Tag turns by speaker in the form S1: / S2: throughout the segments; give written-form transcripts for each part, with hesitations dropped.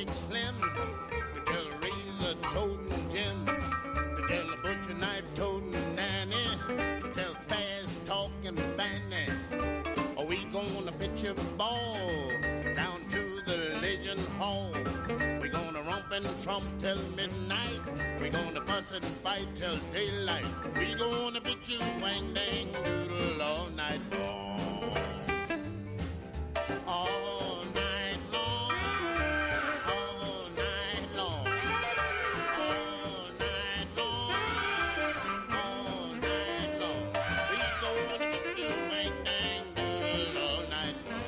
S1: Big Slim, to tell Razor toting Jim, to tell the butcher knife toting Nanny, to tell fast talking Fanny. Are we gonna pitch a ball down to the Legion Hall? We gonna romp and trump till midnight. We gonna fuss and fight till daylight. We gonna pitch you wang dang doodle all night long. All night long. All night long. All night long. All night long. We gonna pitch you wang dang doodle all night long.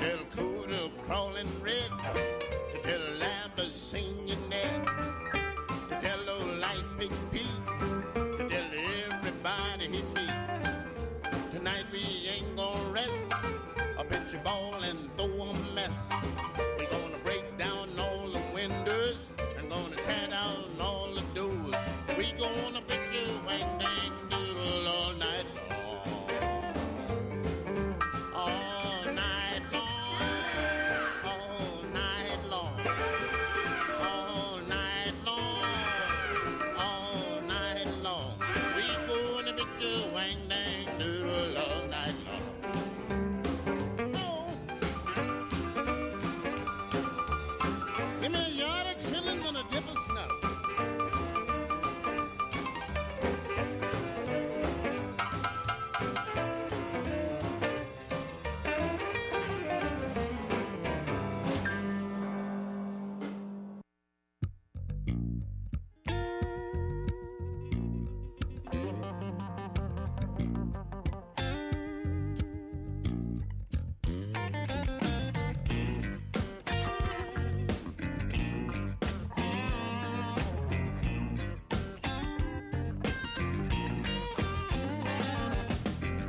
S1: Tell Cooter crawling red, to tell Labbers singing Ned, to tell old Ice Pick Pete, to tell everybody he meet. Tonight we ain't gonna rest, I'll pitch a ball and throw a mess. We gonna break down all the windows and gonna tear down all the doors. We gonna pitch a wang dang doodle all night long. All night long. All night long. All night long. All night long. We gonna pitch a wang dang doodle all night long. Oh. Give me a yard of chillin' and a dip of snow.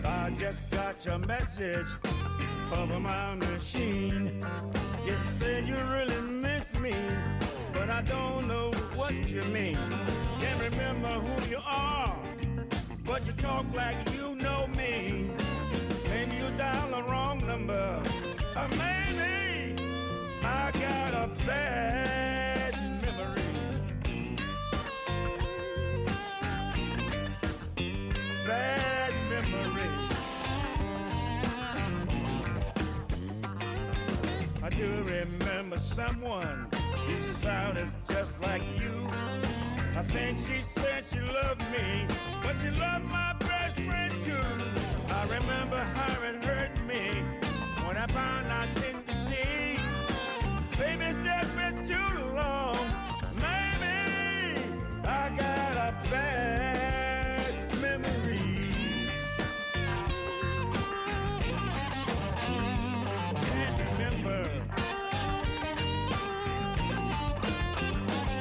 S2: I just got your message over my machine. You said you really miss me, but I don't know what you mean. Can't remember who you are, but you talk like you know me. And you dial the wrong number. Maybe I got a bad memory. Bad memory. I do remember someone who sounded just like you. I think she said she loved me, but she loved my best friend too. I remember how it hurt me when I found out didn't see. Baby, it's just been too long. Maybe I got a bad memory. Can't remember.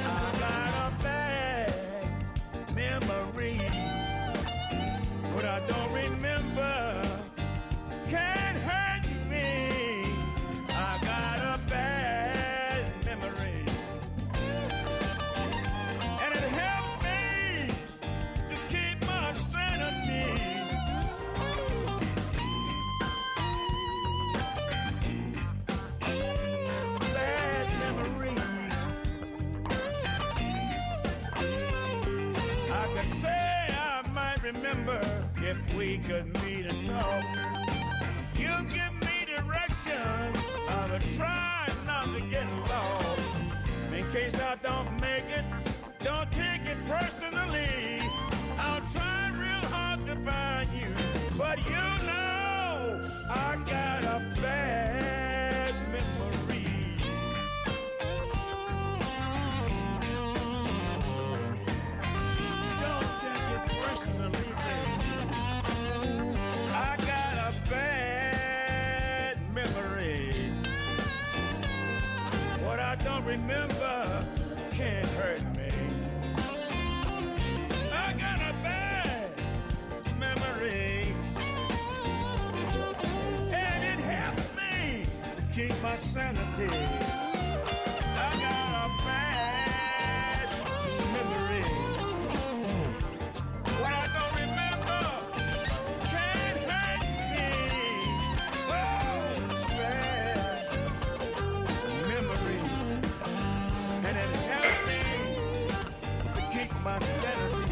S2: I got a bad memory. What I don't remember can't hurt me. I got a bad memory. And it helped me to keep my sanity. Bad memory. I could say I might remember if we could meet and talk. You give me direction, I will try not to get lost. In case I don't make it, don't take it personally. I'll try real hard to find you, but you know I got a bad memory. Don't take it personally, baby. I got a sanity. I got a bad memory. What I don't remember can't hurt me. Oh, bad memory. And it helps me to keep my sanity.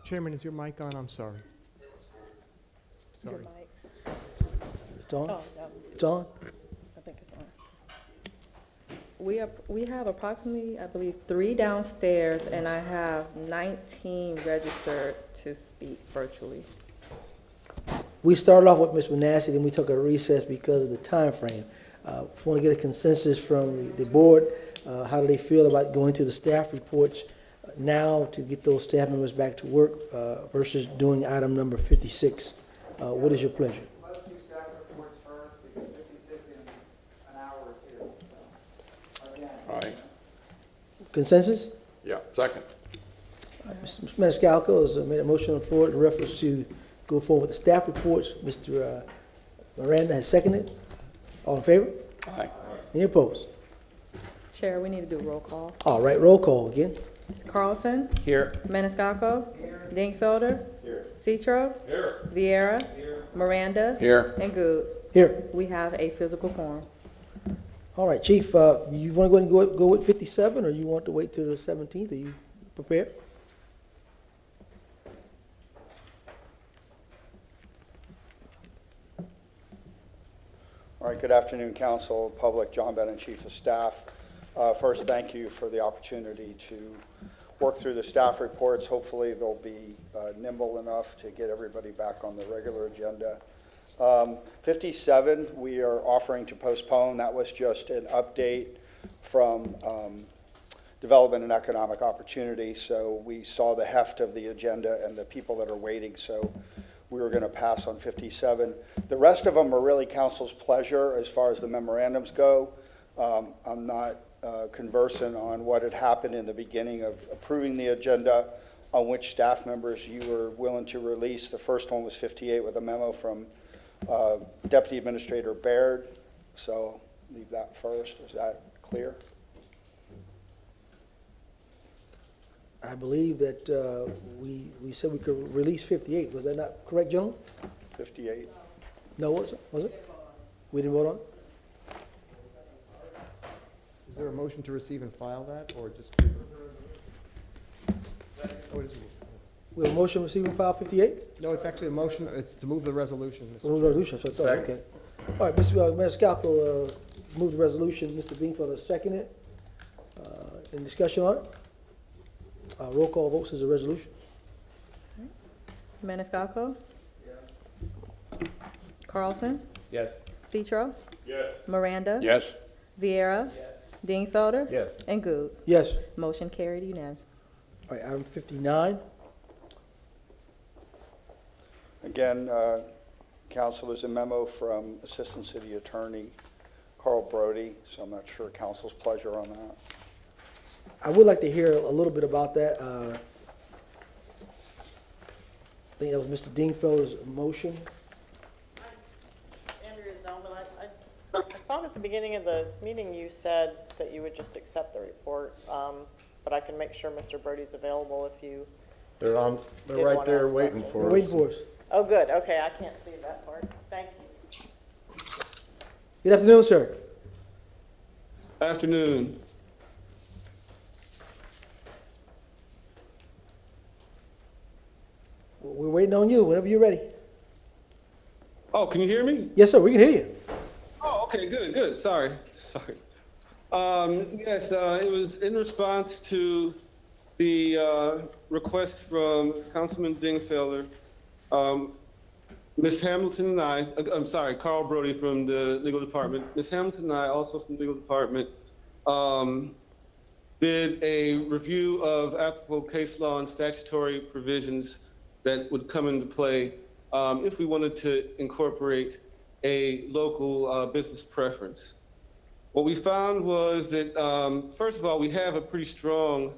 S3: Chairman, is your mic on? I'm sorry. Sorry.
S4: It's on?
S5: Oh, no,
S4: It's on?
S5: I think it's on. We have approximately, I believe, 3 downstairs, and I have 19 registered to speak virtually.
S4: We started off with Ms. Manasseh, then we took a recess because of the time frame. Want to get a consensus from the board. How do they feel about going to the staff reports now to get those staff members back to work versus doing item number 56? What is your pleasure?
S6: Let's do staff reports first, because 56 in an hour or two. So, again,
S7: All right,
S4: Consensus?
S7: yeah, second.
S4: Mr. Maniscalco has made a motion on the floor in reference to go forward with the staff reports. Mr. Miranda has seconded. All in favor?
S7: Aye.
S4: Any opposed?
S5: Chair, we need to do roll call.
S4: All right, roll call again.
S5: Carlson?
S7: Here.
S5: Maniscalco? Dingfelder? Citro? Vieira? Miranda?
S7: Here.
S5: And Goods.
S4: Here.
S5: We have a physical quorum.
S4: All right, Chief, you want to go ahead and go with 57, or you want to wait till the 17th? Are you prepared?
S8: All right, good afternoon, council, public, John Bennett, Chief of Staff. First, thank you for the opportunity to work through the staff reports. Hopefully, they'll be nimble enough to get everybody back on the regular agenda. 57, we are offering to postpone. That was just an update from Development and Economic Opportunity. So we saw the heft of the agenda and the people that are waiting. So we were going to pass on 57. The rest of them are really council's pleasure as far as the memorandums go. I'm not conversant on what had happened in the beginning of approving the agenda, on which staff members you were willing to release. The first one was 58 with a memo from Deputy Administrator Baird. So leave that first. Is that clear?
S4: I believe that we said we could release 58. Was that not correct, Joan?
S8: 58.
S4: No, was it? We didn't vote on it?
S3: Is there a motion to receive and file that, or just? Oh, it is.
S4: We have a motion receiving file 58?
S3: No, it's actually a motion, it's to move the resolution. Mr.
S4: Move the resolution, so I thought, okay. All right, Mr. Maniscalco, move the resolution. Mr. Dingfelder second it. Any discussion on it? Roll call votes is a resolution.
S5: Maniscalco? Carlson?
S7: Yes.
S5: Citro? Yes. Miranda?
S7: Yes.
S5: Vieira? Yes. Dingfelder?
S3: Yes.
S5: And Goods.
S4: Yes.
S5: Motion carried unanimous.
S4: All right, item 59.
S8: Again, council, there's a memo from Assistant City Attorney Carl Brody, so I'm not sure council's pleasure on that.
S4: I would like to hear a little bit about that. I think that was Mr. Dingfelder's motion.
S9: Andrea Zelman, I thought at the beginning of the meeting you said that you would just accept the report, but I can make sure Mr. Brody's available if you.
S7: They're
S9: Did right wanna there ask waiting questions?
S4: We're
S7: for
S4: waiting for us.
S9: Oh, good, okay, I can't see that part. Thank you.
S4: Good afternoon, sir.
S10: Afternoon.
S4: We're waiting on you whenever you're ready.
S10: Oh, can you hear me?
S4: Yes, sir, we can hear you.
S10: Oh, okay, good. Sorry. Yes, it was in response to the request from Councilman Dingfelder. Ms. Hamilton and I, Carl Brody from the legal department. Ms. Hamilton and I, also from the legal department, did a review of applicable case law and statutory provisions that would come into play if we wanted to incorporate a local business preference. What we found was that, first of all, we have a pretty strong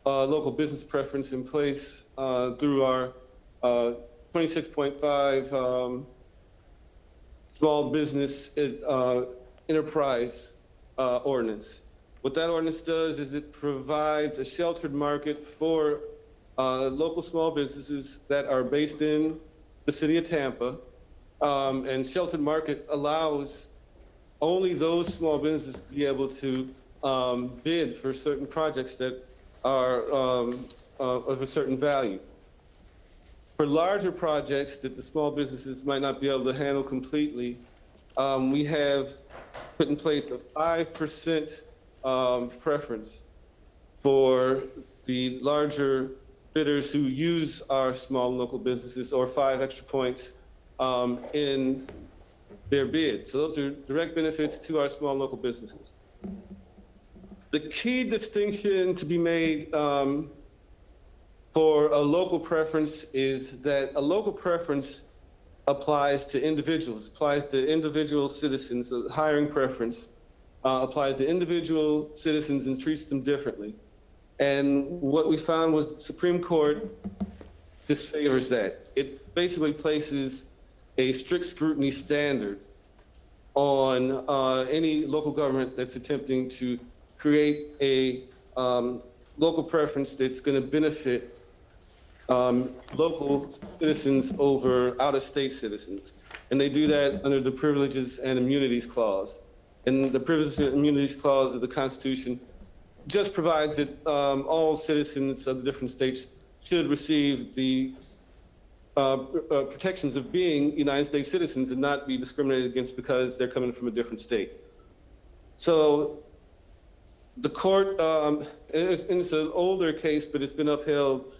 S10: local business preference in place through our 26.5 small business enterprise ordinance. What that ordinance does is it provides a sheltered market for local small businesses that are based in the city of Tampa. And sheltered market allows only those small businesses to be able to bid for certain projects that are of a certain value. For larger projects that the small businesses might not be able to handle completely, we have put in place a 5% preference for the larger bidders who use our small local businesses, or 5 extra points in their bid. So those are direct benefits to our small local businesses. The key distinction to be made for a local preference is that a local preference applies to individuals, applies to individual citizens. The hiring preference applies to individual citizens and treats them differently. And what we found was the Supreme Court disfavors that. It basically places a strict scrutiny standard on any local government that's attempting to create a local preference that's going to benefit local citizens over out-of-state citizens. And they do that under the Privileges and Immunities Clause. And the Privileges and Immunities Clause of the Constitution just provides that all citizens of the different states should receive the protections of being United States citizens and not be discriminated against because they're coming from a different state. So the court, and it's an older case, but it's been upheld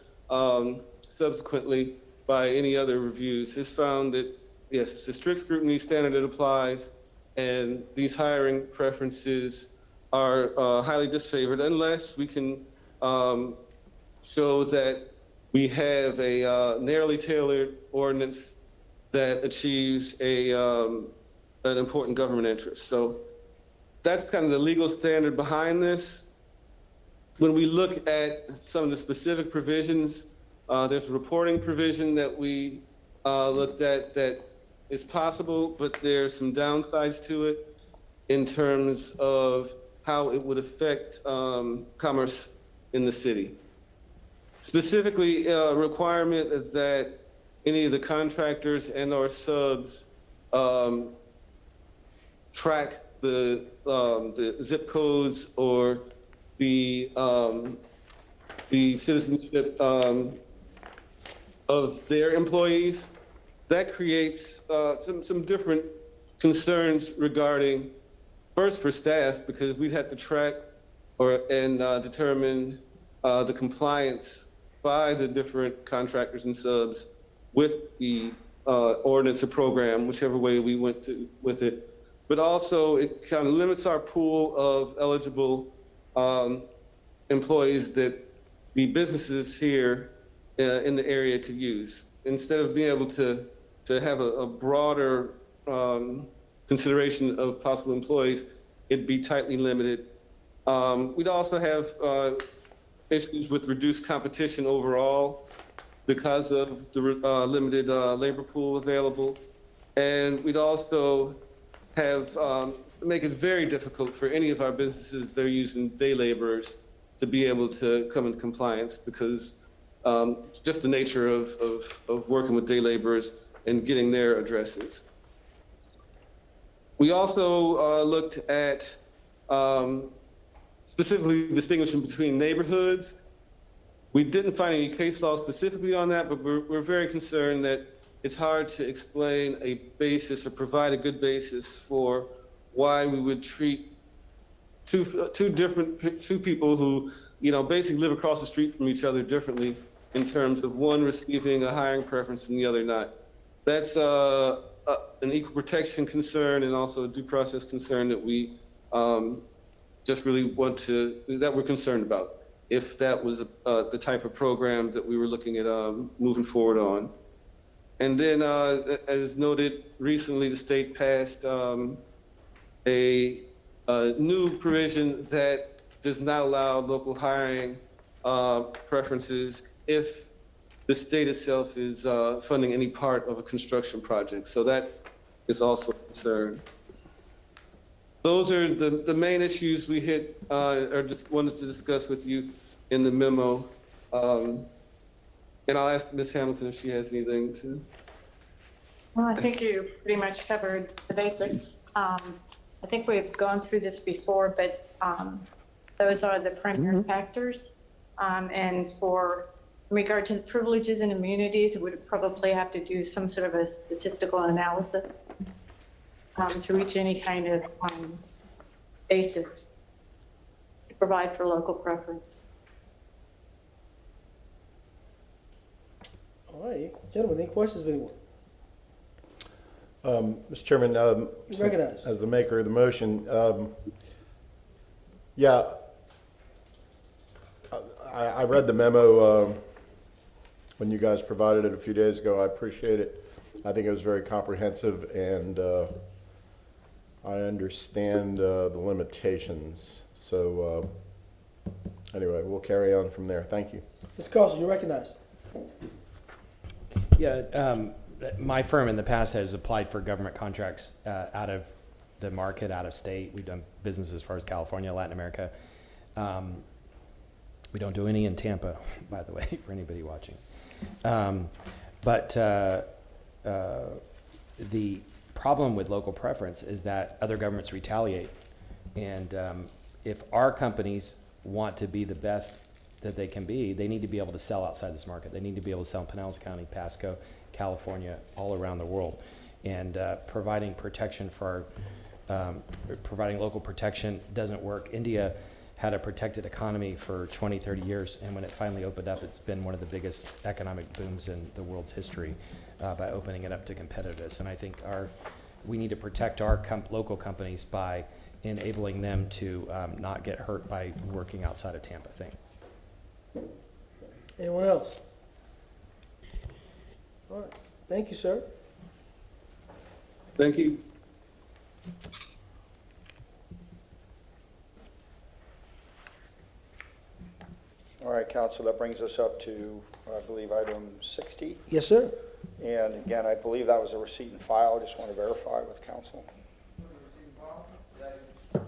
S10: subsequently by any other reviews, has found that, yes, it's a strict scrutiny standard that applies, and these hiring preferences are highly disfavored unless we can show that we have a narrowly tailored ordinance that achieves an important government interest. So that's kind of the legal standard behind this. When we look at some of the specific provisions, there's a reporting provision that we looked at that is possible, but there's some downsides to it in terms of how it would affect commerce in the city. Specifically, a requirement that any of the contractors and or subs track the zip codes or the citizenship of their employees. That creates some different concerns regarding, first for staff, because we'd have to track and determine the compliance by the different contractors and subs with the ordinance or program, whichever way we went with it. But also it kind of limits our pool of eligible employees that the businesses here in the area could use. Instead of being able to have a broader consideration of possible employees, it'd be tightly limited. We'd also have issues with reduced competition overall because of the limited labor pool available. And we'd also have make it very difficult for any of our businesses that are using day laborers to be able to come into compliance, because just the nature of working with day laborers and getting their addresses. We also looked at specifically distinguishing between neighborhoods. We didn't find any case law specifically on that, but we're very concerned that it's hard to explain a basis or provide a good basis for why we would treat two people who, basically live across the street from each other differently in terms of one receiving a hiring preference and the other not. That's an equal protection concern and also a due process concern that we just really that we're concerned about, if that was the type of program that we were looking at moving forward on. And then, as noted, recently the state passed a new provision that does not allow local hiring preferences if the state itself is funding any part of a construction project. So that is also a concern. Those are the main issues we hit or just wanted to discuss with you in the memo. And I'll ask Ms. Hamilton if she has anything to.
S7: Well, I think you pretty much covered the basics. I think we've gone through this before, but those are the primary factors. And in regard to the privileges and immunities, we would probably have to do some sort of a statistical analysis to reach any kind of basis to provide for local preference.
S4: All right, gentlemen, any questions of anyone?
S11: Mr. Chairman,
S4: You recognize.
S11: as the maker of the motion, yeah, I read the memo when you guys provided it a few days ago. I appreciate it. I think it was very comprehensive, and I understand the limitations. So anyway, we'll carry on from there. Thank you.
S4: Mr. Carlson, you recognize.
S12: Yeah, my firm in the past has applied for government contracts out of the market, out of state. We've done business as far as California, Latin America. We don't do any in Tampa, by the way, for anybody watching. But the problem with local preference is that other governments retaliate. And if our companies want to be the best that they can be, they need to be able to sell outside this market. They need to be able to sell in Pinellas County, Pasco, California, all around the world. And providing protection for providing local protection doesn't work. India had a protected economy for 20, 30 years, and when it finally opened up, it's been one of the biggest economic booms in the world's history by opening it up to competitiveness. And I think we need to protect our local companies by enabling them to not get hurt by working outside of Tampa. Thanks.
S4: Anyone else? All right, thank you, sir.
S10: Thank you.
S8: All right, council, that brings us up to, I believe, item 60.
S4: Yes, sir.
S8: And again, I believe that was a receipt and file. I just want to verify with council.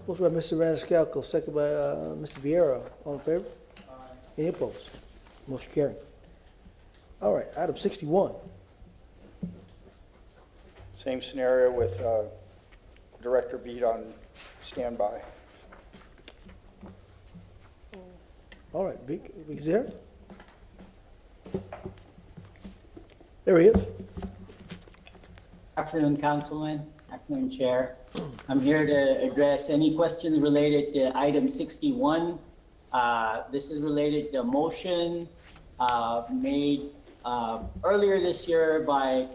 S4: Motion by Mr. Maniscalco, second by Mr. Vieira. All in favor? Any opposed? Motion carried. All right, item 61.
S8: Same scenario with Director Beat on standby.
S4: All right, Vic is there? There he is.
S13: Afternoon, Councilman. Afternoon, Chair. I'm here to address any questions related to item 61. This is related to a motion made earlier this year by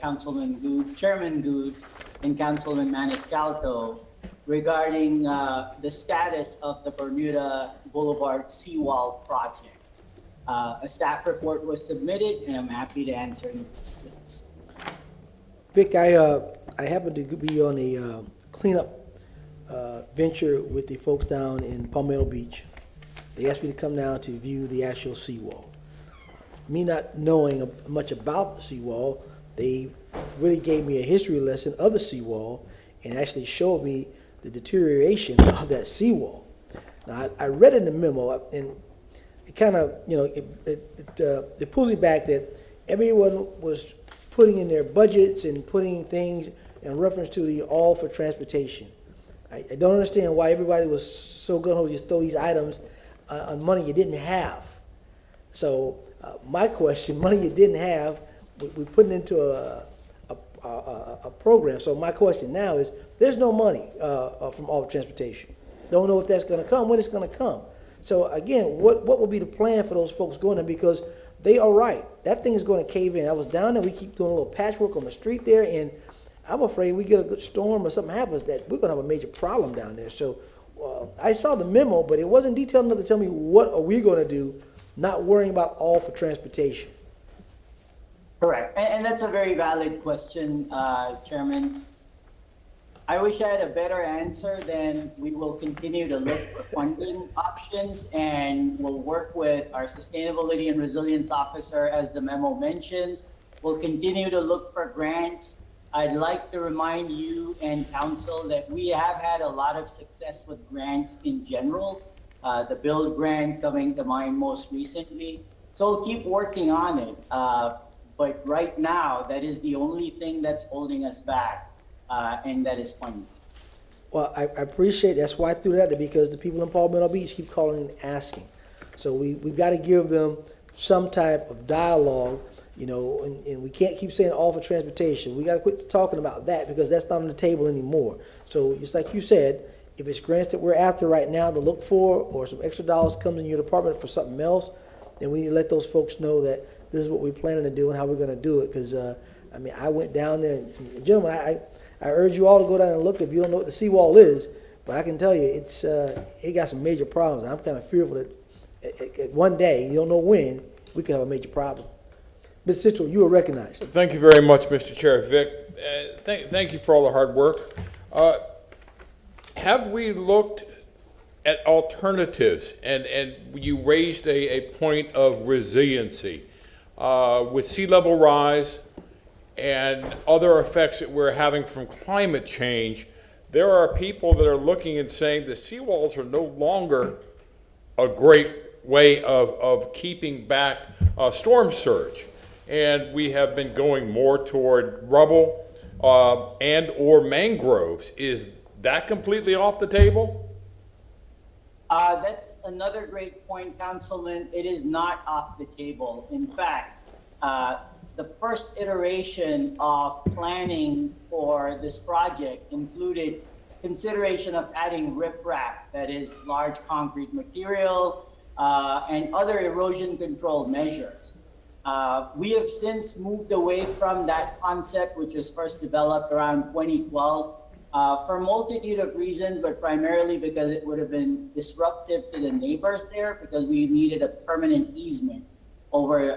S13: Chairman Goods and Councilman Maniscalco regarding the status of the Bermuda Boulevard seawall project. A staff report was submitted, and I'm happy to answer any questions.
S4: Vic, I happened to be on a cleanup venture with the folks down in Palmetto Beach. They asked me to come down to view the actual seawall. Me not knowing much about the seawall, they really gave me a history lesson of the seawall and actually showed me the deterioration of that seawall. Now, I read in the memo, and it kind of, it pulls me back that everyone was putting in their budgets and putting things in reference to the all for transportation. I don't understand why everybody was so gung-ho to just throw these items on money you didn't have. So my question, money you didn't have, we put it into a program. So my question now is, there's no money from all for transportation. Don't know if that's going to come, when it's going to come. So again, what will be the plan for those folks going there? Because they are right. That thing is going to cave in. I was down there. We keep doing a little patchwork on the street there, and I'm afraid we get a good storm or something happens that we're going to have a major problem down there. So I saw the memo, but it wasn't detailed enough to tell me what are we going to do, not worrying about all for transportation.
S13: Correct, and that's a very valid question, Chairman. I wish I had a better answer. Then we will continue to look for funding options, and we'll work with our Sustainability and Resilience Officer, as the memo mentions. We'll continue to look for grants. I'd like to remind you and council that we have had a lot of success with grants in general. The Build grant coming to mind most recently. So we'll keep working on it. But right now, that is the only thing that's holding us back, and that is funding.
S4: Well, I appreciate, that's why I threw that out there, because the people in Palmetto Beach keep calling and asking. So we've got to give them some type of dialogue, you know, and we can't keep saying all for transportation. We got to quit talking about that, because that's not on the table anymore. So just like you said, if it's grants that we're after right now to look for, or some extra dollars comes in your department for something else, then we need to let those folks know that this is what we're planning to do and how we're going to do it. Because, I mean, I went down there, and gentlemen, I urge you all to go down and look if you don't know what the seawall is. But I can tell you, it got some major problems. I'm kind of fearful that one day, you don't know when, we could have a major problem. Mr. Citro, you are recognized.
S14: Thank you very much, Mr. Chair. Vic, thank you for all the hard work. Have we looked at alternatives? And you raised a point of resiliency. With sea level rise and other effects that we're having from climate change, there are people that are looking and saying the seawalls are no longer a great way of keeping back storm surge. And we have been going more toward rubble and or mangroves. Is that completely off the table?
S13: That's another great point, Councilman. It is not off the table. In fact, the first iteration of planning for this project included consideration of adding riprap, that is large concrete material, and other erosion control measures. We have since moved away from that concept, which was first developed around 2012. For a multitude of reasons, but primarily because it would have been disruptive to the neighbors there, because we needed a permanent easement over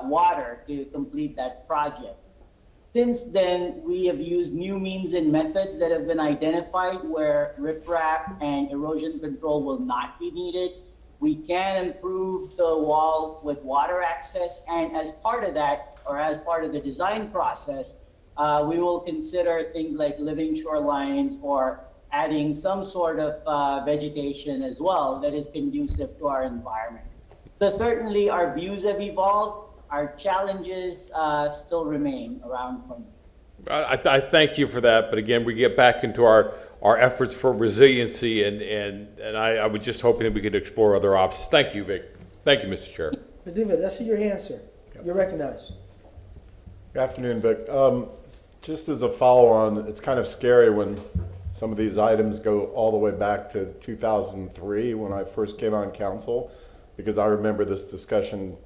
S13: water to complete that project. Since then, we have used new means and methods that have been identified where riprap and erosion control will not be needed. We can improve the wall with water access, and as part of that, or as part of the design process, we will consider things like living shorelines or adding some sort of vegetation as well that is conducive to our environment. So certainly our views have evolved. Our challenges still remain around funding.
S14: I thank you for that, but again, we get back into our efforts for resiliency, and I was just hoping that we could explore other options. Thank you, Vic. Thank you, Mr. Chair.
S4: Mr. David, I see your hand, sir. You're recognized.
S11: Good afternoon, Vic. Just as a follow-on, it's kind of scary when some of these items go all the way back to 2003 when I first came on council, because I remember this discussion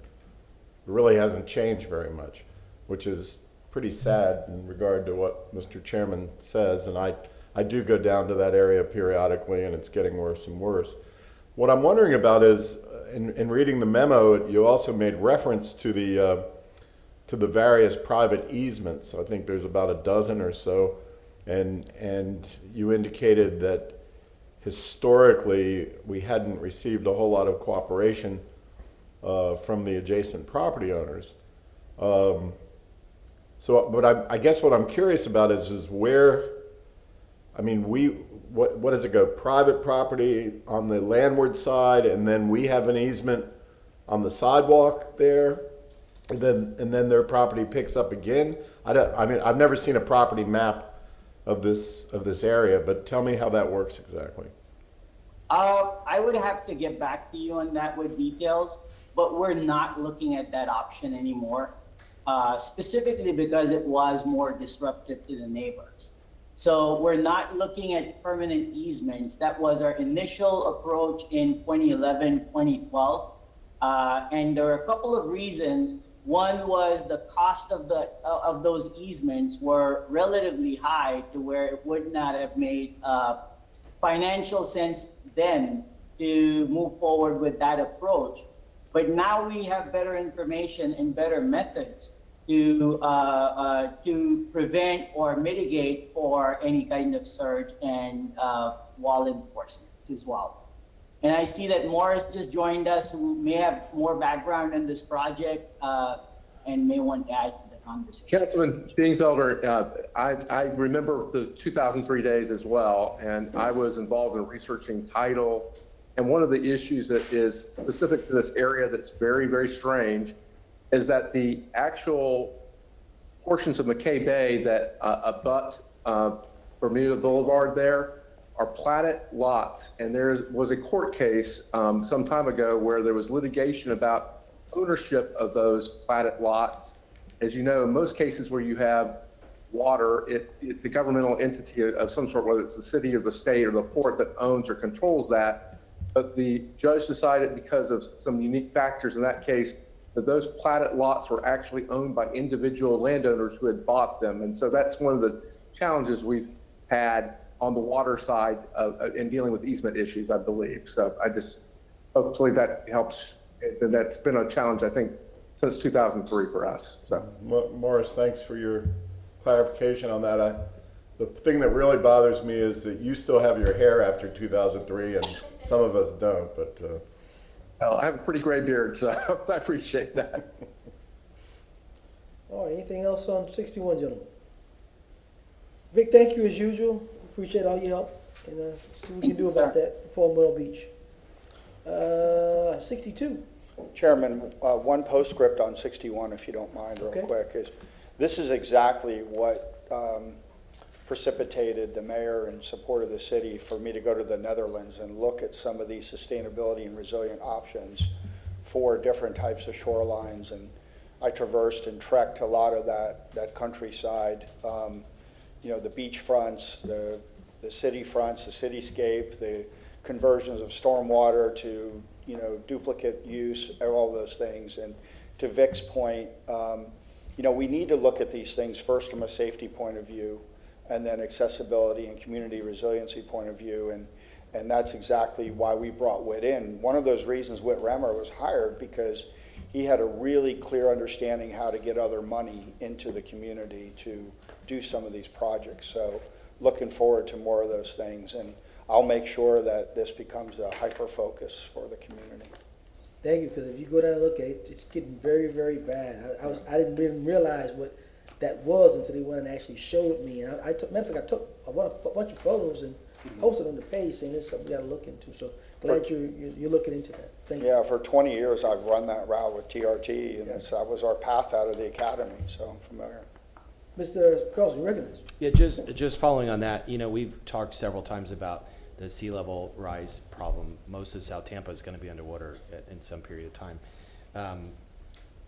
S11: really hasn't changed very much, which is pretty sad in regard to what Mr. Chairman says. And I do go down to that area periodically, and it's getting worse and worse. What I'm wondering about is, in reading the memo, you also made reference to the various private easements. I think there's about a dozen or so, and you indicated that historically we hadn't received a whole lot of cooperation from the adjacent property owners. But I guess what I'm curious about is where, I mean, what does it go? Private property on the landward side, and then we have an easement on the sidewalk there, and then their property picks up again. I mean, I've never seen a property map of this area, but tell me how that works exactly.
S13: I would have to get back to you on that with details, but we're not looking at that option anymore, specifically because it was more disruptive to the neighbors. So we're not looking at permanent easements. That was our initial approach in 2011, 2012. And there are a couple of reasons. One was the cost of those easements were relatively high to where it would not have made financial sense then to move forward with that approach. But now we have better information and better methods. to prevent or mitigate for any kind of surge and wall enforcements as well. And I see that Morris just joined us, who may have more background in this project and may want to add to the conversation.
S15: Councilman Dingfelder, I remember the 2003 days as well, and I was involved in researching tidal. And one of the issues that is specific to this area that's very, very strange is that the actual portions of McKay Bay that abut Bermuda Boulevard there are platted lots. And there was a court case some time ago where there was litigation about ownership of those platted lots. As you know, in most cases where you have water, it's a governmental entity of some sort, whether it's the city or the state or the port that owns or controls that. But the judge decided, because of some unique factors in that case, that those platted lots were actually owned by individual landowners who had bought them. And so that's one of the challenges we've had on the water side in dealing with easement issues, I believe. So hopefully that helps. And that's been a challenge, I think, since 2003 for us. So,
S11: Morris, thanks for your clarification on that. The thing that really bothers me is that you still have your hair after 2003 and some of us don't, but.
S15: Well, I have a pretty gray beard, so I appreciate that.
S4: All right, anything else on 61, gentlemen? Vic, thank you as usual. Appreciate all your help, and see what we can do about that for Myrtle Beach. 62.
S8: Chairman, one postscript on 61, if you don't mind, real quick, is this is exactly what precipitated the mayor in support of the city for me to go to the Netherlands and look at some of these sustainability and resilient options for different types of shorelines. And I traversed and trekked a lot of that countryside, you know, the beach fronts, the city fronts, the cityscape, the conversions of stormwater to, you know, duplicate use, all those things. And to Vic's point, you know, we need to look at these things first from a safety point of view, and then accessibility and community resiliency point of view. And that's exactly why we brought Whit in. One of those reasons Whit Remmer was hired, because he had a really clear understanding how to get other money into the community to do some of these projects. So looking forward to more of those things. And I'll make sure that this becomes a hyper focus for the community.
S4: Thank you, because if you go down and look at it, it's getting very, very bad. I didn't even realize what that was until they went and actually showed me. And matter of fact, I took a bunch of photos and posted on the page saying this is something we got to look into. So glad you're looking into that. Thank you.
S8: Yeah, for 20 years I've run that route with TRT, and that was our path out of the academy, so I'm familiar.
S4: Mr. Carlson, you recognize?
S12: Yeah, just following on that, you know, we've talked several times about the sea level rise problem. Most of South Tampa is going to be underwater in some period of time.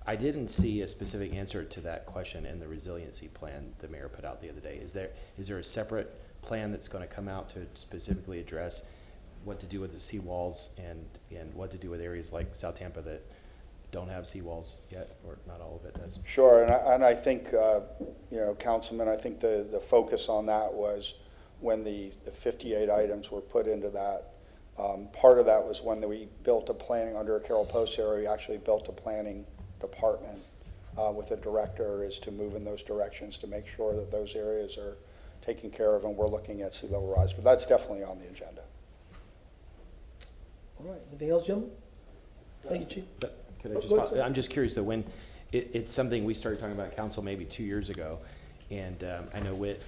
S12: I didn't see a specific answer to that question in the resiliency plan the mayor put out the other day. Is there a separate plan that's going to come out to specifically address what to do with the seawalls and what to do with areas like South Tampa that don't have seawalls yet, or not all of it does?
S8: Sure, and I think, you know, Councilman, I think the focus on that was when the 58 items were put into that. Part of that was when we built a planning under a Carol Post area, we actually built a planning department with a director is to move in those directions to make sure that those areas are taken care of, and we're looking at sea level rise. But that's definitely on the agenda.
S4: All right, anything else, gentlemen? Thank you, Chief.
S12: Could I I'm just curious though, when it's something we started talking about at council maybe 2 years ago, and I know Whit,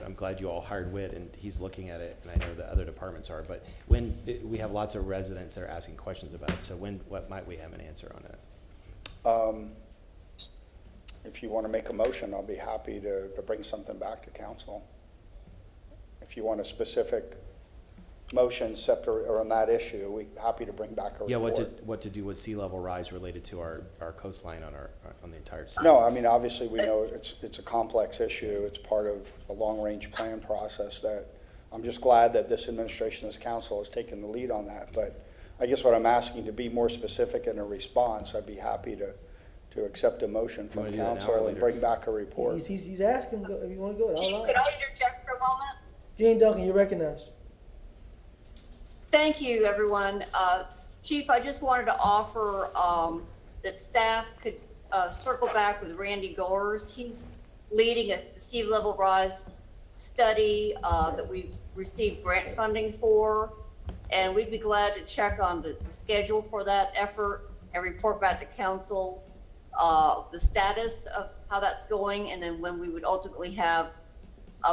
S12: I'm glad you all hired Whit, and he's looking at it, and I know the other departments are, but when we have lots of residents that are asking questions about it, so what might we have an answer on that?
S8: If you want to make a motion, I'll be happy to bring something back to council. If you want a specific motion separate or on that issue, we're happy to bring back a report.
S12: Yeah, what to do with sea level rise related to our coastline on the entire site?
S8: No, I mean, obviously we know it's a complex issue. It's part of a long-range plan process that I'm just glad that this administration, this council has taken the lead on that. But I guess what I'm asking, to be more specific in a response, I'd be happy to accept a motion from council and bring back a report.
S4: He's asking if you want to go.
S16: Chief, could I interject for a moment?
S4: Jane Duncan, you recognize?
S16: Thank you, everyone. Chief, I just wanted to offer that staff could circle back with Randy Gores. He's leading a sea level rise study that we received grant funding for. And we'd be glad to check on the schedule for that effort and report back to council the status of how that's going, and then when we would ultimately have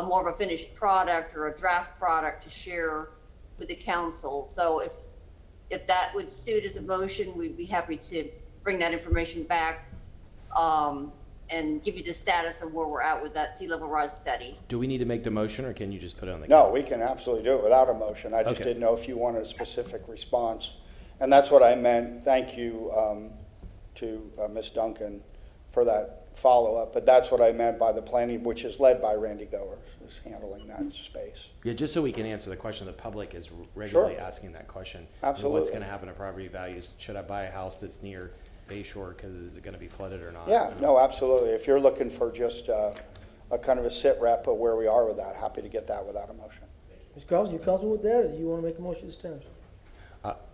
S16: more of a finished product or a draft product to share with the council. So if that would suit as a motion, we'd be happy to bring that information back and give you the status of where we're at with that sea level rise study.
S12: Do we need to make the motion, or can you just put it on the?
S8: No, we can absolutely do it without a motion. I just
S12: Okay.
S8: didn't know if you wanted a specific response. And that's what I meant. Thank you to Ms. Duncan for that follow-up. But that's what I meant by the planning, which is led by Randy Goers, is handling that space.
S12: Yeah, just so we can answer the question, the public is regularly
S8: Sure.
S12: asking that question.
S8: Absolutely.
S12: What's gonna happen to property values? Should I buy a house that's near Bayshore, cause is it gonna be flooded or not?
S8: Yeah, no, absolutely. If you're looking for just a kind of a sit rep of where we are with that, happy to get that without a motion.
S4: Ms. Carlson, you comfortable with that, or do you want to make a motion this time?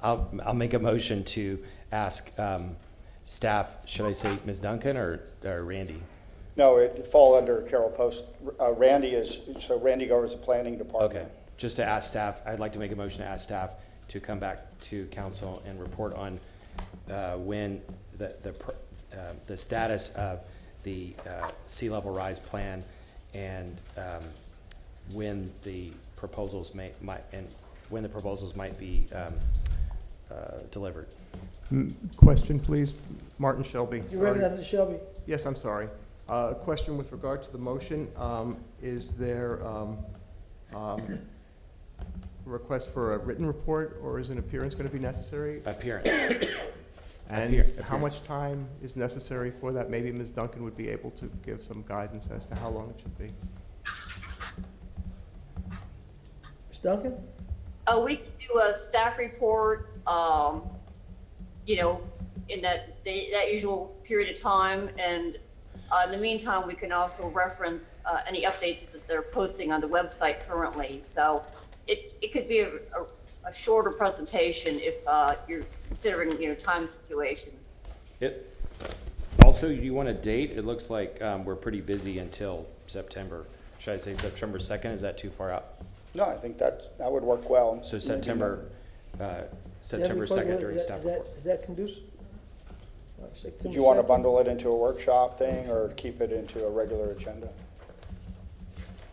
S12: I'll make a motion to ask, staff, should I say Ms. Duncan or Randy?
S8: No, it fall under Carol Post. Randy Goers is the planning
S12: Okay,
S8: department.
S12: just to ask staff, I'd like to make a motion to ask staff to come back to council and report on when the status of the sea level rise plan and when the proposals might be delivered.
S3: Question, please. Martin Shelby.
S4: You recognize Mr. Shelby?
S3: Yes, I'm sorry. A question with regard to the motion. Is there a request for a written report, or is an appearance going to be necessary?
S12: Appearance.
S3: And
S12: Appearance.
S3: how much time is necessary for that? Maybe Ms. Duncan would be able to give some guidance as to how long it should be.
S4: Ms. Duncan?
S16: We can do a staff report, in that usual period of time. And in the meantime, we can also reference any updates that they're posting on the website currently. So it could be a shorter presentation if you're considering, time situations.
S12: Also, you want a date? It looks like we're pretty busy until September. Should I say September 2nd? Is that too far out?
S8: No, I think that would work well.
S12: So September 2nd during staff report.
S4: Is that conducive?
S8: Did you want to bundle it into a workshop thing or keep it into a regular agenda?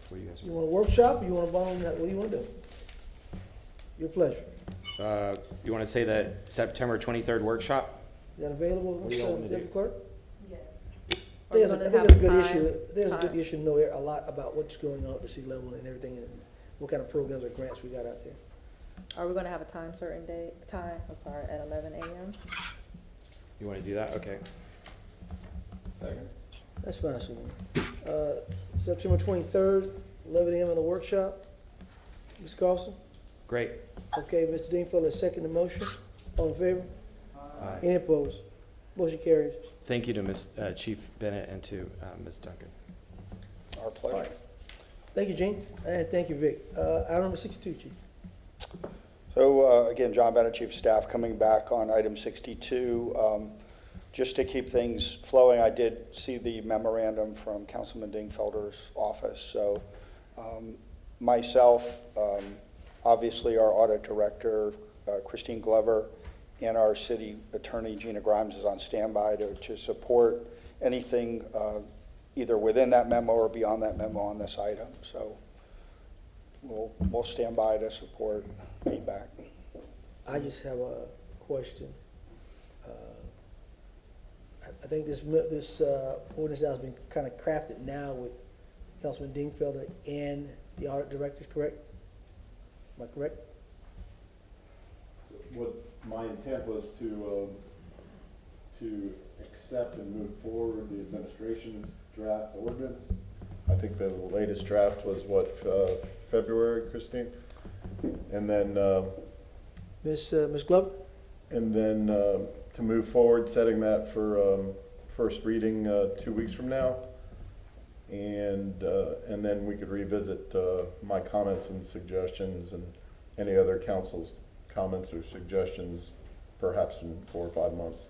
S12: What do you guys
S4: You want a workshop, or you want to bundle that? What do you want to do? Your pleasure.
S12: You want to say the September 23rd workshop?
S4: Is that available,
S12: What do y'all wanna
S4: Deputy
S12: do?
S4: Clerk?
S5: Yes.
S4: I think it's a good issue. There's a good issue to know a lot about what's going on at the sea level and everything, and what kind of programs or grants we got out there.
S5: Are we gonna have a time at 11 a.m.?
S12: You want to do that? Okay.
S11: Second.
S4: That's fine, so, September 23rd, 11 a.m. in the workshop. Ms. Carlson?
S12: Great.
S4: Okay, Mr. Dingfellow has seconded the motion. All in favor?
S12: Aye.
S4: Any opposed? Motion carries.
S12: Thank you to Chief Bennett and to Ms. Duncan.
S8: Our pleasure.
S4: Thank you, Gene, and thank you, Vic. Item number 62, Chief.
S8: So again, John Bennett, Chief of Staff, coming back on item 62. Just to keep things flowing, I did see the memorandum from Councilman Dingfelder's office. So myself, obviously our audit director, Christine Glover, and our city attorney, Gina Grimes, is on standby to support anything either within that memo or beyond that memo on this item. So we'll stand by to support feedback.
S4: I just have a question. I think this ordinance has been kind of crafted now with Councilman Dingfelder and the audit director, correct? Am I correct?
S11: What my intent was to accept and move forward the administration's draft ordinance. I think the latest draft was what, February, Christine? And then,
S4: Ms. Glover?
S11: and then, to move forward, setting that for, first reading, 2 weeks from now. And then we could revisit, my comments and suggestions and any other council's comments or suggestions, perhaps in 4 or 5 months.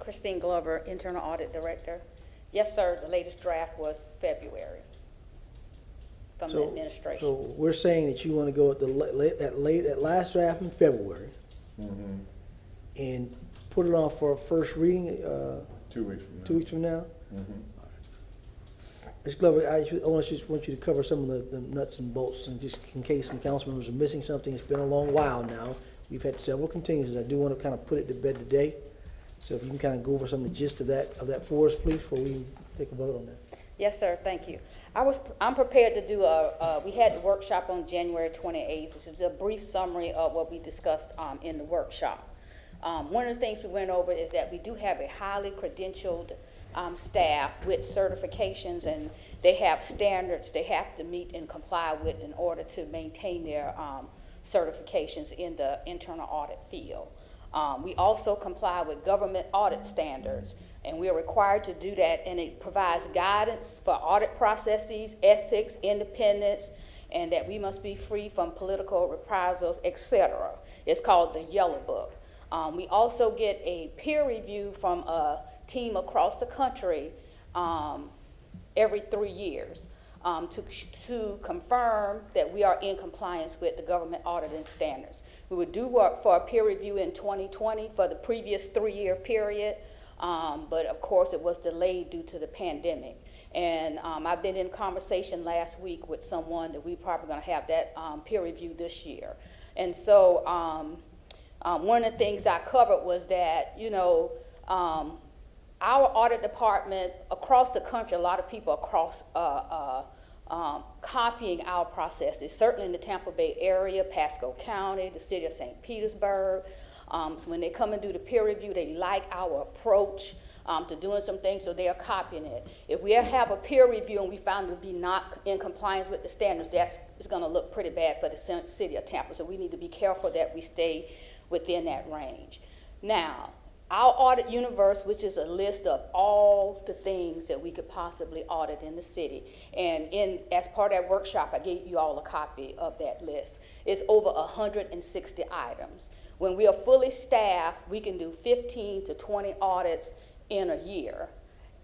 S17: Christine Glover, Internal Audit Director. Yes, sir, the latest draft was February from the administration.
S4: So we're saying that you want to go at at last draft in February and put it on for a first reading
S11: 2 weeks from now.
S4: 2 weeks from now?
S11: Mhm.
S4: Ms. Glover, I want you to cover some of the nuts and bolts, and just in case some council members are missing something. It's been a long while now. We've had several continuances. I do want to kind of put it to bed today. So if you can kind of go over some of the gist of that for us, please, before we take a vote on that.
S17: Yes, sir, thank you. I'm prepared to do we had the workshop on January 28th. This is a brief summary of what we discussed in the workshop. One of the things we went over is that we do have a highly credentialed staff with certifications, and they have standards they have to meet and comply with in order to maintain their certifications in the internal audit field. We also comply with government audit standards, and we are required to do that, and it provides guidance for audit processes, ethics, independence, and that we must be free from political reprisals, etc. It's called the Yellow Book. We also get a peer review from a team across the country every 3 years to confirm that we are in compliance with the government auditing standards. We would do work for a peer review in 2020 for the previous 3-year period, but of course it was delayed due to the pandemic. And I've been in conversation last week with someone that we're probably going to have that peer review this year. And so one of the things I covered was that, our audit department across the country, a lot of people across copying our processes, certainly in the Tampa Bay area, Pasco County, the city of St. Petersburg. So when they come and do the peer review, they like our approach to doing some things, so they are copying it. If we have a peer review and we found it to be not in compliance with the standards, that's going to look pretty bad for the city of Tampa. So we need to be careful that we stay within that range. Now, our audit universe, which is a list of all the things that we could possibly audit in the city, and as part of that workshop, I gave you all a copy of that list. It's over 160 items. When we are fully staffed, we can do 15 to 20 audits in a year.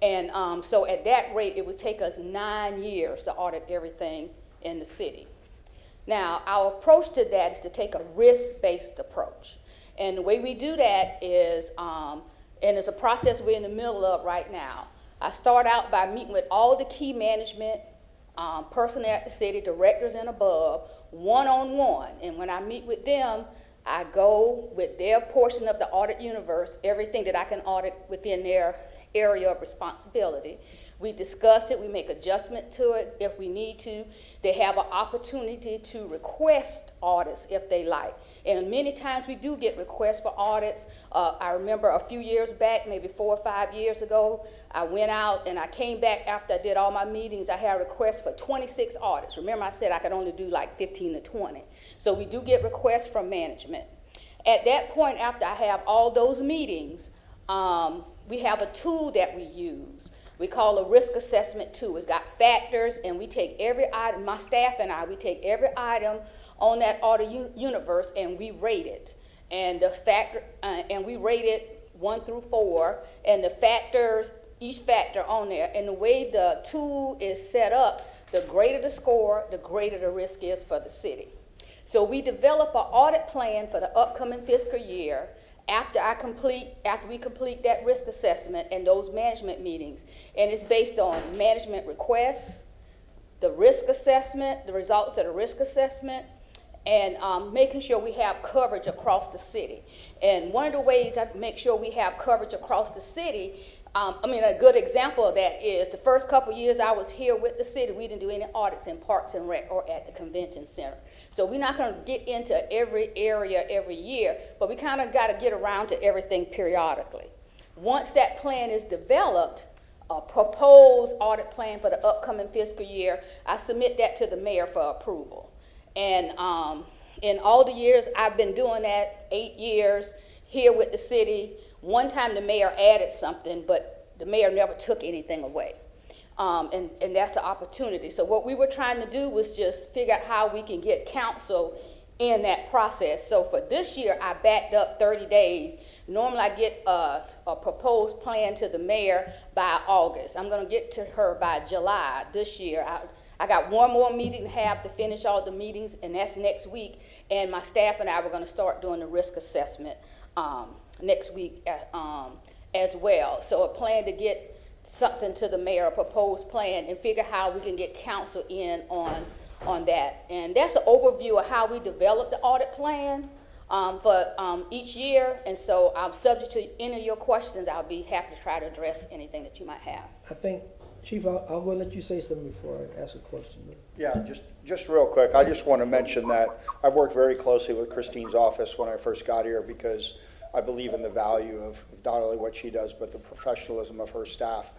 S17: And so at that rate, it would take us 9 years to audit everything in the city. Now, our approach to that is to take a risk-based approach. And the way we do that is, and it's a process we're in the middle of right now. I start out by meeting with all the key management personnel at the city, directors and above, one-on-one. And when I meet with them, I go with their portion of the audit universe, everything that I can audit within their area of responsibility. We discuss it, we make adjustment to it if we need to. They have an opportunity to request audits if they like. And many times we do get requests for audits. I remember a few years back, maybe 4 or 5 years ago, I went out and I came back after I did all my meetings. I had a request for 26 audits. Remember I said I could only do like 15 to 20. So we do get requests from management. At that point, after I have all those meetings, we have a tool that we use. We call a risk assessment tool. It's got factors, and we take every item, my staff and I, we take every item on that audit universe and we rate it. And the factor, and we rate it 1 through 4, and the factors, each factor on there. And the way the tool is set up, the greater the score, the greater the risk is for the city. So we develop an audit plan for the upcoming fiscal year after we complete that risk assessment and those management meetings. And it's based on management requests, the risk assessment, the results of the risk assessment, and making sure we have coverage across the city. And one of the ways I make sure we have coverage across the city, a good example of that is the first couple years I was here with the city, we didn't do any audits in Parks and Rec or at the convention center. So we're not going to get into every area every year, but we kind of got to get around to everything periodically. Once that plan is developed, a proposed audit plan for the upcoming fiscal year, I submit that to the mayor for approval. And in all the years I've been doing that, 8 years here with the city, one time the mayor added something, but the mayor never took anything away. And that's an opportunity. So what we were trying to do was just figure out how we can get counsel in that process. So for this year, I backed up 30 days Normally I get a proposed plan to the mayor by August. I'm gonna get to her by July this year. I got one more meeting to have to finish all the meetings, and that's next week. And my staff and I were gonna start doing the risk assessment next week as well. So I plan to get something to the mayor, a proposed plan, and figure how we can get council in on that. And that's an overview of how we develop the audit plan for each year. And so I'm subject to any of your questions. I'll be happy to try to address anything that you might have.
S4: I think, Chief, I'll go let you say something before I ask a question.
S8: Yeah, just real quick, I just want to mention that I've worked very closely with Christine's office when I first got here because I believe in the value of not only what she does, but the professionalism of her staff.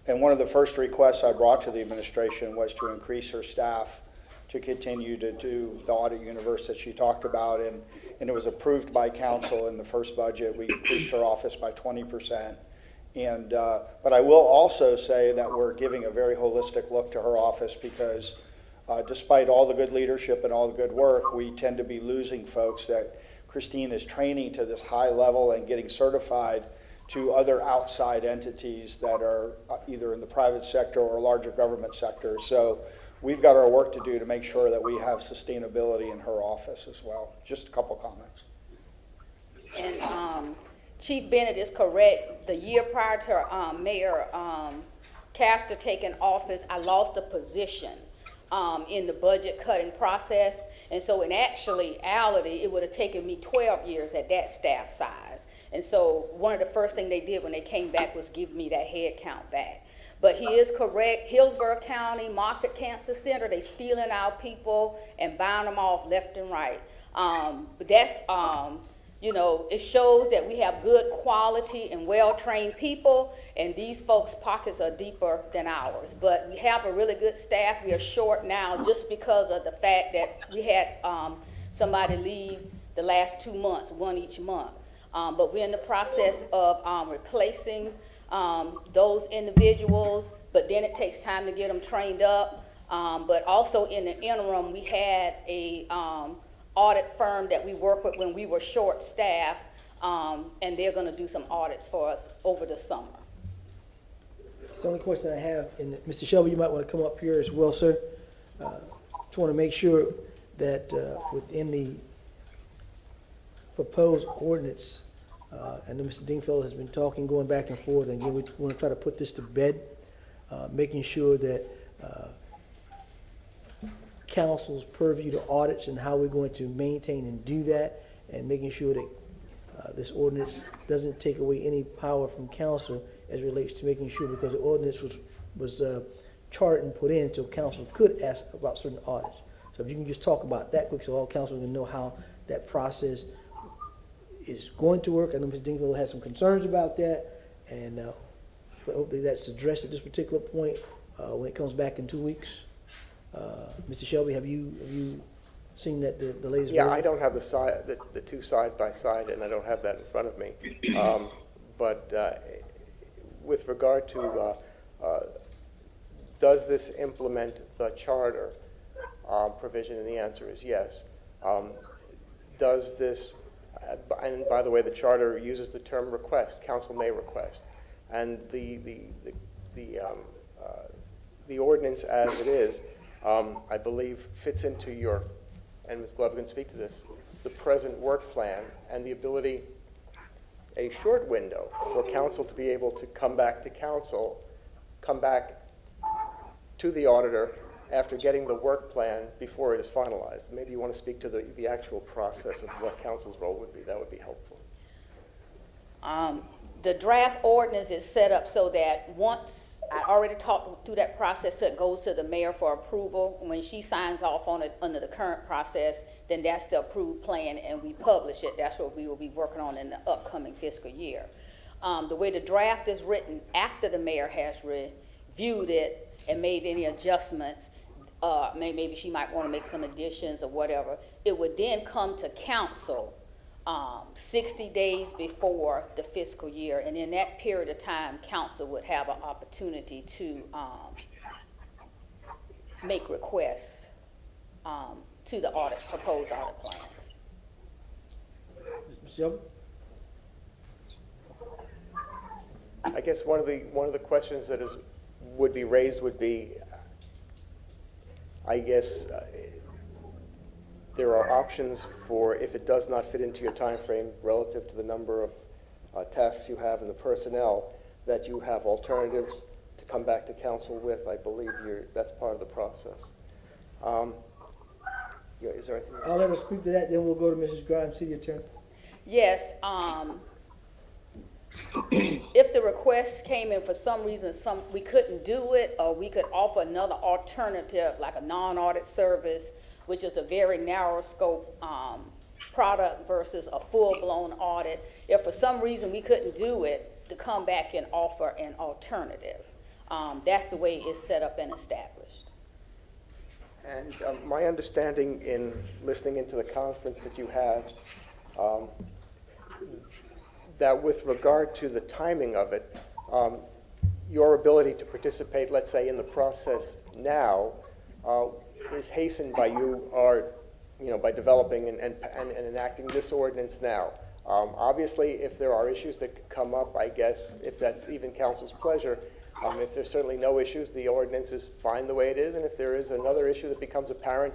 S8: And one of the first requests I brought to the administration was to increase her staff to continue to do the audit universe that she talked about. And it was approved by council in the first budget. We increased her office by 20%. And, but I will also say that we're giving a very holistic look to her office because despite all the good leadership and all the good work, we tend to be losing folks that Christine is training to this high level and getting certified to other outside entities that are either in the private sector or larger government sector. So we've got our work to do to make sure that we have sustainability in her office as well. Just a couple comments.
S17: And Chief Bennett is correct. The year prior to Mayor Castor taking office, I lost a position in the budget cutting process. And so in actuality, it would have taken me 12 years at that staff size. And so one of the first things they did when they came back was give me that head count back. But he is correct. Hillsborough County, Moffitt Cancer Center, they stealing our people and buying them off left and right. But that's, you know, it shows that we have good quality and well-trained people, and these folks' pockets are deeper than ours. But we have a really good staff. We are short now just because of the fact that we had somebody leave the last 2 months, one each month. But we're in the process of replacing those individuals, but then it takes time to get them trained up. But also in the interim, we had a audit firm that we worked with when we were short-staffed, and they're going to do some audits for us over the summer.
S4: It's the only question I have, and Mr. Shelby, you might want to come up here as well, sir. Just want to make sure that within the proposed ordinance, I know Mr. Dingfellow has been talking, going back and forth, and again, we want to try to put this to bed, making sure that council's purview to audits and how we're going to maintain and do that, and making sure that this ordinance doesn't take away any power from council as it relates to making sure, because the ordinance was charted and put in so council could ask about certain audits. So if you can just talk about that quick so all council can know how that process is going to work. I know Ms. Dingfellow has some concerns about that, and but hopefully that's addressed at this particular point when it comes back in 2 weeks. Mr. Shelby, have you seen that the latest?
S18: Yeah,
S4: version?
S18: I don't have the two side by side, and I don't have that in front of me. But with regard to does this implement the charter provision, and the answer is yes. Does this, and by the way, the charter uses the term request. Council may request, and the ordinance as it is, I believe, fits into your, and Ms. Glover can speak to this, the present work plan and the ability, a short window for council to be able to come back to council, come back to the auditor after getting the work plan before it is finalized. Maybe you want to speak to the actual process of what council's role would be. That would be helpful.
S17: The draft ordinance is set up so that once I already talked through that process, so it goes to the mayor for approval. When she signs off on it under the current process, then that's the approved plan and we publish it. That's what we will be working on in the upcoming fiscal year. The way the draft is written, after the mayor has reviewed it and made any adjustments, maybe she might want to make some additions or whatever, it would then come to council 60 days before the fiscal year, and in that period of time, council would have an opportunity to make requests to the proposed audit plan.
S4: Mr. Shelby?
S18: I guess one of the questions that would be raised would be, I guess, there are options for if it does not fit into your time frame relative to the number of tasks you have and the personnel, that you have alternatives to come back to council with. I believe that's part of the process. Is there anything?
S4: I'll let her speak to that, then we'll go to Mrs. Grimes, City Attorney.
S17: Yes, if the request came in for some reason, we couldn't do it, or we could offer another alternative, like a non-audit service, which is a very narrow scope product versus a full-blown audit. If for some reason we couldn't do it, to come back and offer an alternative. That's the way it's set up and established.
S18: And my understanding in listening into the conference that you had, that with regard to the timing of it, your ability to participate, let's say, in the process now, is hastened by by developing and enacting this ordinance now. Obviously, if there are issues that could come up, I guess, if that's even council's pleasure, if there's certainly no issues, the ordinance is fine the way it is, and if there is another issue that becomes apparent,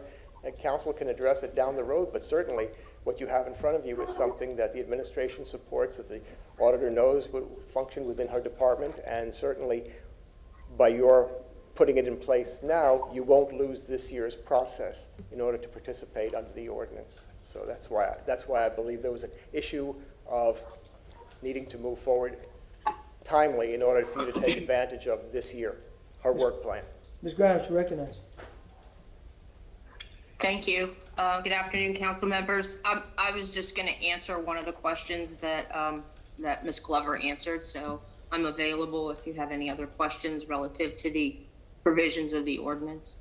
S18: council can address it down the road, but certainly what you have in front of you is something that the administration supports, that the auditor knows would function within her department, and certainly by your putting it in place now, you won't lose this year's process in order to participate under the ordinance. So that's why I believe there was an issue of needing to move forward timely in order for you to take advantage of this year, her work plan.
S4: Ms. Grimes, you recognize.
S19: Thank you. Good afternoon, council members. I was just going to answer one of the questions that that Ms. Glover answered, so I'm available if you have any other questions relative to the provisions of the ordinance.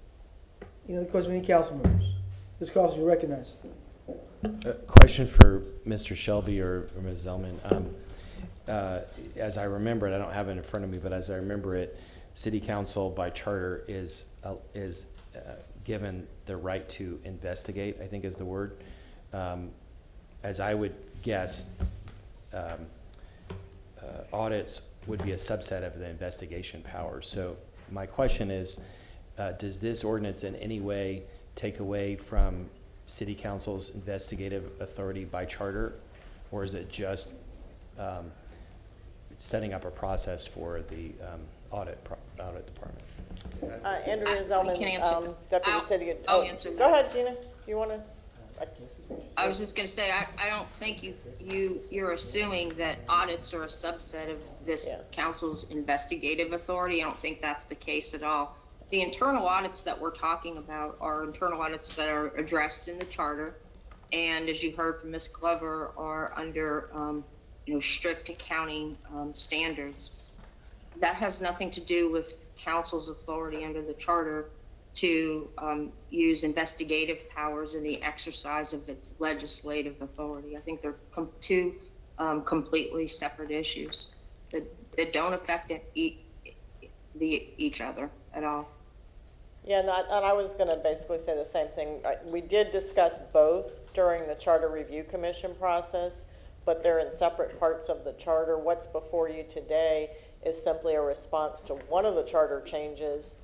S4: Any other questions from any council members? Ms. Carlson, you recognize.
S12: Question for Mr. Shelby or Ms. Zellman. As I remember it, I don't have it in front of me, but as I remember it, City Council by charter is given the right to investigate, I think is the word. As I would guess, audits would be a subset of the investigation power. So my question is, does this ordinance in any way take away from City Council's investigative authority by charter, or is it just setting up a process for the audit department?
S9: Andrea Zellman, Deputy City.
S19: I'll answer
S9: Go
S19: that.
S9: ahead, Gina. You want to?
S19: I was just going to say, I don't think you're assuming that audits are a subset of this council's investigative authority. I don't think that's the case at all. The internal audits that we're talking about are internal audits that are addressed in the charter, and as you heard from Ms. Glover, are under strict accounting standards. That has nothing to do with council's authority under the charter to use investigative powers in the exercise of its legislative authority. I think they're two completely separate issues that don't affect each other at all.
S9: Yeah, and I was going to basically say the same thing. We did discuss both during the Charter Review Commission process, but they're in separate parts of the charter. What's before you today is simply a response to one of the charter changes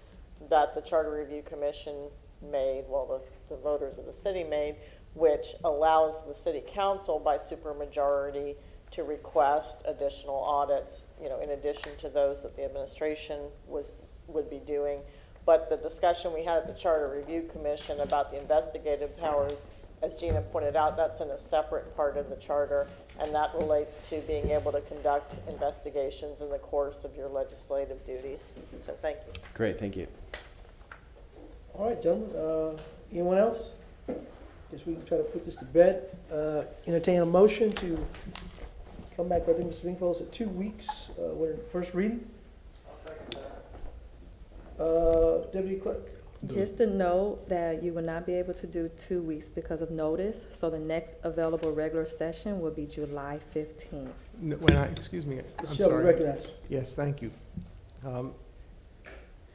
S9: that the Charter Review Commission made, well, the voters of the city made, which allows the city council by supermajority to request additional audits, in addition to those that the administration would be doing. But the discussion we had at the Charter Review Commission about the investigative powers, as Gina pointed out, that's in a separate part of the charter, and that relates to being able to conduct investigations in the course of your legislative duties. So thank you.
S12: Great, thank you.
S4: All right, gentlemen. Anyone else? Guess we can try to put this to bed. Entertain a motion to come back, I think Mr. Wingfold said 2 weeks, first reading. Deputy Clerk.
S5: Just to note that you will not be able to do 2 weeks because of notice, so the next available regular session will be July 15th.
S3: Excuse me, I'm
S4: Shall we
S3: sorry.
S4: recognize?
S3: Yes, thank you.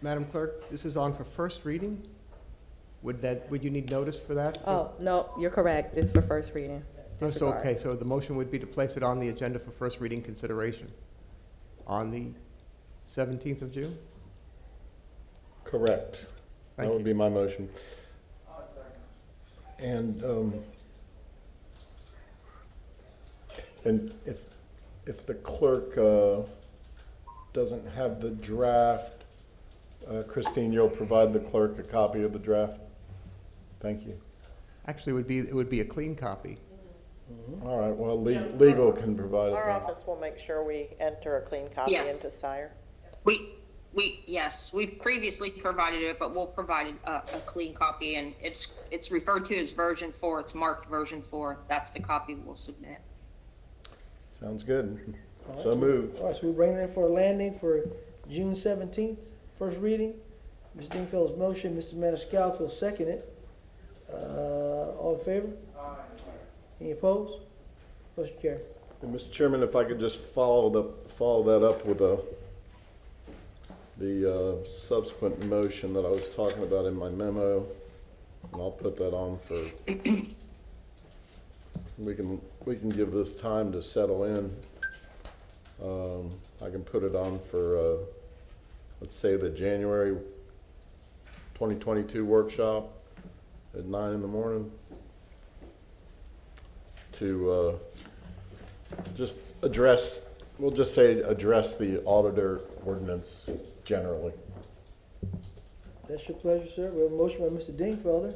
S3: Madam Clerk, this is on for first reading? Would you need notice for that?
S5: Oh, no, you're correct. It's for first reading.
S3: Oh, so, okay, so the motion would be to place it on the agenda for first reading consideration. on the 17th of June?
S11: Correct. That would be my motion. And if the clerk doesn't have the draft, Christine, you'll provide the clerk a copy of the draft? Thank you.
S3: Actually, it would be a clean copy.
S11: All right, well, legal can provide it.
S9: Our
S11: then.
S9: office will make sure we enter a clean copy
S19: Yeah.
S9: into SIRE.
S19: Yes, we've previously provided it, but we'll provide a clean copy, and it's referred to as version 4. It's marked version 4. That's the copy we'll submit.
S11: Sounds good.
S4: All right,
S11: So moved.
S4: All right, so we're bringing it for a landing for June 17th, first reading. Ms. Dingfeld's motion, Mr. Maniscalco second it. All in favor? Any opposed? Motion carried.
S11: And Mr. Chairman, if I could just follow that up with the subsequent motion that I was talking about in my memo, and I'll put that on for, we can give this time to settle in. I can put it on for, let's say, the January 2022 workshop at 9 in the morning to just address, we'll just say address the auditor ordinance generally.
S4: That's your pleasure, sir. We have a motion by Mr. Dingfelder.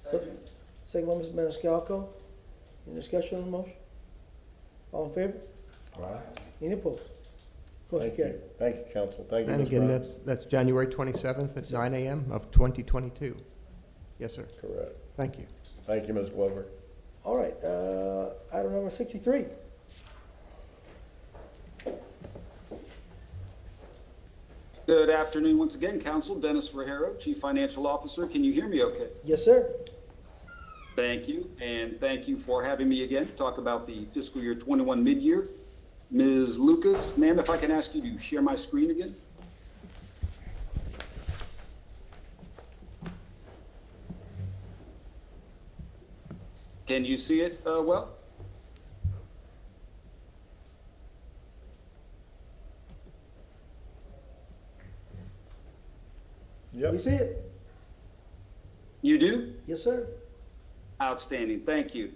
S4: Second by Mr. Maniscalco. Any discussion on the motion? All in favor?
S11: All right.
S4: Any opposed? Motion
S11: Thank you.
S4: carried.
S11: Thank you, council. Thank you,
S3: And
S11: Ms.
S3: again,
S11: Brown.
S3: that's January 27th at 9 a.m. of 2022. Yes, sir.
S11: Correct.
S3: Thank you.
S11: Thank you, Ms. Glover.
S4: All right, item number 63.
S20: Good afternoon once again, Council. Dennis Rajero, Chief Financial Officer. Can you hear me okay?
S4: Yes, sir.
S20: Thank you, and thank you for having me again to talk about the fiscal year 21 mid-year. Ms. Lucas, ma'am, if I can ask you to share my screen again. Can you see it well?
S11: Yep.
S4: We see it.
S20: You do?
S4: Yes, sir.
S20: Outstanding, thank you.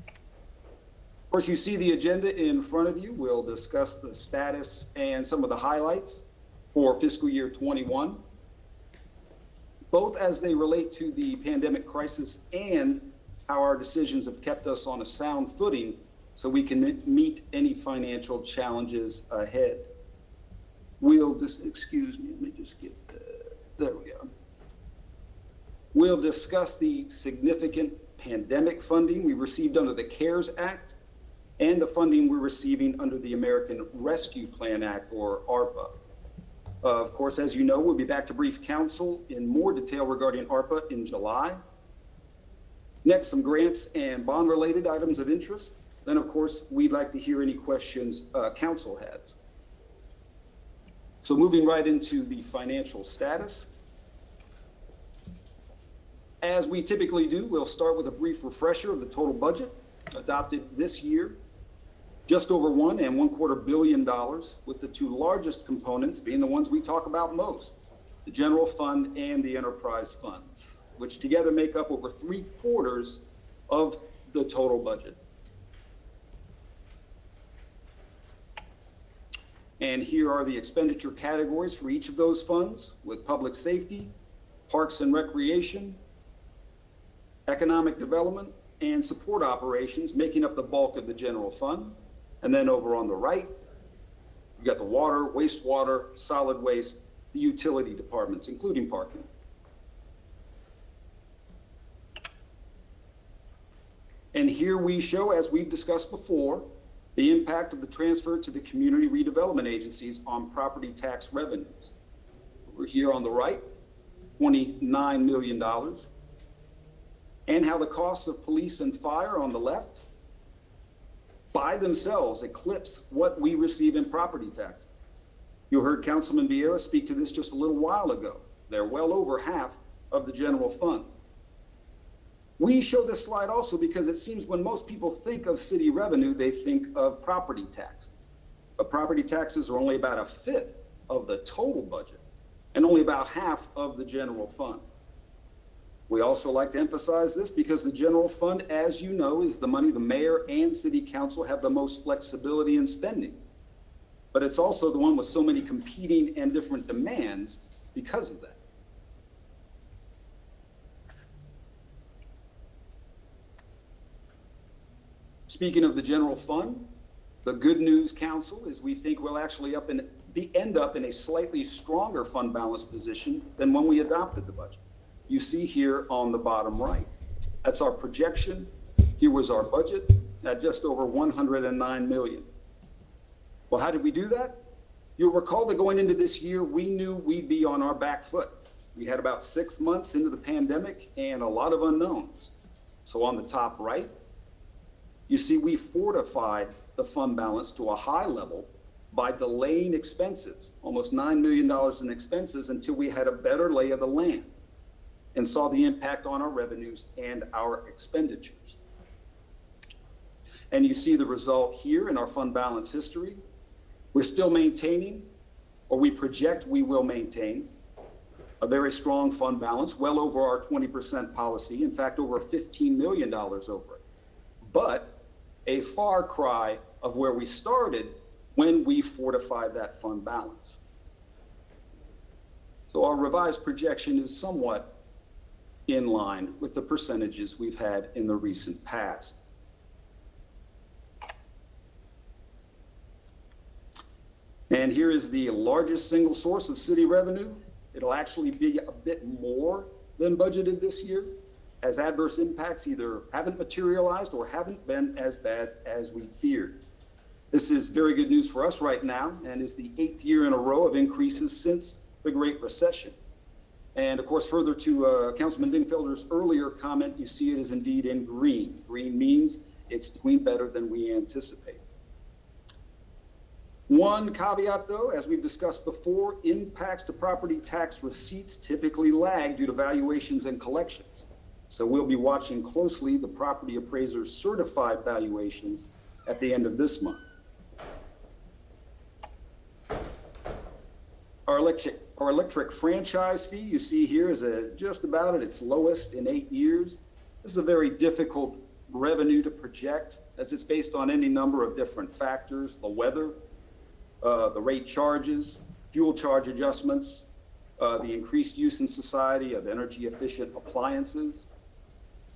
S20: Of course, you see the agenda in front of you. We'll discuss the status and some of the highlights for fiscal year 21, both as they relate to the pandemic crisis and how our decisions have kept us on a sound footing so we can meet any financial challenges ahead. We'll just, excuse me, let me just get, there we go. We'll discuss the significant pandemic funding we received under the CARES Act and the funding we're receiving under the American Rescue Plan Act, or ARPA. Of course, as you know, we'll be back to brief council in more detail regarding ARPA in July. Next, some grants and bond-related items of interest. Then, of course, we'd like to hear any questions council has. So moving right into the financial status. As we typically do, we'll start with a brief refresher of the total budget adopted this year. Just over $1.25 billion, with the two largest components being the ones we talk about most, the general fund and the enterprise funds, which together make up over 3/4 of the total budget. And here are the expenditure categories for each of those funds, with public safety, parks and recreation, economic development, and support operations making up the bulk of the general fund. And then over on the right, we've got the water, wastewater, solid waste, the utility departments, including parking. And here we show, as we've discussed before, the impact of the transfer to the community redevelopment agencies on property tax revenues. We're here on the right, $29 million. And how the costs of police and fire on the left by themselves eclipse what we receive in property tax. You heard Councilman Vieira speak to this just a little while ago. They're well over half of the general fund. We show this slide also because it seems when most people think of city revenue, they think of property taxes. But property taxes are only about a fifth of the total budget and only about half of the general fund. We also like to emphasize this because the general fund, as you know, is the money the mayor and city council have the most flexibility in spending. But it's also the one with so many competing and different demands because of that. Speaking of the general fund, the good news, council, is we think we'll actually end up in a slightly stronger fund balance position than when we adopted the budget. You see here on the bottom right. That's our projection. Here was our budget at just over 109 million. Well, how did we do that? You'll recall that going into this year, we knew we'd be on our back foot. We had about 6 months into the pandemic and a lot of unknowns. So on the top right, you see we fortified the fund balance to a high level by delaying expenses, almost $9 million in expenses, until we had a better lay of the land and saw the impact on our revenues and our expenditures. And you see the result here in our fund balance history. We're still maintaining, or we project we will maintain, a very strong fund balance, well over our 20% policy, in fact, over $15 million over it. But a far cry of where we started when we fortified that fund balance. So our revised projection is somewhat in line with the percentages we've had in the recent past. And here is the largest single source of city revenue. It'll actually be a bit more than budgeted this year, as adverse impacts either haven't materialized or haven't been as bad as we feared. This is very good news for us right now and is the 8th year in a row of increases since the Great Recession. And of course, further to Councilman Dingfelder's earlier comment, you see it is indeed in green. Green means it's doing better than we anticipate. One caveat though, as we've discussed before, impacts to property tax receipts typically lag due to valuations and collections. So we'll be watching closely the property appraiser's certified valuations at the end of this month. Our electric franchise fee you see here is just about at its lowest in 8 years. This is a very difficult revenue to project as it's based on any number of different factors: the weather, the rate charges, fuel charge adjustments, the increased use in society of energy efficient appliances.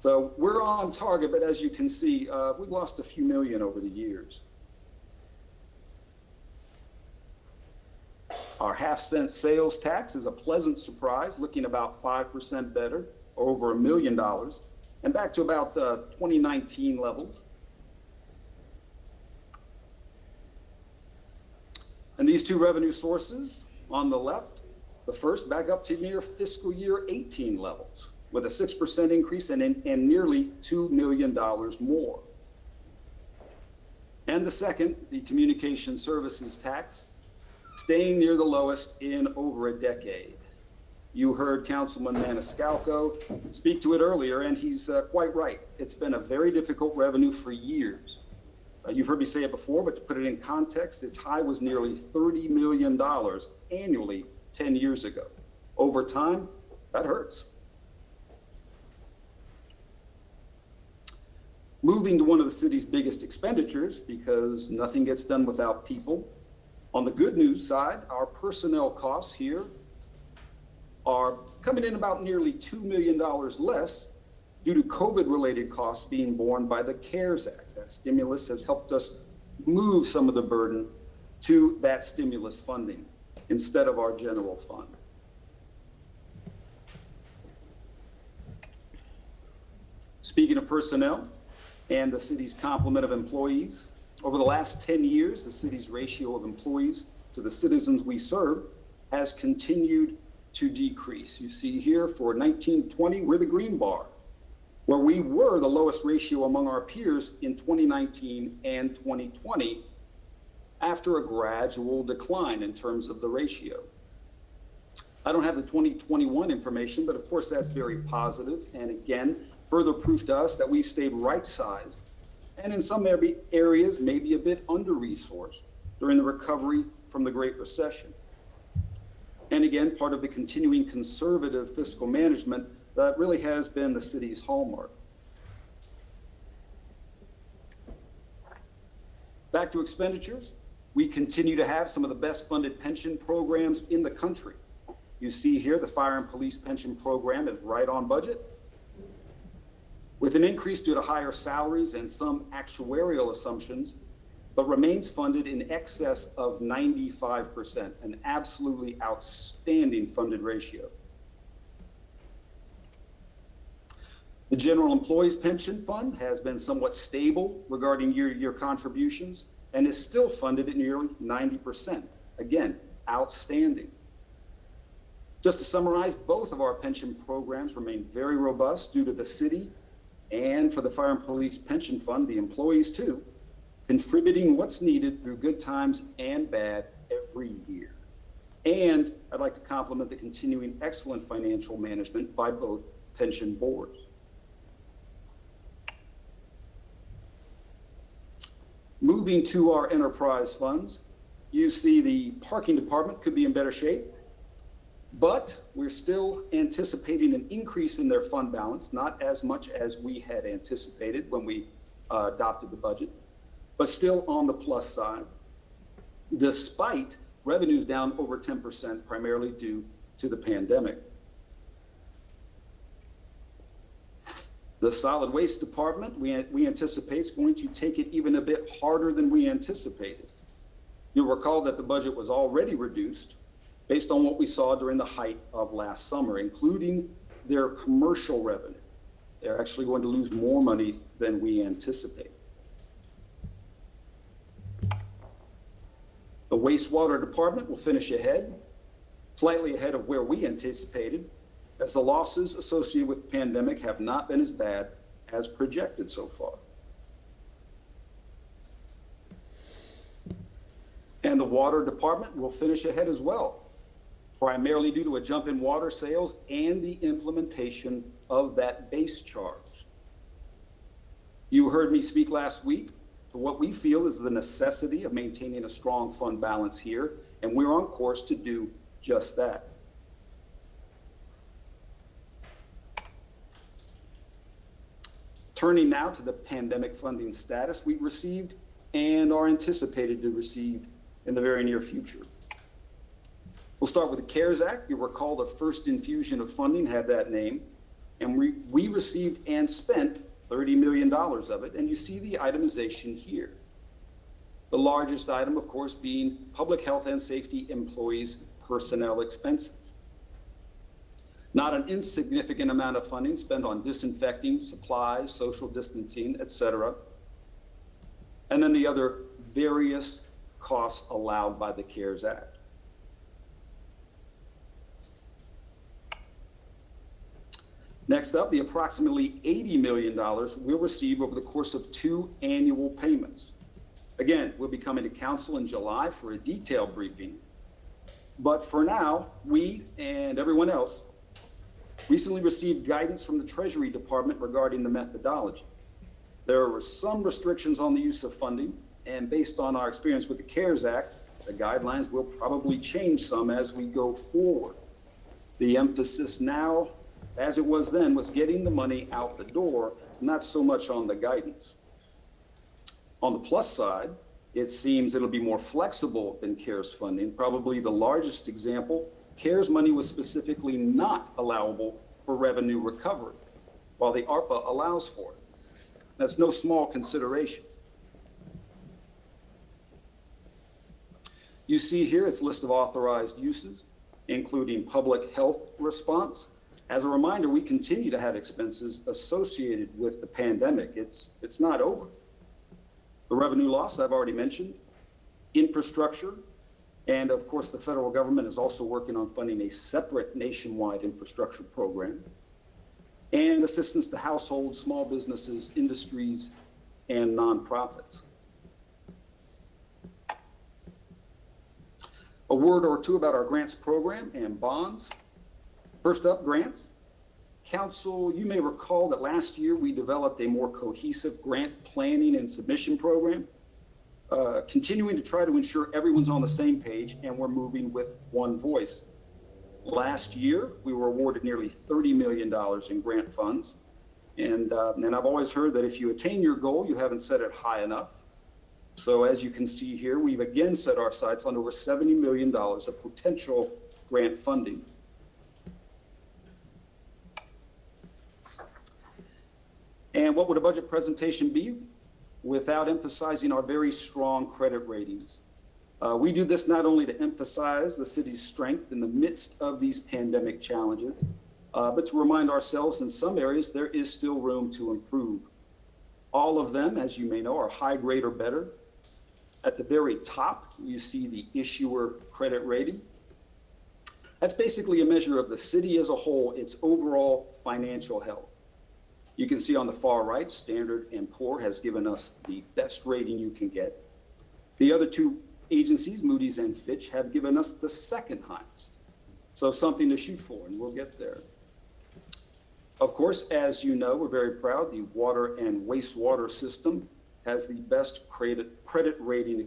S20: So we're on target, but as you can see, we've lost a few million over the years. Our half-cent sales tax is a pleasant surprise, looking about 5% better, or over $1 million, and back to about 2019 levels. And these two revenue sources on the left, the first back up to near fiscal year 18 levels, with a 6% increase and nearly $2 million more. And the second, the communication services tax, staying near the lowest in over a decade. You heard Councilman Maniscalco speak to it earlier, and he's quite right. It's been a very difficult revenue for years. You've heard me say it before, but to put it in context, its high was nearly $30 million annually 10 years ago. Over time, that hurts. Moving to one of the city's biggest expenditures, because nothing gets done without people. On the good news side, our personnel costs here are coming in about nearly $2 million less due to COVID-related costs being borne by the CARES Act. That stimulus has helped us move some of the burden to that stimulus funding instead of our general fund. Speaking of personnel and the city's complement of employees, over the last 10 years, the city's ratio of employees to the citizens we serve has continued to decrease. You see here for 1920, we're the green bar, where we were the lowest ratio among our peers in 2019 and 2020 after a gradual decline in terms of the ratio. I don't have the 2021 information, but of course that's very positive. And again, further proof to us that we've stayed right-sized and in some areas maybe a bit under-resourced during the recovery from the Great Recession. And again, part of the continuing conservative fiscal management that really has been the city's hallmark. Back to expenditures, we continue to have some of the best funded pension programs in the country. You see here the fire and police pension program is right on budget, with an increase due to higher salaries and some actuarial assumptions, but remains funded in excess of 95%, an absolutely outstanding funded ratio. The General Employees Pension Fund has been somewhat stable regarding year-to-year contributions and is still funded at nearly 90%. Again, outstanding. Just to summarize, both of our pension programs remain very robust due to the city and for the Fire and Police Pension Fund, the employees too, contributing what's needed through good times and bad every year. And I'd like to compliment the continuing excellent financial management by both pension boards. Moving to our enterprise funds, you see the parking department could be in better shape, but we're still anticipating an increase in their fund balance, not as much as we had anticipated when we adopted the budget, but still on the plus side, despite revenues down over 10%, primarily due to the pandemic. The solid waste department, we anticipate is going to take it even a bit harder than we anticipated. You'll recall that the budget was already reduced based on what we saw during the height of last summer, including their commercial revenue. They're actually going to lose more money than we anticipate. The wastewater department will finish ahead, slightly ahead of where we anticipated, as the losses associated with the pandemic have not been as bad as projected so far. And the water department will finish ahead as well, primarily due to a jump in water sales and the implementation of that base charge. You heard me speak last week to what we feel is the necessity of maintaining a strong fund balance here, and we're on course to do just that. Turning now to the pandemic funding status we've received and are anticipated to receive in the very near future. We'll start with the CARES Act. You'll recall the first infusion of funding had that name, and we received and spent $30 million of it, and you see the itemization here. The largest item, of course, being public health and safety employees' personnel expenses. Not an insignificant amount of funding spent on disinfecting, supplies, social distancing, etc. And then the other various costs allowed by the CARES Act. Next up, the approximately $80 million we'll receive over the course of 2 annual payments. Again, we'll be coming to council in July for a detailed briefing. But for now, we and everyone else recently received guidance from the Treasury Department regarding the methodology. There were some restrictions on the use of funding, and based on our experience with the CARES Act, the guidelines will probably change some as we go forward. The emphasis now, as it was then, was getting the money out the door, not so much on the guidance. On the plus side, it seems it'll be more flexible than CARES funding. Probably the largest example, CARES money was specifically not allowable for revenue recovery, while the ARPA allows for it. That's no small consideration. You see here its list of authorized uses, including public health response. As a reminder, we continue to have expenses associated with the pandemic. It's not over. The revenue loss I've already mentioned, infrastructure, and of course the federal government is also working on funding a separate nationwide infrastructure program, and assistance to households, small businesses, industries, and nonprofits. A word or two about our grants program and bonds. First up, grants. Council, you may recall that last year we developed a more cohesive grant planning and submission program. continuing to try to ensure everyone's on the same page and we're moving with one voice. Last year, we were awarded nearly $30 million in grant funds. And I've always heard that if you attain your goal, you haven't set it high enough. So as you can see here, we've again set our sights on over $70 million of potential grant funding. And what would a budget presentation be without emphasizing our very strong credit ratings? We do this not only to emphasize the city's strength in the midst of these pandemic challenges, but to remind ourselves in some areas there is still room to improve. All of them, as you may know, are high grade or better. At the very top, you see the issuer credit rating. That's basically a measure of the city as a whole, its overall financial health. You can see on the far right, Standard & Poor has given us the best rating you can get. The other two agencies, Moody's and Fitch, have given us the second highest. So something to shoot for, and we'll get there. Of course, as you know, we're very proud the water and wastewater system has the best credit rating,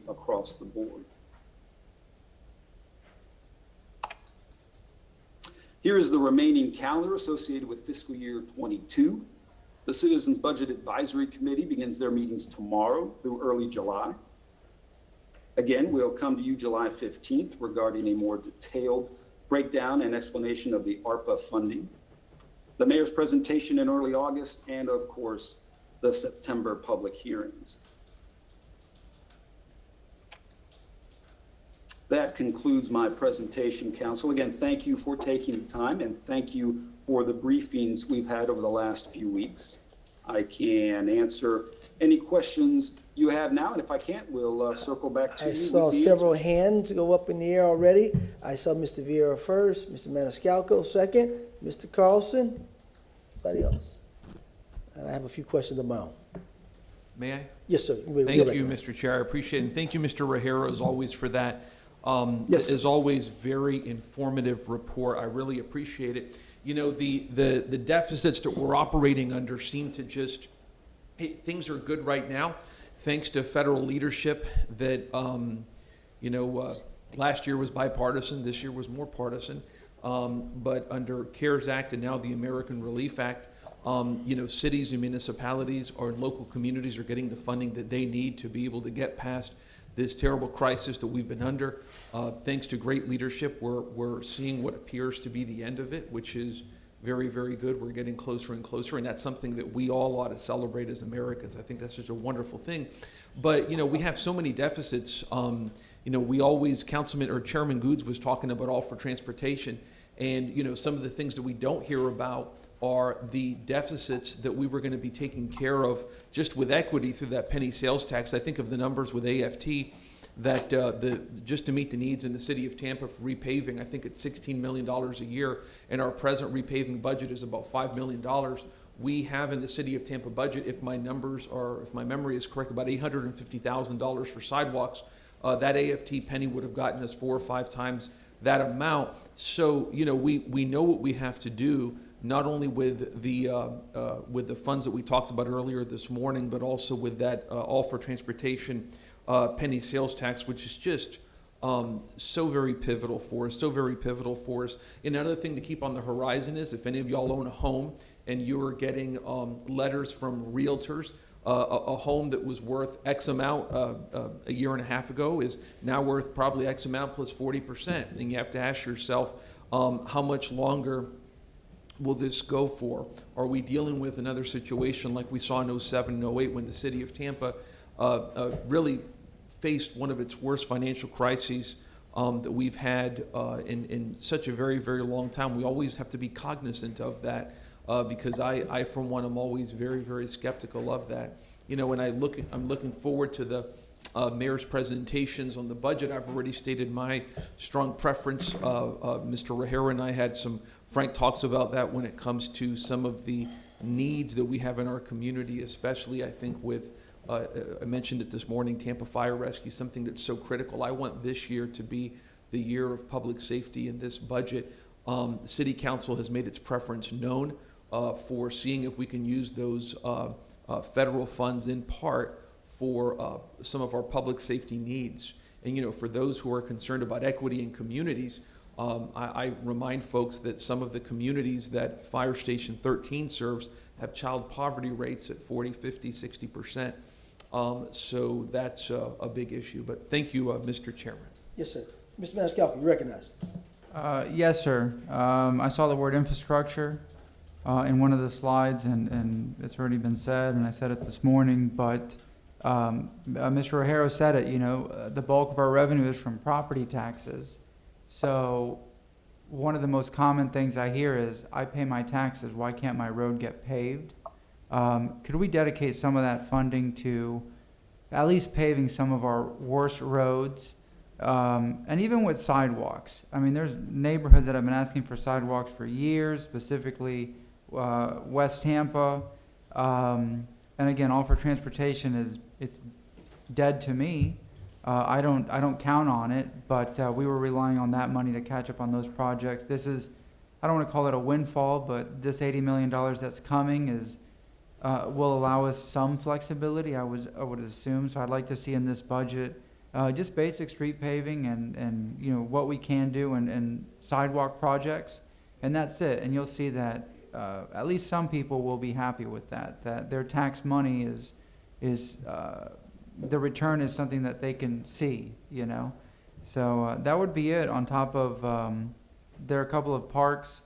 S20: across the board. Here is the remaining calendar associated with fiscal year 22. The Citizens Budget Advisory Committee begins their meetings tomorrow through early July. Again, we'll come to you July 15th regarding a more detailed breakdown and explanation of the ARPA funding, the mayor's presentation in early August, and of course, the September public hearings. That concludes my presentation, Council. Again, thank you for taking the time and thank you for the briefings we've had over the last few weeks. I can answer any questions you have now, and if I can't, we'll circle back to you.
S4: I saw several hands go up in the air already. I saw Mr. Vieira first, Mr. Maniscalco second, Mr. Carlson. Anybody else? And I have a few questions of my own.
S21: May I?
S4: Yes, sir.
S21: Thank you, Mr. Chair. I appreciate it. And thank you, Mr. Rajero, as always, for that.
S20: Yes.
S21: As always, very informative report. I really appreciate it. You know, the deficits that we're operating under seem to just, hey, things are good right now, thanks to federal leadership that, last year was bipartisan, this year was more partisan. But under CARES Act and now the American Relief Act, cities and municipalities or local communities are getting the funding that they need to be able to get past this terrible crisis that we've been under. Thanks to great leadership, we're seeing what appears to be the end of it, which is very, very good. We're getting closer and closer, and that's something that we all ought to celebrate as Americans. I think that's such a wonderful thing. But, we have so many deficits. We always, Chairman Goods was talking about All for Transportation, and, some of the things that we don't hear about are the deficits that we were going to be taking care of just with equity through that penny sales tax. I think of the numbers with AFT that just to meet the needs in the city of Tampa for repaving, I think it's $16 million a year, and our present repaving budget is about $5 million. We have in the city of Tampa budget, if my memory is correct, about $850,000 for sidewalks. That AFT penny would have gotten us 4 or 5 times that amount. So, we know what we have to do, not only with the funds that we talked about earlier this morning, but also with that All for Transportation penny sales tax, which is just so very pivotal for us, And another thing to keep on the horizon is if any of y'all own a home and you're getting letters from realtors, a home that was worth X amount a year and a half ago is now worth probably X amount plus 40%. And you have to ask yourself, how much longer will this go for? Are we dealing with another situation like we saw in 07 and 08 when the city of Tampa really faced one of its worst financial crises that we've had in such a very, very long time? We always have to be cognizant of that because I, for one, am always very, very skeptical of that. When I'm looking forward to the mayor's presentations on the budget. I've already stated my strong preference. Mr. Rajero and I had some frank talks about that when it comes to some of the needs that we have in our community, especially I think with, I mentioned it this morning, Tampa Fire Rescue, something that's so critical. I want this year to be the year of public safety in this budget. The City Council has made its preference known for seeing if we can use those federal funds in part for some of our public safety needs. And, you know, for those who are concerned about equity in communities, I remind folks that some of the communities that Fire Station 13 serves have child poverty rates at 40, 50, 60%. So that's a big issue. But thank you, Mr. Chairman.
S4: Yes, sir. Mr. Maniscalco, you're recognized.
S6: Yes, sir. I saw the word infrastructure in one of the slides, and it's already been said, and I said it this morning, but Mr. O'Hara said it, you know, the bulk of our revenue is from property taxes. So one of the most common things I hear is, I pay my taxes, why can't my road get paved? Could we dedicate some of that funding to at least paving some of our worst roads? And even with sidewalks. I mean, there's neighborhoods that have been asking for sidewalks for years, specifically West Tampa. And again, all for transportation it's dead to me. I don't count on it, but we were relying on that money to catch up on those projects. This is, I don't want to call it a windfall, but this $80 million that's coming is will allow us some flexibility, I would assume. So I'd like to see in this budget just basic street paving and you know what we can do and sidewalk projects, and that's it. And you'll see that at least some people will be happy with that. That their tax money is the return is something that they can see. You know, so that would be it. On top of there are a couple of parks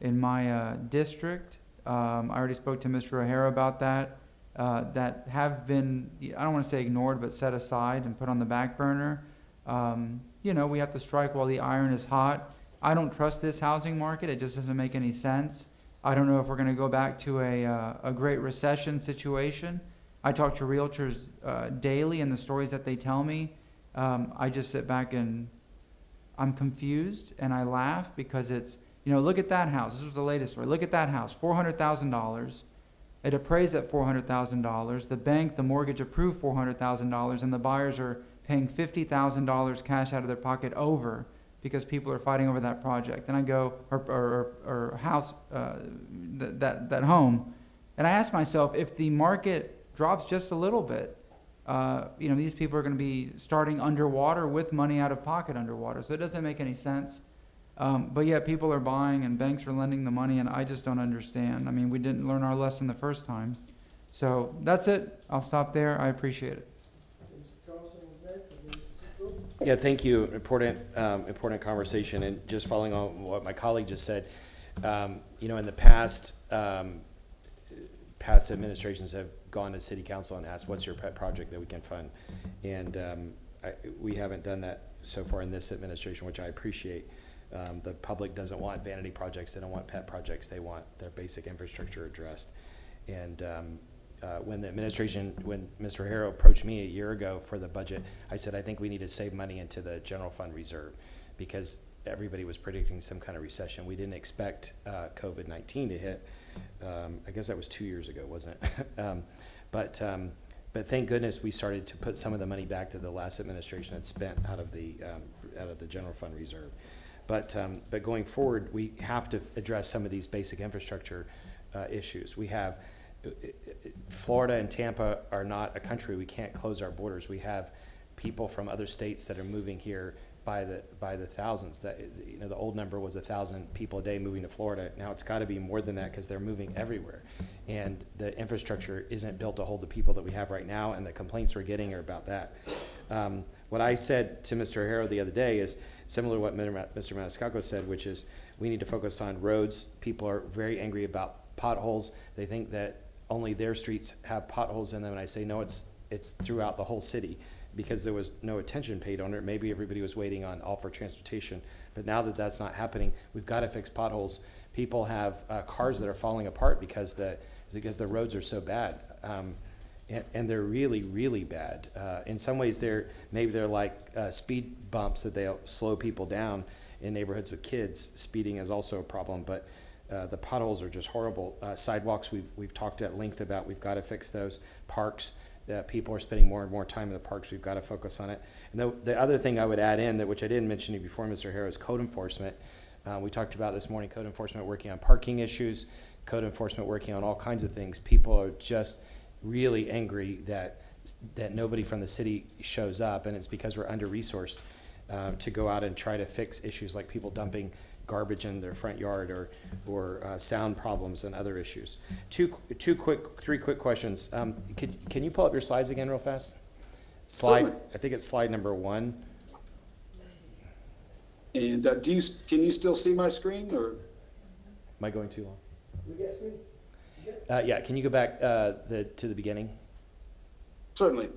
S6: in my district. I already spoke to Mr. O'Hara about that. That have been, I don't want to say ignored, but set aside and put on the back burner. You know, we have to strike while the iron is hot. I don't trust this housing market. It just doesn't make any sense. I don't know if we're going to go back to a Great Recession situation. I talk to realtors daily, and the stories that they tell me, I just sit back and I'm confused and I laugh because it's, you know, look at that house. This was the latest story. Look at that house, $400,000. It appraised at $400,000. The bank, the mortgage approved $400,000, and the buyers are paying $50,000 cash out of their pocket over because people are fighting over that project. And I go, or house, that home, and I ask myself, if the market drops just a little bit, you know, these people are going to be starting underwater with money out of pocket underwater. So it doesn't make any sense. But yet people are buying and banks are lending the money, and I just don't understand. I mean, we didn't learn our lesson the first time. So that's it. I'll stop there. I appreciate it.
S12: Yeah, thank you. Important conversation. And just following on what my colleague just said, you know, in the past, past administrations have gone to city council and asked, what's your pet project that we can fund? And we haven't done that so far in this administration, which I appreciate. The public doesn't want vanity projects. They don't want pet projects. They want their basic infrastructure addressed. And when the administration, when Mr. O'Hara approached me a year ago for the budget, I said, I think we need to save money into the general fund reserve because everybody was predicting some kind of recession. We didn't expect COVID-19 to hit. I guess that was 2 years ago, wasn't it? But thank goodness we started to put some of the money back that the last administration had spent out of the general fund reserve. But going forward, we have to address some of these basic infrastructure issues. We have Florida and Tampa are not a country. We can't close our borders. We have people from other states that are moving here by the thousands. That, you know, the old number was 1,000 people a day moving to Florida. Now it's got to be more than that because they're moving everywhere, and the infrastructure isn't built to hold the people that we have right now. And the complaints we're getting are about that. What I said to Mr. O'Hara the other day is similar to what Mr. Maniscalco said, which is we need to focus on roads. People are very angry about potholes. They think that only their streets have potholes in them, and I say no, it's throughout the whole city because there was no attention paid on it. Maybe everybody was waiting on all for transportation, but now that that's not happening, we've got to fix potholes. People have cars that are falling apart because the roads are so bad, and they're really, really bad. In some ways, they're like speed bumps that they'll slow people down in neighborhoods with kids. Speeding is also a problem, but the potholes are just horrible. Sidewalks, we've talked at length about. We've got to fix those. Parks, people are spending more and more time in the parks. We've got to focus on it. And the other thing I would add in, which I didn't mention to you before, Mr. O'Hara, is code enforcement. We talked about this morning, code enforcement working on parking issues, code enforcement working on all kinds of things. People are just really angry that that nobody from the city shows up, and it's because we're under-resourced to go out and try to fix issues like people dumping garbage in their front yard or sound problems and other issues. Three quick questions. Can you pull up your slides again real fast?
S20: Certainly.
S12: I think it's slide number 1.
S20: And can you still see my screen, or?
S12: Am I going too long?
S4: We got screen?
S12: Yeah, can you go back to the beginning?
S20: Certainly.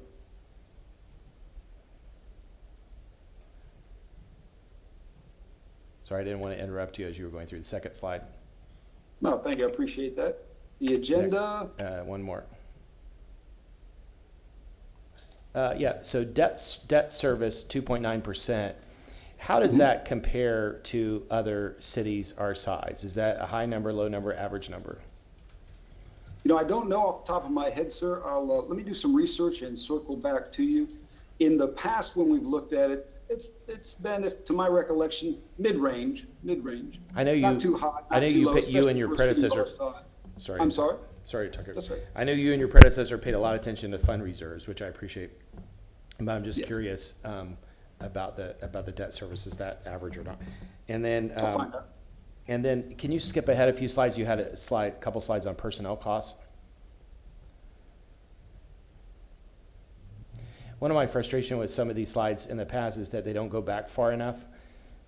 S12: Sorry, I didn't want to interrupt you as you were going through the second slide.
S20: No, thank you, I appreciate that. The agenda.
S12: Next, one more. Yeah, so debt service 2.9%. How does that compare to other cities our size? Is that a high number, low number, average number?
S20: You know, I don't know off the top of my head, sir. Let me do some research and circle back to you. In the past, when we've looked at it, it's been, to my recollection, mid-range.
S12: I know you.
S20: Not too high.
S12: I know you and your predecessor.
S20: Sorry. I'm sorry.
S12: Sorry, Tucker.
S20: That's right.
S12: I know you and your predecessor paid a lot of attention to fund reserves, which I appreciate. But I'm just curious about the debt service. Is that average or not? And then,
S20: I'll find out.
S12: And then, can you skip ahead a few slides? You had a couple slides on personnel costs. One of my frustration with some of these slides in the past is that they don't go back far enough.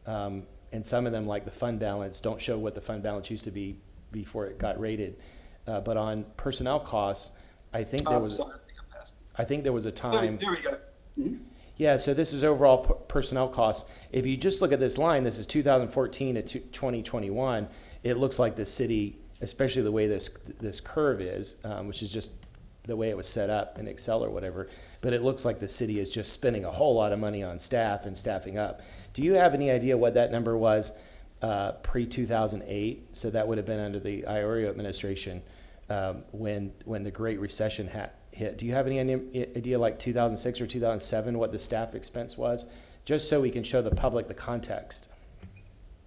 S12: And some of them, like the fund balance, don't show what the fund balance used to be before it got rated. But on personnel costs, I think there was a time.
S20: There we go. Mm-hmm.
S12: Yeah, so this is overall personnel costs. If you just look at this line, this is 2014 to 2021. It looks like the city, especially the way this curve is, which is just the way it was set up in Excel or whatever, but it looks like the city is just spending a whole lot of money on staff and staffing up. Do you have any idea what that number was pre-2008? So that would have been under the Iorio administration when the Great Recession hit. Do you have any idea, like 2006 or 2007, what the staff expense was? Just so we can show the public the context.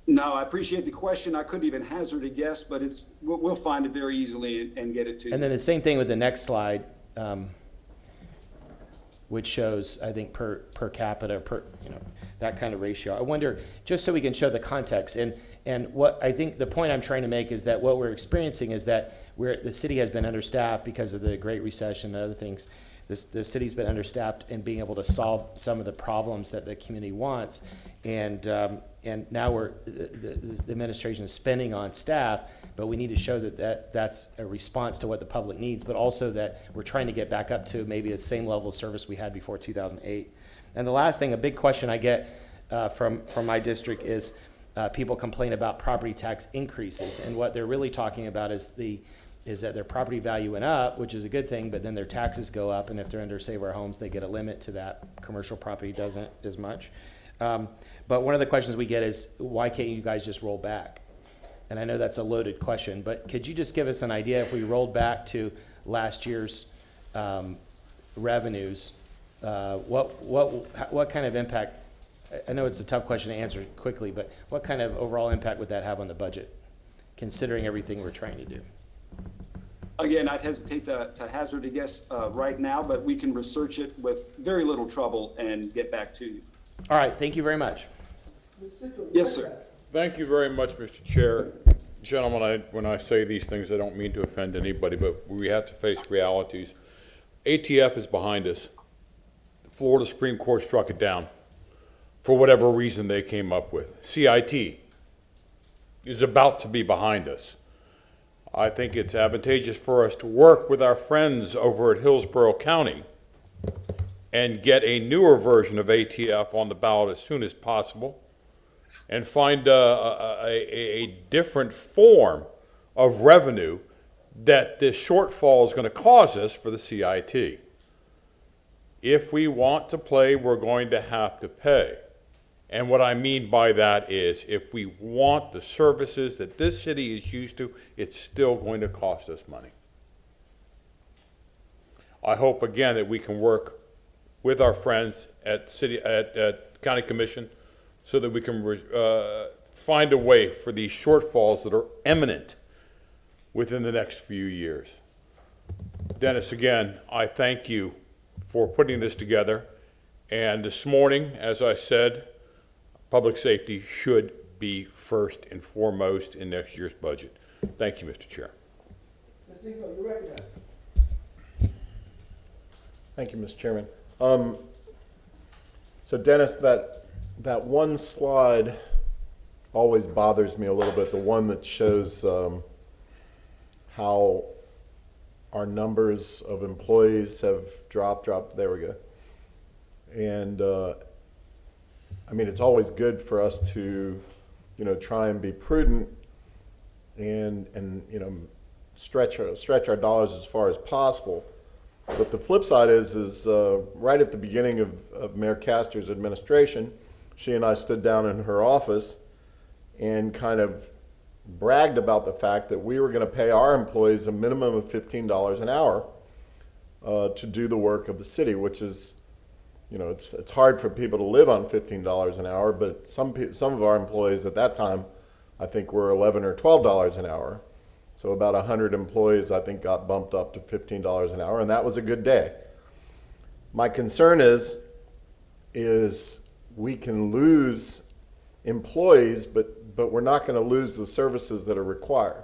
S20: No, I appreciate the question. I couldn't even hazard a guess, but we'll find it very easily and get it to you.
S12: And then the same thing with the next slide, which shows, I think, per capita, that kind of ratio. I wonder, just so we can show the context, and what I think the point I'm trying to make is that what we're experiencing is that the city has been understaffed because of the Great Recession and other things. The city's been understaffed in being able to solve some of the problems that the community wants, and now the administration is spending on staff, but we need to show that's a response to what the public needs, but also that we're trying to get back up to maybe the same level of service we had before 2008. And the last thing, a big question I get from my district is people complain about property tax increases, and what they're really talking about is that their property value went up, which is a good thing, but then their taxes go up, and if they're under Save Our Homes, they get a limit to that. Commercial property doesn't as much. But one of the questions we get is, why can't you guys just roll back? And I know that's a loaded question, but could you just give us an idea if we rolled back to last year's revenues, what kind of impact? I know it's a tough question to answer quickly, but what kind of overall impact would that have on the budget, considering everything we're trying to do?
S20: Again, I'd hesitate to hazard a guess right now, but we can research it with very little trouble and get back to you.
S12: All right, thank you very much.
S20: Yes, sir.
S14: Thank you very much, Mr. Chair. Gentlemen, when I say these things, I don't mean to offend anybody, but we have to face realities. ATF is behind us. The Florida Supreme Court struck it down for whatever reason they came up with. CIT is about to be behind us. I think it's advantageous for us to work with our friends over at Hillsborough County and get a newer version of ATF on the ballot as soon as possible, and find a different form of revenue that this shortfall is going to cause us for the CIT. If we want to play, we're going to have to pay. And what I mean by that is, if we want the services that this city is used to, it's still going to cost us money. I hope, again, that we can work with our friends at County Commission so that we can find a way for these shortfalls that are imminent within the next few years. Dennis, again, I thank you for putting this together. And this morning, as I said, public safety should be first and foremost in next year's budget. Thank you, Mr. Chair.
S4: Mr. Dingell, you're recognized.
S11: Thank you, Mr. Chairman. So Dennis, that one slide always bothers me a little bit, the one that shows how our numbers of employees have dropped, there we go. And I mean, it's always good for us to, try and be prudent and stretch our dollars as far as possible. But the flip side is right at the beginning of Mayor Castor's administration, she and I stood down in her office and kind of bragged about the fact that we were going to pay our employees a minimum of $15 an hour to do the work of the city, which is, it's hard for people to live on $15 an hour, but some of our employees at that time, I think, were $11 or $12 an hour. So about 100 employees, I think, got bumped up to $15 an hour, and that was a good day. My concern is we can lose employees, but we're not going to lose the services that are required.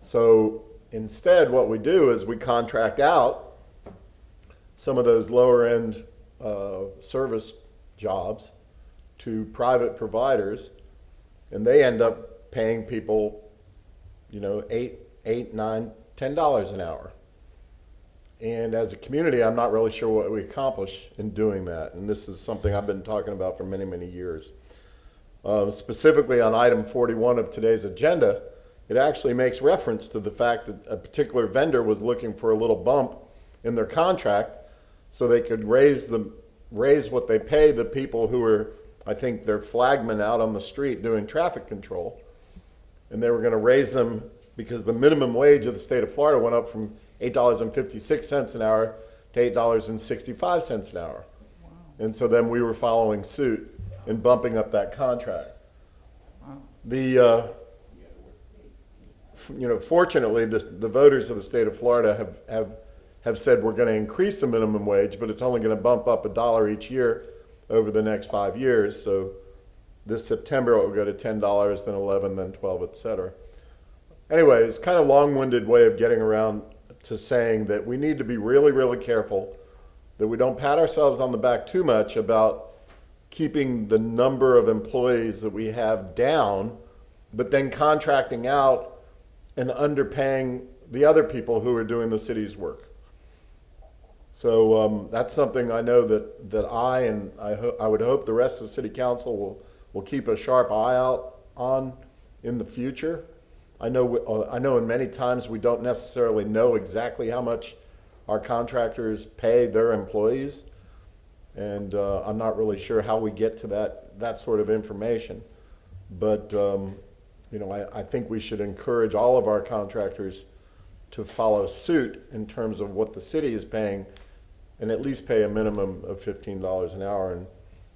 S11: So instead, what we do is we contract out some of those lower end service jobs to private providers, and they end up paying people $8, $9, $10 an hour. And as a community, I'm not really sure what we accomplish in doing that. And this is something I've been talking about for many, many years. Specifically on item 41 of today's agenda, it actually makes reference to the fact that a particular vendor was looking for a little bump in their contract so they could raise what they pay the people who are, I think, they're flagmen out on the street doing traffic control. And they were going to raise them because the minimum wage of the state of Florida went up from $8.56 an hour to $8.65 an hour. Wow. And so then we were following suit and bumping up that contract. Wow. Fortunately, the voters of the state of Florida have said we're going to increase the minimum wage, but it's only going to bump up $1 each year over the next 5 years. So this September it will go to $10, then $11, then $12, et cetera. Anyway, it's kind of a long-winded way of getting around to saying that we need to be really, really careful that we don't pat ourselves on the back too much about keeping the number of employees that we have down, but then contracting out and underpaying the other people who are doing the city's work. So that's something I know that I would hope the rest of the city council will keep a sharp eye out on in the future. I know in many times we don't necessarily know exactly how much our contractors pay their employees, and I'm not really sure how we get to that sort of information. But I think we should encourage all of our contractors to follow suit in terms of what the city is paying, and at least pay a minimum of $15 an hour and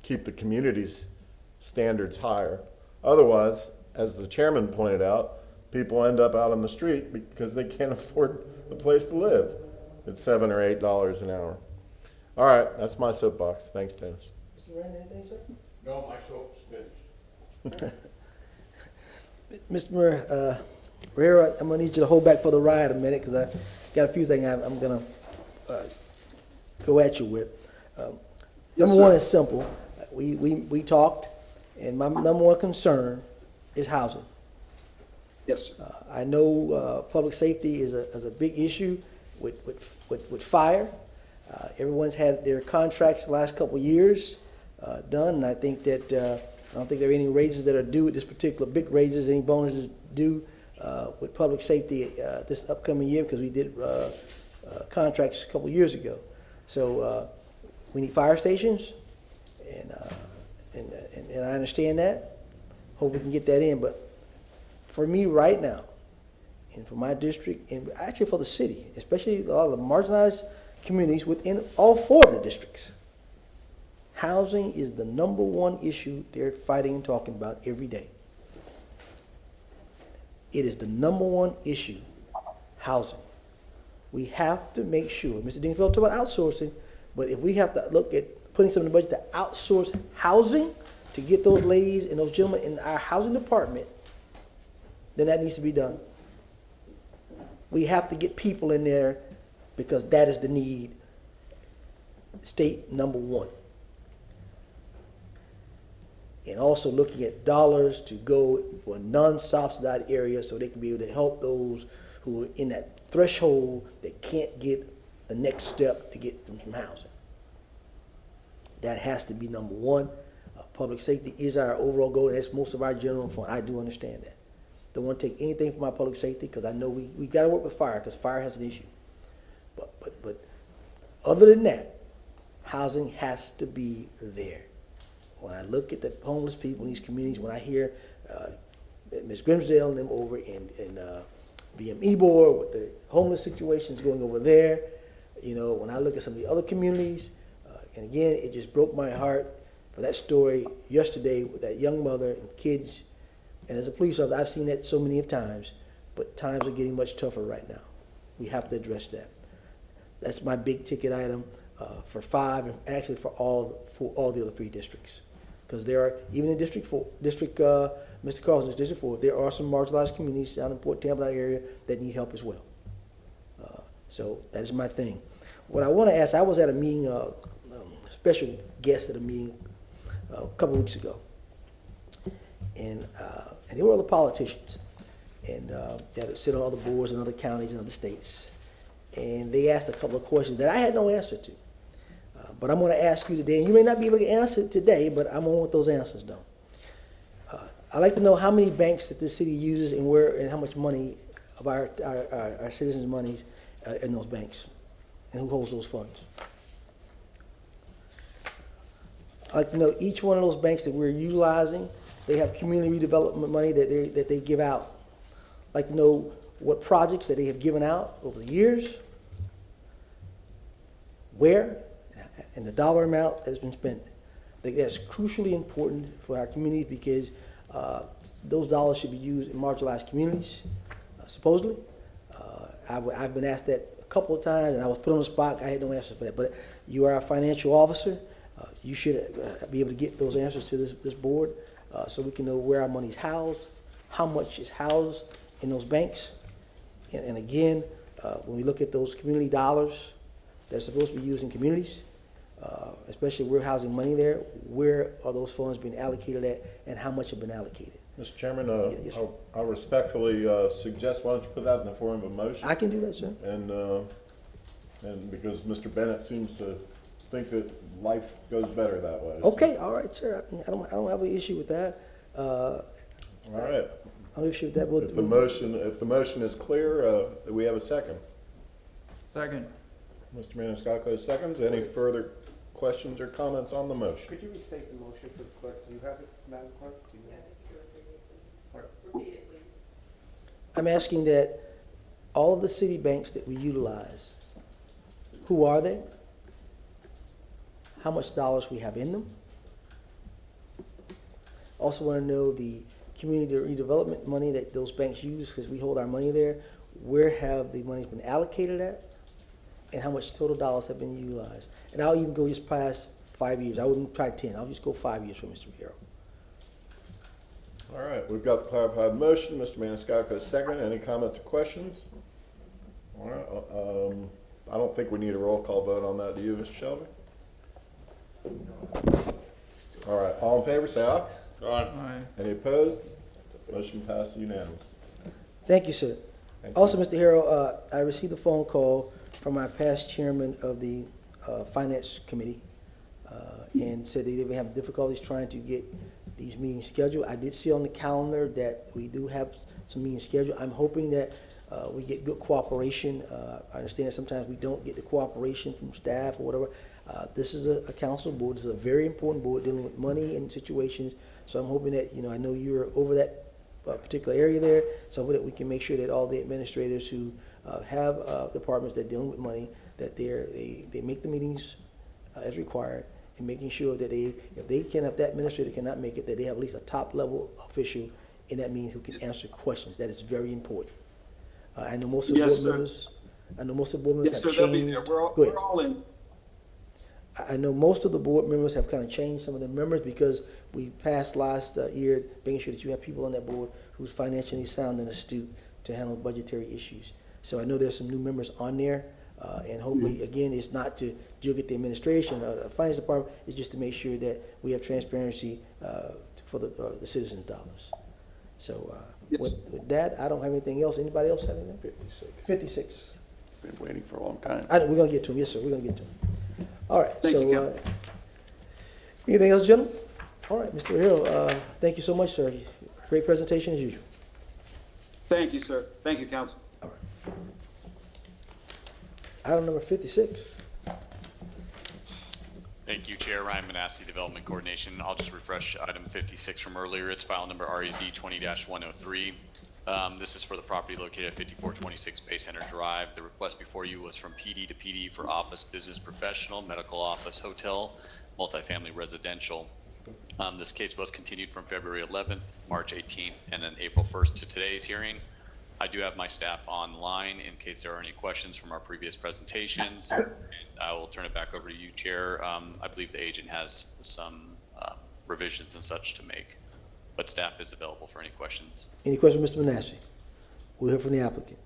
S11: keep the community's standards higher. Otherwise, as the chairman pointed out, people end up out on the street because they can't afford a place to live at $7 or $8 an hour. All right, that's my soapbox. Thanks, Dennis.
S4: Mr. Rand, anything, sir?
S14: No, my soap's finished.
S4: Mr. Rivera, I'm gonna need you to hold back for the ride a minute because I got a few things I'm gonna go at you with. Number one is simple. We talked, and my number one concern is housing.
S20: Yes, sir.
S4: I know public safety is a big issue with fire. Everyone's had their contracts the last couple of years done, and I think that I don't think there are any raises that are due at this particular, big raises, any bonuses due with public safety this upcoming year because we did contracts a couple of years ago. So we need fire stations, and I understand that. Hope we can get that in, but for me right now, and for my district, and actually for the city, especially a lot of the marginalized communities within all 4 of the districts, housing is the number one issue they're fighting and talking about every day. It is the number one issue, housing. We have to make sure, Mr. Dingell talked about outsourcing, But if we have to look at putting some in the budget to outsource housing to get those ladies and those gentlemen in our housing department, then that needs to be done. We have to get people in there because that is the need. State number one. And also looking at dollars to go for non-subsidized areas so they can be able to help those who are in that threshold that can't get the next step to get them some housing. That has to be number one. Public safety is our overall goal. That's most of our general fund. I do understand that. Don't want to take anything from our public safety because I know we got to work with fire because fire has an issue. But other than that, housing has to be there. When I look at the homeless people in these communities, when I hear Ms. Grimsdale and them over in VM Ybor with the homeless situations going over there, you know, when I look at some of the other communities, and again, it just broke my heart for that story yesterday with that young mother and kids. And as a police officer, I've seen that so many times, but times are getting much tougher right now. We have to address that. That's my big ticket item for 5 and actually for all the other 3 districts. Because there are, even in District 4, Mr. Carlson's District 4, there are some marginalized communities down in Port Tampa area that need help as well. So that is my thing. What I want to ask, I was at a meeting, special guest at a meeting a couple of weeks ago. And there were other politicians. And they had to sit on other boards in other counties and other states. And they asked a couple of questions that I had no answer to. But I'm going to ask you today, and you may not be able to answer it today, but I'm going to want those answers though. I'd like to know how many banks that this city uses and where and how much money of our citizens' monies in those banks, and who holds those funds. I'd like to know each one of those banks that we're utilizing. They have community redevelopment money that they give out. I'd like to know what projects that they have given out over the years, where, and the dollar amount that has been spent. I think that's crucially important for our community because those dollars should be used in marginalized communities, supposedly. I've been asked that a couple of times, and I was put on the spot. I had no answer for that. But you are a financial officer. You should be able to get those answers to this board so we can know where our money's housed, how much is housed in those banks. And again, when we look at those community dollars that are supposed to be used in communities, especially we're housing money there, where are those funds being allocated at and how much have been allocated?
S11: Mr. Chairman, I respectfully suggest, why don't you put that in the form of a motion?
S4: I can do that, sir.
S11: And because Mr. Bennett seems to think that life goes better that way.
S4: Okay, all right, sure. I don't have an issue with that.
S11: All right.
S4: I don't have an issue with that.
S11: If the motion is clear, we have a second.
S6: Second.
S11: Mr. Maniscalco seconds. Any further questions or comments on the motion?
S3: Could you restate the motion for the clerk? Do you have it, Madam Clerk? Do you know?
S4: I'm asking that all of the city banks that we utilize, who are they? How much dollars we have in them? Also want to know the community redevelopment money that those banks use because we hold our money there. Where have the money been allocated at? And how much total dollars have been utilized? And I'll even go just past 5 years. I wouldn't try 10. I'll just go 5 years for Mr. Hero.
S11: All right, we've got the clarified motion. Mr. Maniscalco second. Any comments or questions? All right, I don't think we need a roll call vote on that. Do you, Mr. Shelby? All right, all in favor, say aye.
S14: Aye.
S11: Any opposed? Motion passes unanimous.
S4: Thank you, sir. Also, Mr. Harrell, I received a phone call from our past chairman of the Finance Committee and said that they were having difficulties trying to get these meetings scheduled. I did see on the calendar that we do have some meetings scheduled. I'm hoping that we get good cooperation. I understand that sometimes we don't get the cooperation from staff or whatever. This is a council board. This is a very important board dealing with money and situations. So I'm hoping that, I know you're over that particular area there, so that we can make sure that all the administrators who have departments that are dealing with money, that they make the meetings as required, and making sure that if that administrator cannot make it, that they have at least a top level official in that meeting who can answer questions. That is very important. I know most of the board members. I know most of the board members have changed.
S20: We're all in.
S4: I know most of the board members have kind of changed some of their members because we passed last year, making sure that you have people on that board who's financially sound and astute to handle budgetary issues. So I know there's some new members on there, and hopefully, again, it's not to jug at the administration or the finance department, it's just to make sure that we have transparency for the citizens' dollars. So with that, I don't have anything else. Anybody else have anything? 56.
S1: Been waiting for a long time.
S4: We're going to get to him. Yes, sir. We're going to get to him. All right.
S1: Thank you, Kevin.
S4: Anything else, gentlemen? All right, Mr. Hill, thank you so much, sir. Great presentation as usual.
S20: Thank you, sir. Thank you, council.
S4: Item number 56.
S22: Thank you, Chair. Ryan Manassi, Development Coordination. I'll just refresh item 56 from earlier. It's file number REZ 20-103. This is for the property located at 5426 Bay Center Drive. The request before you was from PD to PD for office, business, professional, medical office, hotel, multifamily, residential. This case was continued from February 11th, March 18th, and then April 1st to today's hearing. I do have my staff online in case there are any questions from our previous presentations. And I will turn it back over to you, Chair. I believe the agent has some revisions and such to make, but staff is available for any questions.
S4: Any questions, Mr. Manassi? We'll hear from the applicant.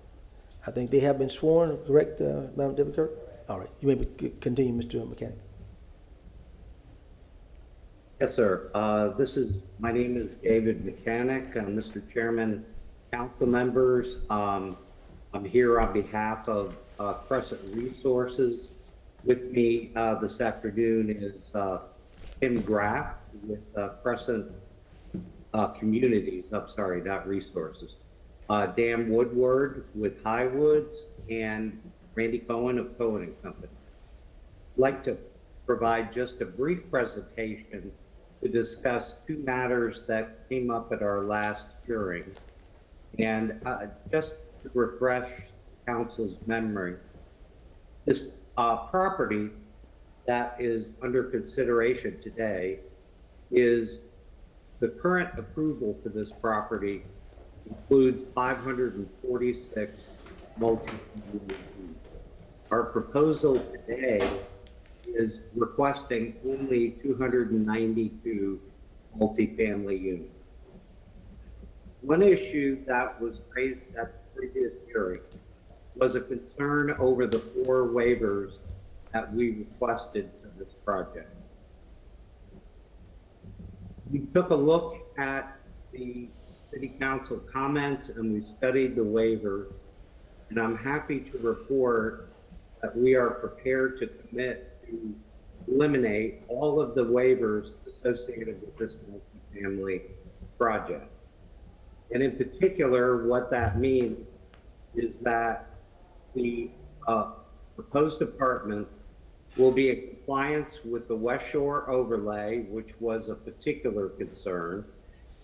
S4: I think they have been sworn, correct, Madam Deputy Clerk? All right, you may continue, Mr. Mechanic.
S23: Yes, sir. My name is David Mechanic. Mr. Chairman, council members, I'm here on behalf of Crescent Resources. With me this afternoon is Tim Graff with Crescent Communities, I'm sorry, not Resources. Dan Woodward with Highwoods, and Randy Cohen of Cohen and Company. I'd like to provide just a brief presentation to discuss two matters that came up at our last hearing. And just to refresh council's memory, this property that is under consideration today is the current approval for this property includes 546 multi-family units. Our proposal today is requesting only 292 multifamily units. One issue that was raised at the previous hearing was a concern over the 4 waivers that we requested for this project. We took a look at the city council comments and we studied the waiver, and I'm happy to report that we are prepared to commit to eliminate all of the waivers associated with this multifamily project. And in particular, what that means is that the proposed apartment will be in compliance with the West Shore overlay, which was a particular concern,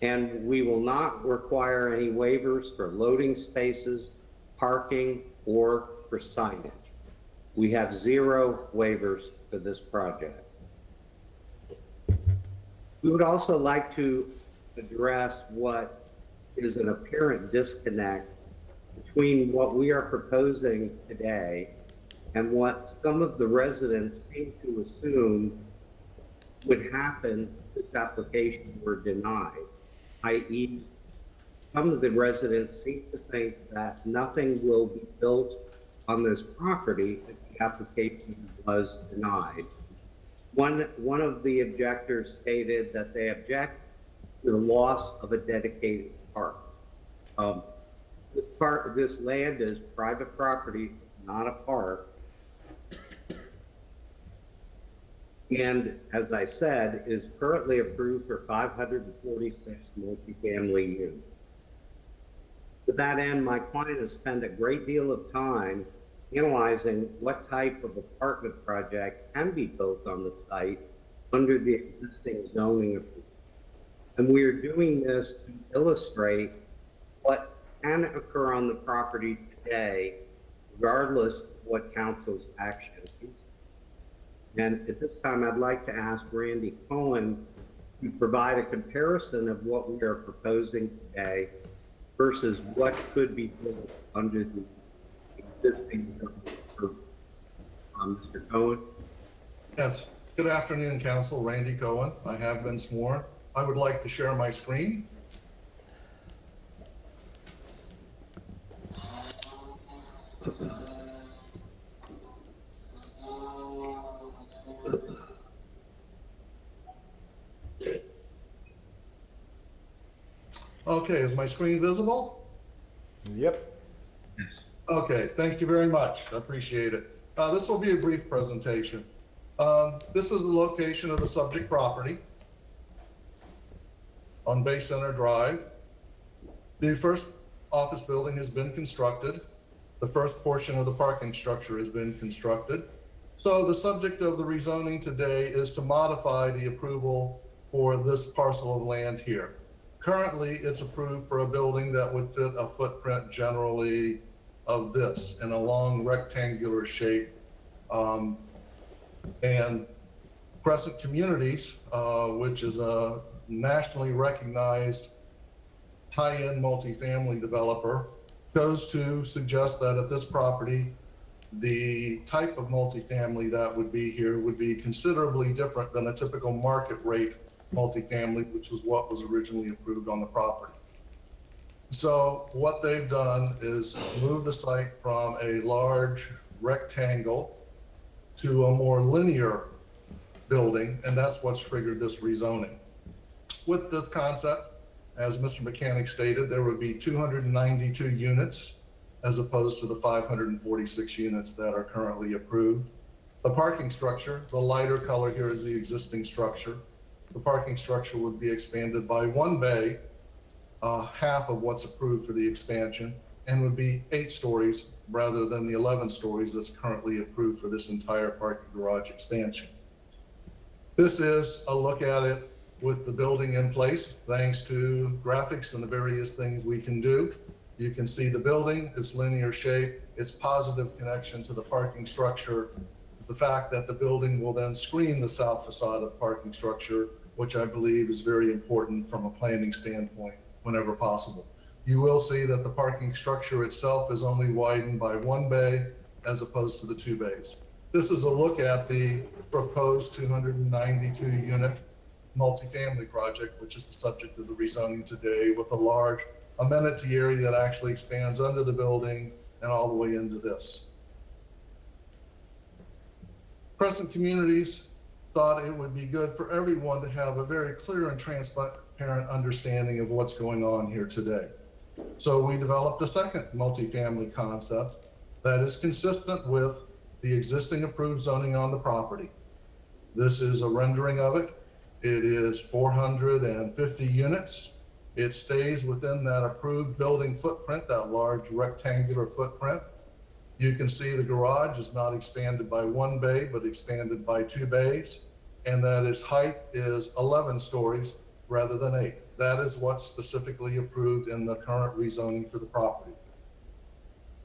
S23: and we will not require any waivers for loading spaces, parking, or for signage. We have 0 waivers for this project. We would also like to address what is an apparent disconnect between what we are proposing today and what some of the residents seem to assume would happen if this application were denied, i.e., some of the residents seem to think that nothing will be built on this property if the application was denied. One of the objectors stated that they object to the loss of a dedicated park. This land is private property, not a park. And as I said, is currently approved for 546 multifamily units. To that end, my client has spent a great deal of time analyzing what type of apartment project can be built on the site under the existing zoning approval. And we are doing this to illustrate what can occur on the property today, regardless of what council's action is. And at this time, I'd like to ask Randy Cohen to provide a comparison of what we are proposing today versus what could be built under the existing zoning approval. Mr. Cohen?
S24: Yes,
S2: Good afternoon, Council. Randy Cohen. I have been sworn. I would like to share my screen. Okay, is my screen visible?
S11: Yep.
S2: Okay, thank you very much. I appreciate it. This will be a brief presentation. This is the location of the subject property on Bay Center Drive. The first office building has been constructed. The first portion of the parking structure has been constructed. So the subject of the rezoning today is to modify the approval for this parcel of land here. Currently, it's approved for a building that would fit a footprint generally of this in a long rectangular shape. And Crescent Communities, which is a nationally recognized high-end multifamily developer, chose to suggest that at this property, the type of multifamily that would be here would be considerably different than a typical market rate multifamily, which was what was originally approved on the property. So what they've done is move the site from a large rectangle to a more linear building, and that's what's triggered this rezoning. With this concept, as Mr. Mechanic stated, there would be 292 units as opposed to the 546 units that are currently approved. The parking structure, the lighter color here is the existing structure. The parking structure would be expanded by one bay, half of what's approved for the expansion, and would be 8 stories rather than the 11 stories that's currently approved for this entire parking garage expansion. This is a look at it with the building in place, thanks to graphics and the various things we can do. You can see the building, its linear shape, its positive connection to the parking structure, the fact that the building will then screen the south facade of the parking structure, which I believe is very important from a planning standpoint whenever possible. You will see that the parking structure itself is only widened by one bay as opposed to the 2 bays. This is a look at the proposed 292 unit multifamily project, which is the subject of the rezoning today, with a large amenity area that actually expands under the building and all the way into this. Crescent Communities thought it would be good for everyone to have a very clear and transparent understanding of what's going on here today. So we developed a second multifamily concept that is consistent with the existing approved zoning on the property. This is a rendering of it. It is 450 units. It stays within that approved building footprint, that large rectangular footprint. You can see the garage is not expanded by one bay, but expanded by 2 bays, and that its height is 11 stories rather than 8. That is what's specifically approved in the current rezoning for the property.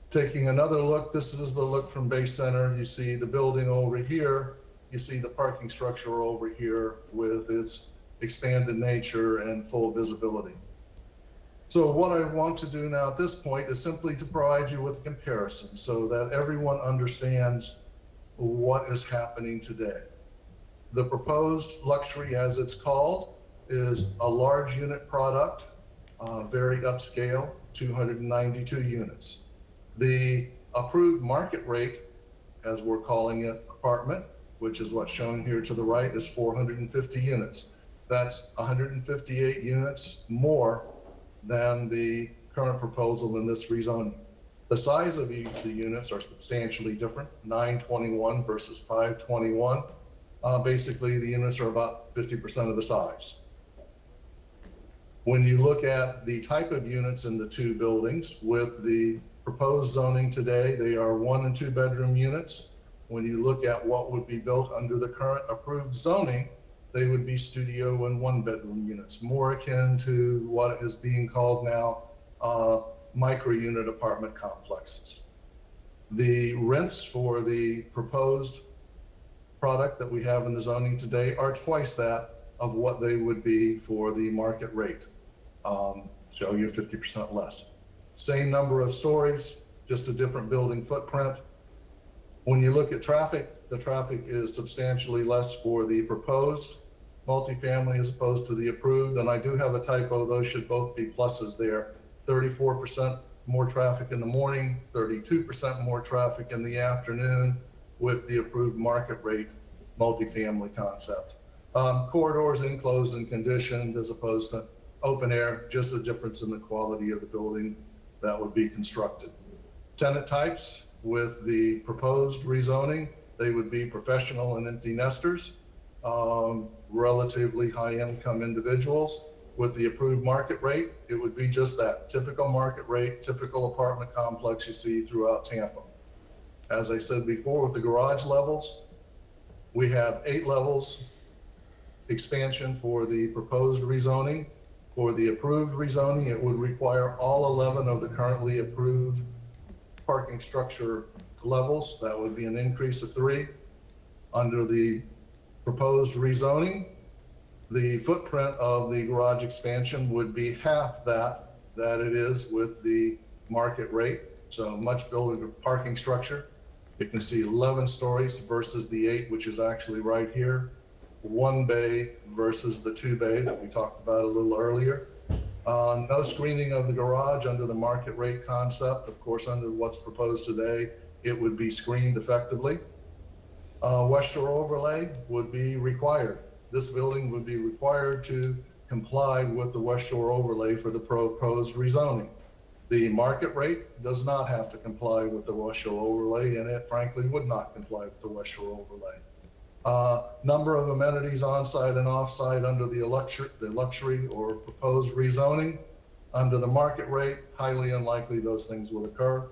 S2: Taking another look, this is the look from Bay Center. You see the building over here. You see the parking structure over here with its expanded nature and full visibility. So what I want to do now at this point is simply to provide you with a comparison so that everyone understands what is happening today. The proposed luxury, as it's called, is a large unit product, very upscale, 292 units. The approved market rate, as we're calling it, apartment, which is what's shown here to the right, is 450 units. That's 158 units more than the current proposal in this rezoning. The size of the units are substantially different, 921 versus 521. Basically, the units are about 50% of the size. When you look at the type of units in the 2 buildings with the proposed zoning today, they are 1 and 2 bedroom units. When you look at what would be built under the current approved zoning, they would be studio and 1 bedroom units, more akin to what is being called now micro unit apartment complexes. The rents for the proposed product that we have in the zoning today are twice that of what they would be for the market rate. Show you 50% less. Same number of stories, just a different building footprint. When you look at traffic, the traffic is substantially less for the proposed multifamily as opposed to the approved. And I do have a typo, those should both be pluses there. 34% more traffic in the morning, 32% more traffic in the afternoon with the approved market rate multifamily concept. Corridors enclosed and conditioned as opposed to open air, just a difference in the quality of the building that would be constructed. Tenant types with the proposed rezoning, they would be professional and empty nesters, relatively high income individuals. With the approved market rate, it would be just that, typical market rate, typical apartment complex you see throughout Tampa. As I said before, with the garage levels, we have 8 levels expansion for the proposed rezoning. For the approved rezoning, it would require all 11 of the currently approved parking structure levels. That would be an increase of 3. Under the proposed rezoning, the footprint of the garage expansion would be half that it is with the market rate. So much bigger parking structure. You can see 11 stories versus the 8, which is actually right here. 1 bay versus the 2 bay that we talked about a little earlier. No screening of the garage under the market rate concept. Of course, under what's proposed today, it would be screened effectively. West Shore overlay would be required. This building would be required to comply with the West Shore overlay for the proposed rezoning. The market rate does not have to comply with the West Shore overlay, and it frankly would not comply with the West Shore overlay. Number of amenities on-site and off-site under the luxury or proposed rezoning. Under the market rate, highly unlikely those things will occur.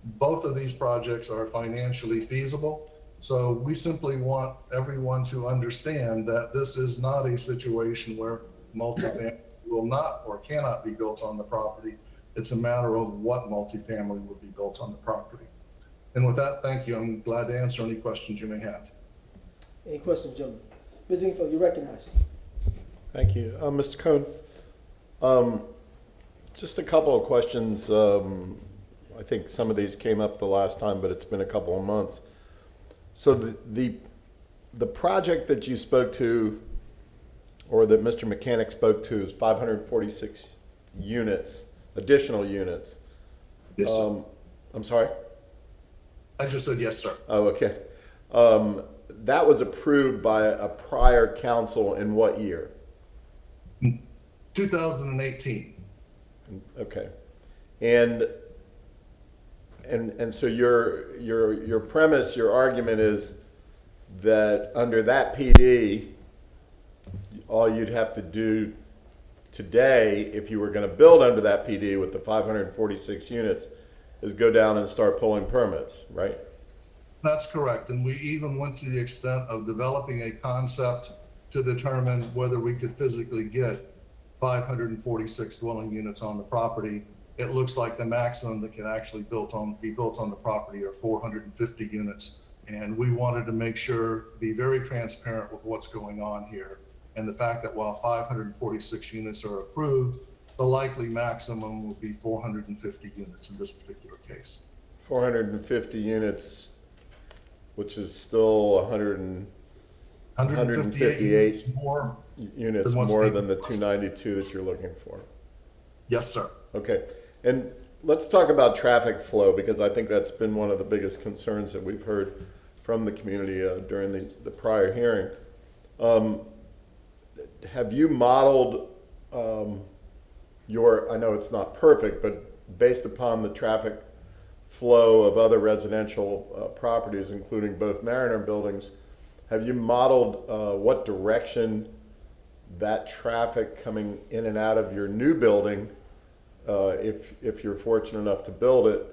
S2: Both of these projects are financially feasible. So we simply want everyone to understand that this is not a situation where multifamily will not or cannot be built on the property. It's a matter of what multifamily will be built on the property. And with that, thank you. I'm glad to answer any questions you may have.
S4: Any questions, gentlemen? Mr. Dingfellow, you recognize.
S11: Thank you. Mr. Cohn, just a couple of questions. I think some of these came up the last time, but it's been a couple of months. So the project that you spoke to, or that Mr. Mechanic spoke to, is 546 units, additional units.
S2: Yes, sir.
S11: I'm sorry?
S2: I just said yes, sir.
S11: Oh, okay. That was approved by a prior council in what year?
S2: 2018.
S11: Okay. And so your premise, your argument is that under that PD, all you'd have to do today, if you were going to build under that PD with the 546 units, is go down and start pulling permits, right?
S2: That's correct. And we even went to the extent of developing a concept to determine whether we could physically get 546 dwelling units on the property. It looks like the maximum that can actually be built on the property are 450 units. And we wanted to make sure, be very transparent with what's going on here. And the fact that while 546 units are approved, the likely maximum will be 450 units in this particular case.
S11: 450 units, which is still 158 units more than the 292 that you're looking for.
S2: Yes, sir.
S11: Okay. And let's talk about traffic flow, because I think that's been one of the biggest concerns that we've heard from the community during the prior hearing. Have you modeled I know it's not perfect, but based upon the traffic flow of other residential properties, including both Mariner buildings, have you modeled what direction that traffic coming in and out of your new building, if you're fortunate enough to build it,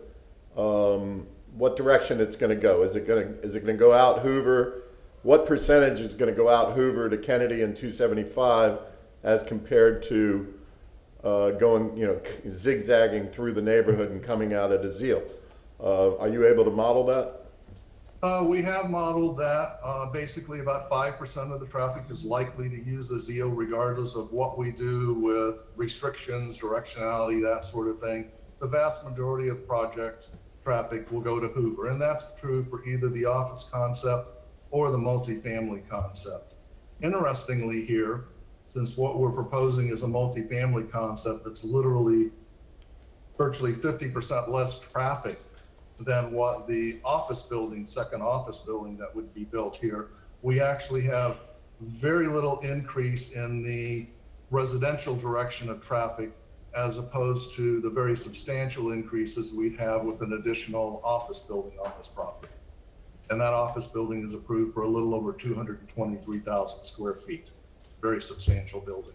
S11: what direction it's going to go? Is it going to go out Hoover? What percentage is going to go out Hoover to Kennedy and 275 as compared to going, zigzagging through the neighborhood and coming out at Azeel? Are you able to model that?
S2: We have modeled that. Basically, about 5% of the traffic is likely to use Azeel regardless of what we do with restrictions, directionality, that sort of thing. The vast majority of project traffic will go to Hoover. And that's true for either the office concept or the multifamily concept. Interestingly here, since what we're proposing is a multifamily concept that's literally virtually 50% less traffic than what the office building, second office building that would be built here, we actually have very little increase in the residential direction of traffic as opposed to the very substantial increases we have with an additional office building on this property. And that office building is approved for a little over 223,000 square feet. Very substantial building.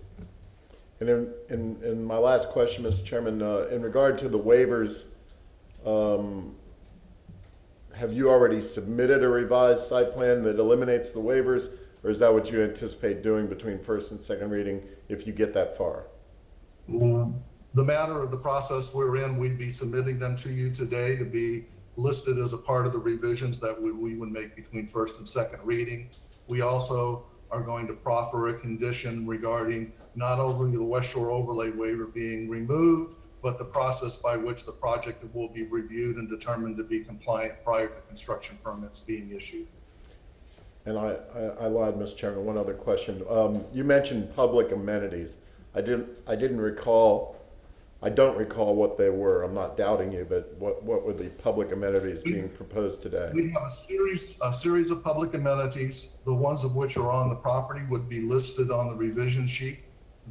S11: And in my last question, Mr. Chairman, in regard to the waivers, have you already submitted a revised site plan that eliminates the waivers, or is that what you anticipate doing between first and second reading if you get that far?
S2: The matter of the process we're in, we'd be submitting them to you today to be listed as a part of the revisions that we would make between first and second reading. We also are going to proffer a condition regarding not only the West Shore overlay waiver being removed, but the process by which the project will be reviewed and determined to be compliant prior to construction permits being issued.
S11: And I lied, Mr. Chairman, one other question. You mentioned public amenities. I don't recall what they were. I'm not doubting you, but what were the public amenities being proposed today?
S2: We have a series of public amenities. The ones of which are on the property would be listed on the revision sheet.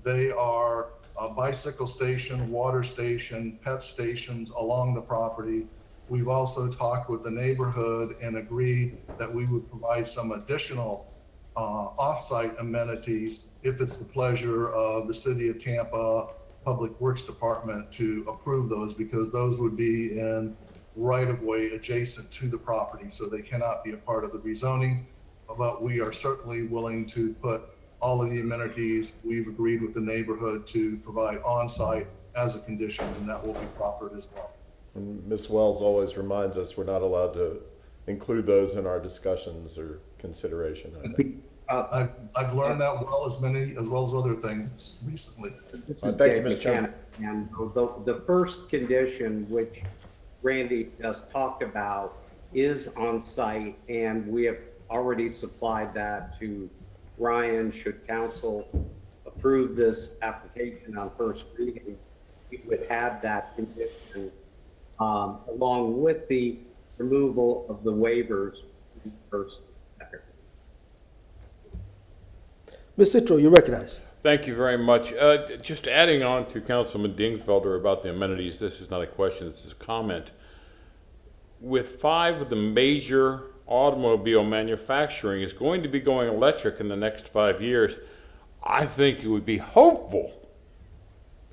S2: They are a bicycle station, water station, pet stations along the property. We've also talked with the neighborhood and agreed that we would provide some additional off-site amenities if it's the pleasure of the City of Tampa Public Works Department to approve those, because those would be in right-of-way adjacent to the property, so they cannot be a part of the rezoning. But we are certainly willing to put all of the amenities we've agreed with the neighborhood to provide on-site as a condition, and that will be proffered as well.
S11: And Ms. Wells always reminds us we're not allowed to include those in our discussions or consideration, I think.
S2: I've learned that as well as other things recently.
S11: Thank you, Mr. Chairman.
S23: And the first condition, which Randy just talked about, is on site, and we have already supplied that to Ryan. Should council approve this application on first reading, we would add that condition along with the removal of the waivers in first and second.
S4: Ms. Citro, you're recognized.
S14: Thank you very much. Just adding on to Councilman Dingfelder about the amenities, this is not a question, this is a comment. With 5 of the major automobile manufacturing is going to be going electric in the next 5 years, I think it would be hopeful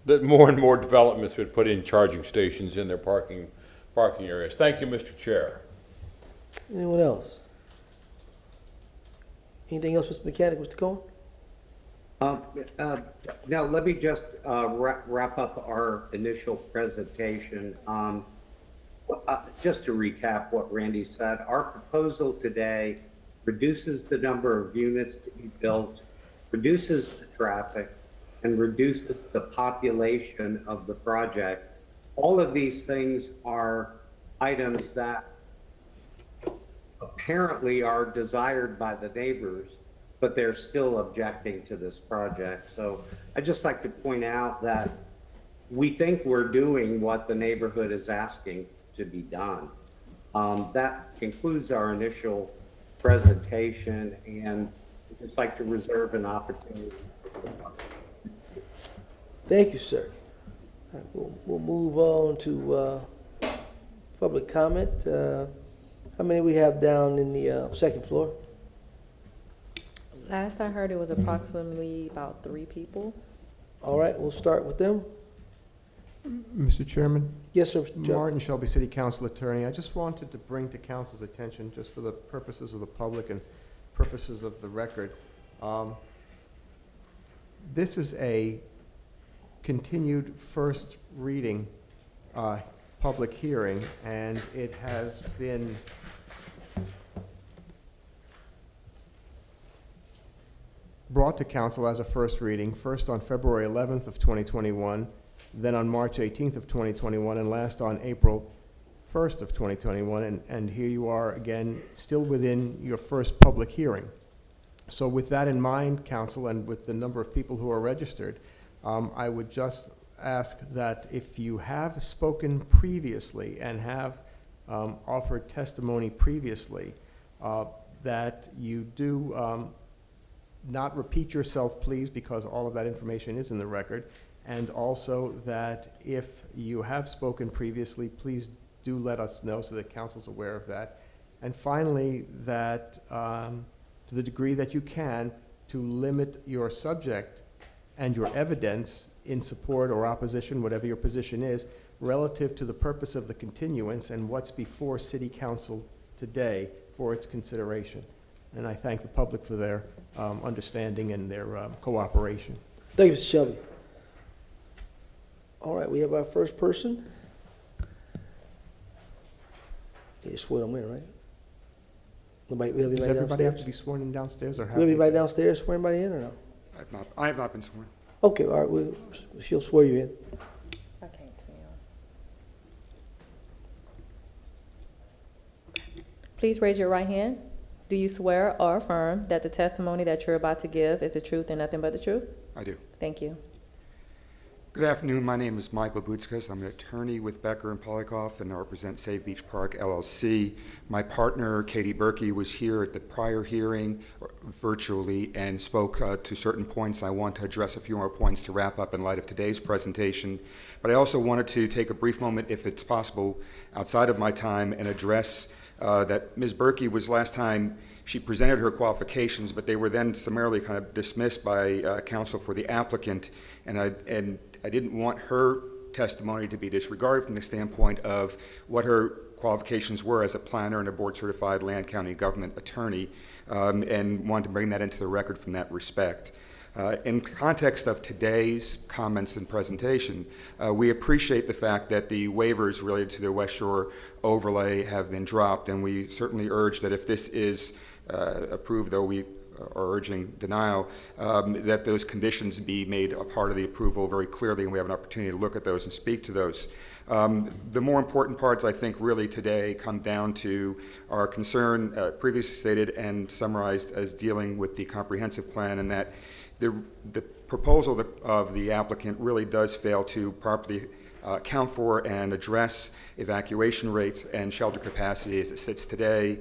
S14: that more and more developments would put in charging stations in their parking areas. Thank you, Mr. Chair.
S4: Anyone else? Anything else, Mr. Mechanic, Mr. Cohen?
S23: Now, let me just wrap up our initial presentation. Just to recap what Randy said, our proposal today reduces the number of units to be built, reduces the traffic, and reduces the population of the project. All of these things are items that apparently are desired by the neighbors, but they're still objecting to this project. So I'd just like to point out that we think we're doing what the neighborhood is asking to be done. That concludes our initial presentation, and I'd just like to reserve an opportunity.
S4: Thank you, sir. All right, we'll move on to public comment. How many we have down in the second floor?
S5: Last I heard, it was approximately about 3 people.
S4: All right, we'll start with them.
S3: Mr. Chairman?
S4: Yes, sir, Mr. Jones.
S3: Martin Shelby, City Council Attorney. I just wanted to bring to council's attention, just for the purposes of the public and purposes of the record, this is a continued first reading public hearing, and it has been brought to council as a first reading, first on February 11th of 2021, then on March 18th of 2021, and last on April 1st of 2021, and here you are again, still within your first public hearing. So with that in mind, Council, and with the number of people who are registered, I would just ask that if you have spoken previously and have offered testimony previously, that you do not repeat yourself, please, because all of that information is in the record, and also that if you have spoken previously, please do let us know so that Council's aware of that. And finally, that to the degree that you can, to limit your subject and your evidence in support or opposition, whatever your position is, relative to the purpose of the continuance and what's before City Council today for its consideration. And I thank the public for their understanding and their cooperation.
S4: Thank you, Mr. Shelby. All right, we have our first person. You swear them in, right? Nobody, we have
S3: Does
S4: anybody
S3: everybody have to
S4: downstairs?
S3: be sworn in downstairs, or
S4: We
S3: have
S4: have
S3: they-
S4: anybody downstairs swear anybody in or no?
S7: I have not been sworn.
S4: Okay, all right, she'll swear you in.
S9: I can't see him.
S5: Please raise your right hand. Do you swear or affirm that the testimony that you're about to give is the truth and nothing but the truth?
S7: I do.
S5: Thank you.
S7: Good afternoon. My name is Michael Butskas. I'm an attorney with Becker and Polikoff, and I represent Save Beach Park LLC. My partner, Katie Berkey, was here at the prior hearing virtually and spoke to certain points. I want to address a few more points to wrap up in light of today's presentation. But I also wanted to take a brief moment, if it's possible, outside of my time and address that Ms. Berkey was last time she presented her qualifications, but they were then summarily kind of dismissed by counsel for the applicant, and I didn't want her testimony to be disregarded from the standpoint of what her qualifications were as a planner and a board-certified land county government attorney, and wanted to bring that into the record from that respect. In context of today's comments and presentation, we appreciate the fact that the waivers related to the West Shore overlay have been dropped, and we certainly urge that if this is approved, though we are urging denial, that those conditions be made a part of the approval very clearly, and we have an opportunity to look at those and speak to those. The more important parts, I think, really today come down to our concern, previously stated and summarized as dealing with the comprehensive plan, and that the proposal of the applicant really does fail to properly account for and address evacuation rates and shelter capacity as it sits today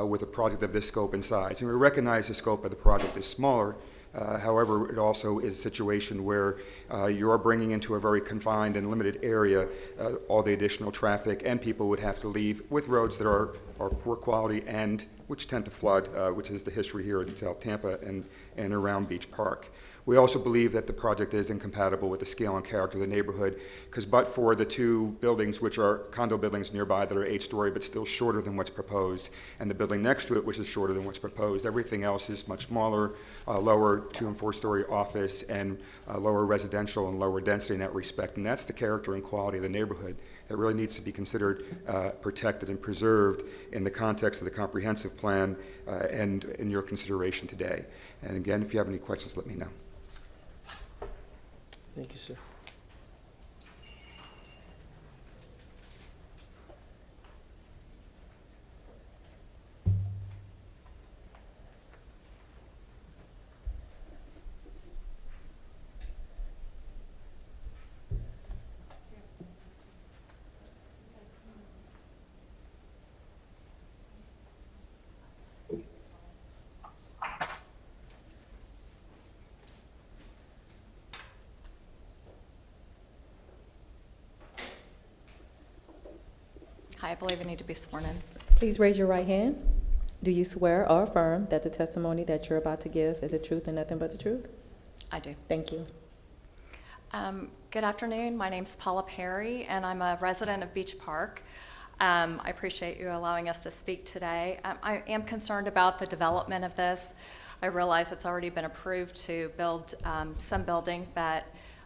S7: with a project of this scope and size. And we recognize the scope of the project is smaller. However, it also is a situation where you are bringing into a very confined and limited area all the additional traffic, and people would have to leave with roads that are poor quality and which tend to flood, which is the history here in South Tampa and around Beach Park. We also believe that the project is incompatible with the scale and character of the neighborhood, because but for the two buildings, which are condo buildings nearby that are 8-story but still shorter than what's proposed, and the building next to it, which is shorter than what's proposed, everything else is much smaller, lower 2- and 4-story office, and lower residential and lower density in that respect. And that's the character and quality of the neighborhood that really needs to be considered protected and preserved in the context of the comprehensive plan and in your consideration today. And again, if you have any questions, let me know.
S4: Thank you, sir.
S10: Hi, I believe I need to be sworn in.
S5: Please raise your right hand. Do you swear or affirm that the testimony that you're about to give is the truth and nothing but the truth?
S10: I do.
S5: Thank you.
S10: Good afternoon. My name's Paula Perry, and I'm a resident of Beach Park. I appreciate you allowing us to speak today. I am concerned about the development of this. I realize it's already been approved to build some building, but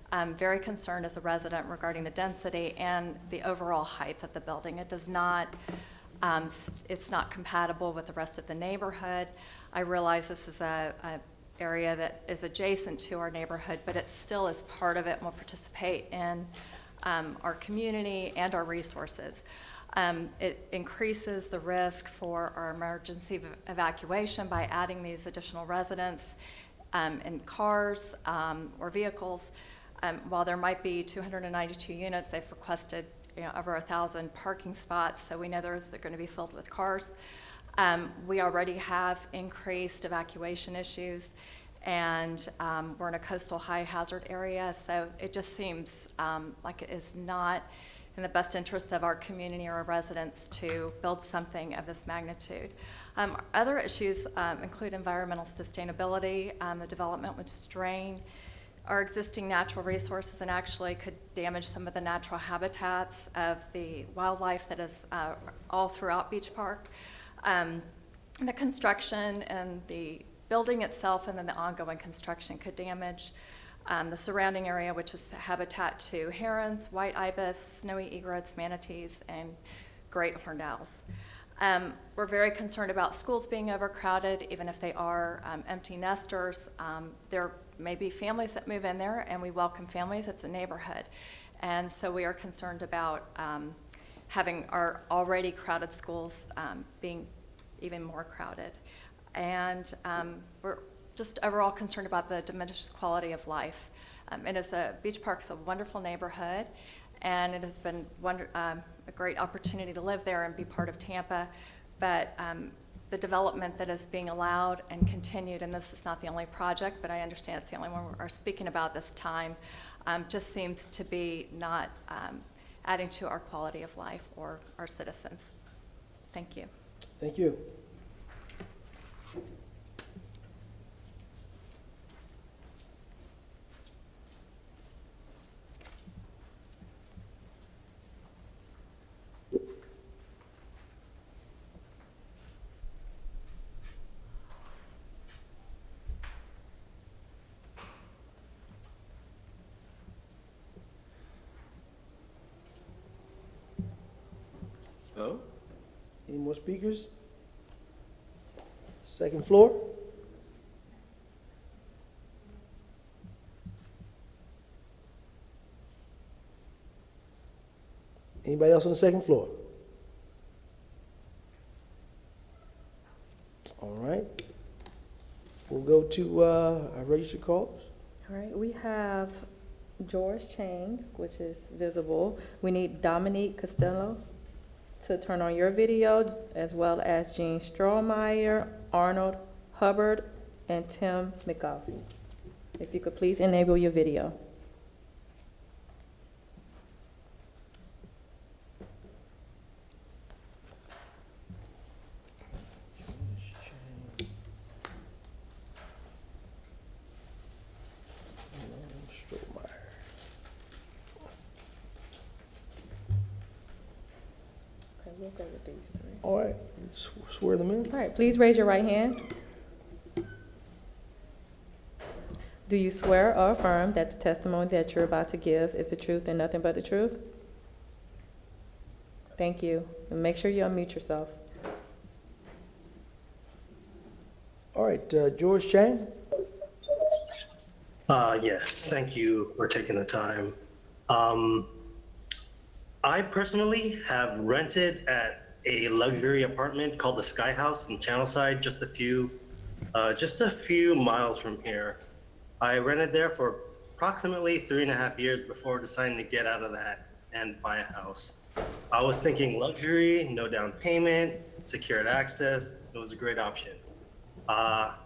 S10: I'm very concerned as a resident regarding the density and the overall height of the building. It does not, it's not compatible with the rest of the neighborhood. I realize this is a area that is adjacent to our neighborhood, but it still is part of it and will participate in our community and our resources. It increases the risk for our emergency evacuation by adding these additional residents in cars or vehicles. While there might be 292 units, they've requested over 1,000 parking spots, so we know those are going to be filled with cars. We already have increased evacuation issues, and we're in a coastal high hazard area, so it just seems like it is not in the best interest of our community or our residents to build something of this magnitude. Other issues include environmental sustainability. The development would strain our existing natural resources and actually could damage some of the natural habitats of the wildlife that is all throughout Beach Park. The construction and the building itself and then the ongoing construction could damage the surrounding area, which is habitat to herons, white ibis, snowy egrets, manatees, and great horned owls. We're very concerned about schools being overcrowded, even if they are empty nesters. There may be families that move in there, and we welcome families. It's a neighborhood. And so we are concerned about having our already crowded schools being even more crowded. And we're just overall concerned about the diminished quality of life. Beach Park's a wonderful neighborhood, and it has been a great opportunity to live there and be part of Tampa, but the development that is being allowed and continued, and this is not the only project, but I understand it's the only one we're speaking about this time, just seems to be not adding to our quality of life or our citizens. Thank you.
S4: Thank you.
S13: Oh?
S4: Any more speakers? Second floor? Anybody else on the second floor? All right. We'll go to our registered calls.
S5: All right, we have George Chang, which is visible. We need Dominique Costello to turn on your video, as well as Jean Strohmeyer, Arnold Hubbard, and Tim McGoffey. If you could please enable your video. We'll go with these three.
S4: All right, swear them in.
S5: All right, please raise your right hand. Do you swear or affirm that the testimony that you're about to give is the truth and nothing but the truth? Thank you. And make sure you unmute yourself.
S4: All right, George Chang.
S15: Yes, thank you for taking the time. I personally have rented at a luxury apartment called the Sky House in Channelside, just a few miles from here. I rented there for approximately 3.5 years before deciding to get out of that and buy a house. I was thinking luxury, no down payment, secured access. It was a great option. But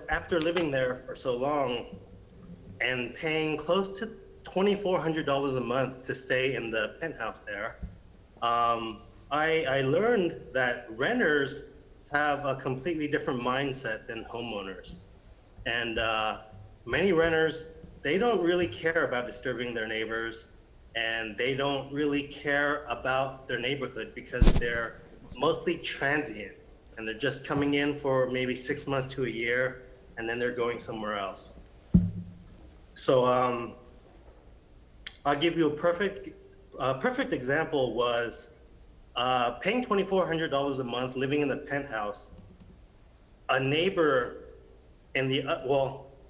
S15: after living there for so long and paying close to $2,400 a month to stay in the penthouse there, I learned that renters have a completely different mindset than homeowners. And many renters, they don't really care about disturbing their neighbors, and they don't really care about their neighborhood because they're mostly transient, and they're just coming in for maybe 6 months to a year, and then they're going somewhere else. So I'll give you a perfect example was paying $2,400 a month, living in the penthouse. A neighbor in the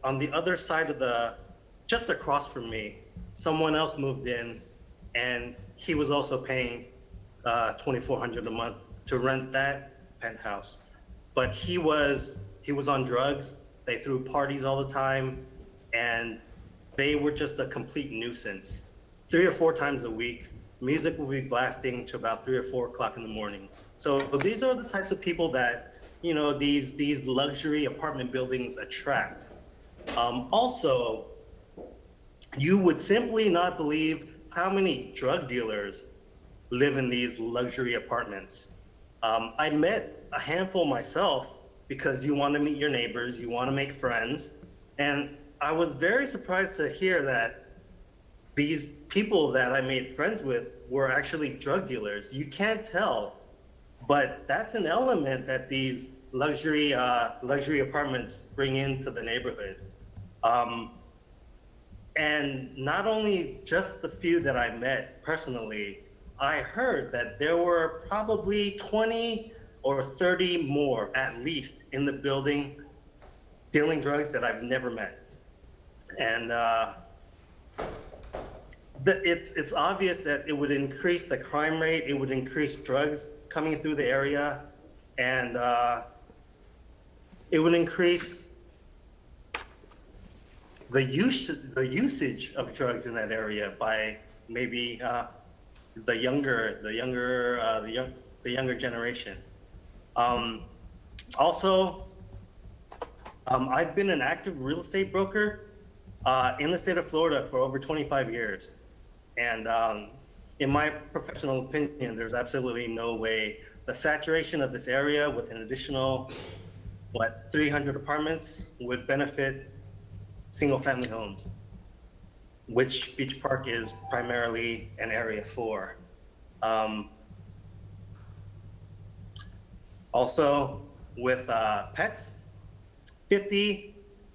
S15: on the other side of just across from me, someone else moved in, and he was also paying $2,400 a month to rent that penthouse. But he was on drugs. They threw parties all the time, and they were just a complete nuisance. 3 or 4 times a week, music will be blasting to about 3 or 4 o'clock in the morning. So these are the types of people that, you know, these luxury apartment buildings attract. Also, you would simply not believe how many drug dealers live in these luxury apartments. I met a handful myself because you want to meet your neighbors, you want to make friends. And I was very surprised to hear that these people that I made friends with were actually drug dealers. You can't tell, but that's an element that these luxury apartments bring into the neighborhood. And not only just the few that I met personally, I heard that there were probably 20 or 30 more at least in the building dealing drugs that I've never met. And it's obvious that it would increase the crime rate, it would increase drugs coming through the area, and it would increase the usage of drugs in that area by maybe the younger generation. Also, I've been an active real estate broker in the state of Florida for over 25 years. And in my professional opinion, there's absolutely no way the saturation of this area with an additional, 300 apartments would benefit single-family homes, which Beach Park is primarily an area for. Also, with pets,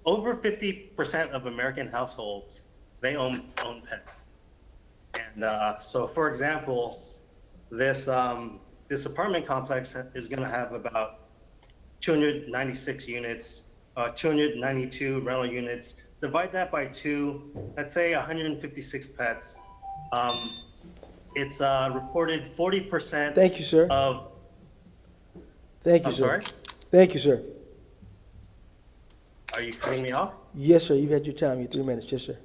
S15: over 50% of American households, they own pets. And so, for example, this apartment complex is going to have about 296 units, 292 rental units. Divide that by 2, let's say 156 pets. It's reported 40%.
S4: Thank you, sir. Thank you,
S15: I'm
S4: sir.
S15: sorry?
S4: Thank you, sir.
S15: Are you cutting me off?
S4: Yes, sir. You've had your time. Your 3 minutes. Yes, sir.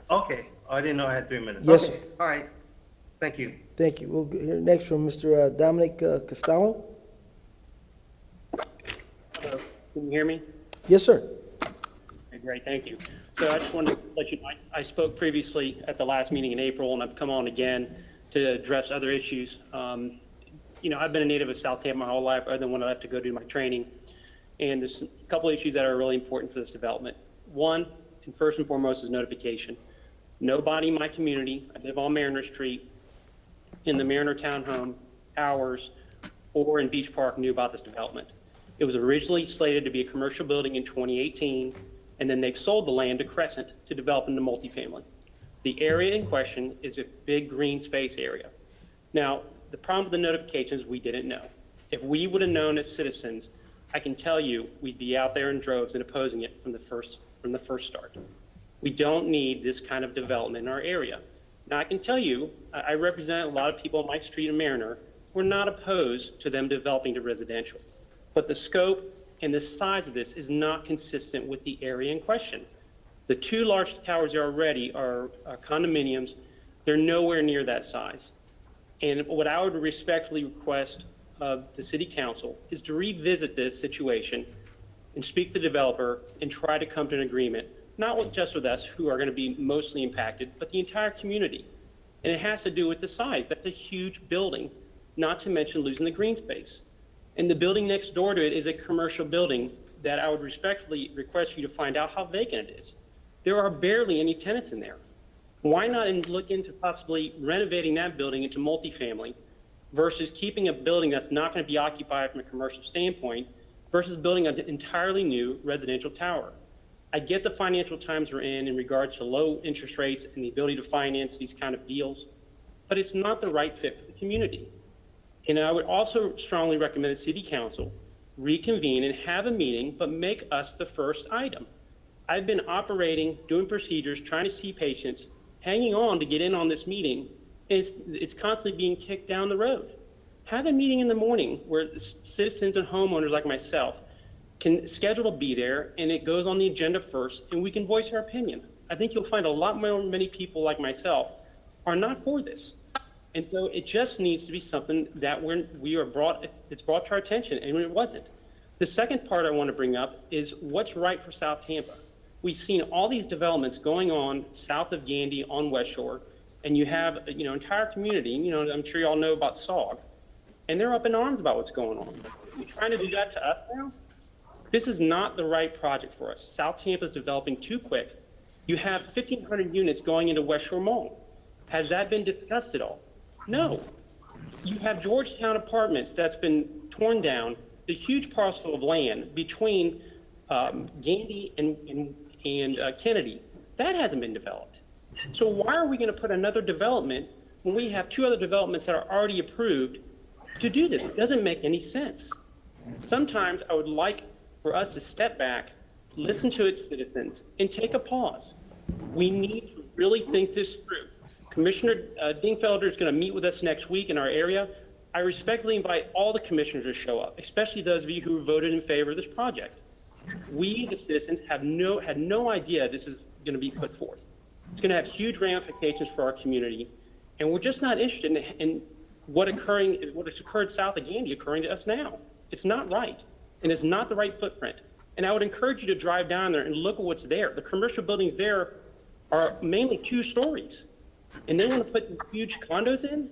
S15: Okay. I didn't know I had 3 minutes.
S4: Yes,
S15: okay.
S4: sir.
S15: All right. Thank you.
S4: Thank you. We'll hear next from Mr. Dominic Costello.
S8: Can you hear me?
S4: Yes, sir.
S8: Okay, great, thank you. So I just wanted to let you know, I spoke previously at the last meeting in April, and I've come on again to address other issues. You know, I've been a native of South Tampa my whole life, other than when I have to go do my training. And there's a couple issues that are really important for this development. One, and first and foremost, is notification. Nobody in my community, I live on Mariner Street, in the Mariner Townhome, Towers, or in Beach Park knew about this development. It was originally slated to be a commercial building in 2018, and then they've sold the land to Crescent to develop into multifamily. The area in question is a big green space area. Now, the problem with the notifications, we didn't know. If we would have known as citizens, I can tell you we'd be out there in droves and opposing it from the first start. We don't need this kind of development in our area. Now, I can tell you, I represent a lot of people on my street in Mariner. We're not opposed to them developing to residential, but the scope and the size of this is not consistent with the area in question. The 2 large towers there already are condominiums. They're nowhere near that size. And what I would respectfully request of the city council is to revisit this situation and speak to the developer and try to come to an agreement, not just with us, who are going to be mostly impacted, but the entire community. And it has to do with the size. That's a huge building, not to mention losing the green space. And the building next door to it is a commercial building that I would respectfully request you to find out how vacant it is. There are barely any tenants in there. Why not look into possibly renovating that building into multifamily versus keeping a building that's not going to be occupied from a commercial standpoint versus building an entirely new residential tower? I get the financial times we're in regards to low interest rates and the ability to finance these kind of deals, but it's not the right fit for the community. And I would also strongly recommend the city council reconvene and have a meeting, but make us the first item. I've been operating, doing procedures, trying to see patients, hanging on to get in on this meeting, and it's constantly being kicked down the road. have a meeting in the morning where citizens and homeowners like myself can schedule to be there, and it goes on the agenda first, and we can voice our opinion. I think you'll find a lot more, many people like myself are not for this. And so it just needs to be something that it's brought to our attention, and it wasn't. The second part I want to bring up is what's right for South Tampa. We've seen all these developments going on south of Gandy on West Shore, and you have, entire community, I'm sure you all know about SOG, and they're up in arms about what's going on. You're trying to do that to us now? This is not the right project for us. South Tampa is developing too quick. You have 1,500 units going into West Shore Mall. Has that been discussed at all? No. You have Georgetown Apartments that's been torn down, the huge parcel of land between Gandy and Kennedy. That hasn't been developed. So why are we going to put another development when we have two other developments that are already approved to do this? It doesn't make any sense. Sometimes I would like for us to step back, listen to its citizens, and take a pause. We need to really think this through. Commissioner Dingfelder is going to meet with us next week in our area. I respectfully invite all the commissioners to show up, especially those of you who voted in favor of this project. We, the citizens, had no idea this is going to be put forth. It's going to have huge ramifications for our community, and we're just not interested in what has occurred south of Gandy occurring to us now. It's not right, and it's not the right footprint. And I would encourage you to drive down there and look at what's there. The commercial buildings there are mainly 2 stories, and they want to put huge condos in?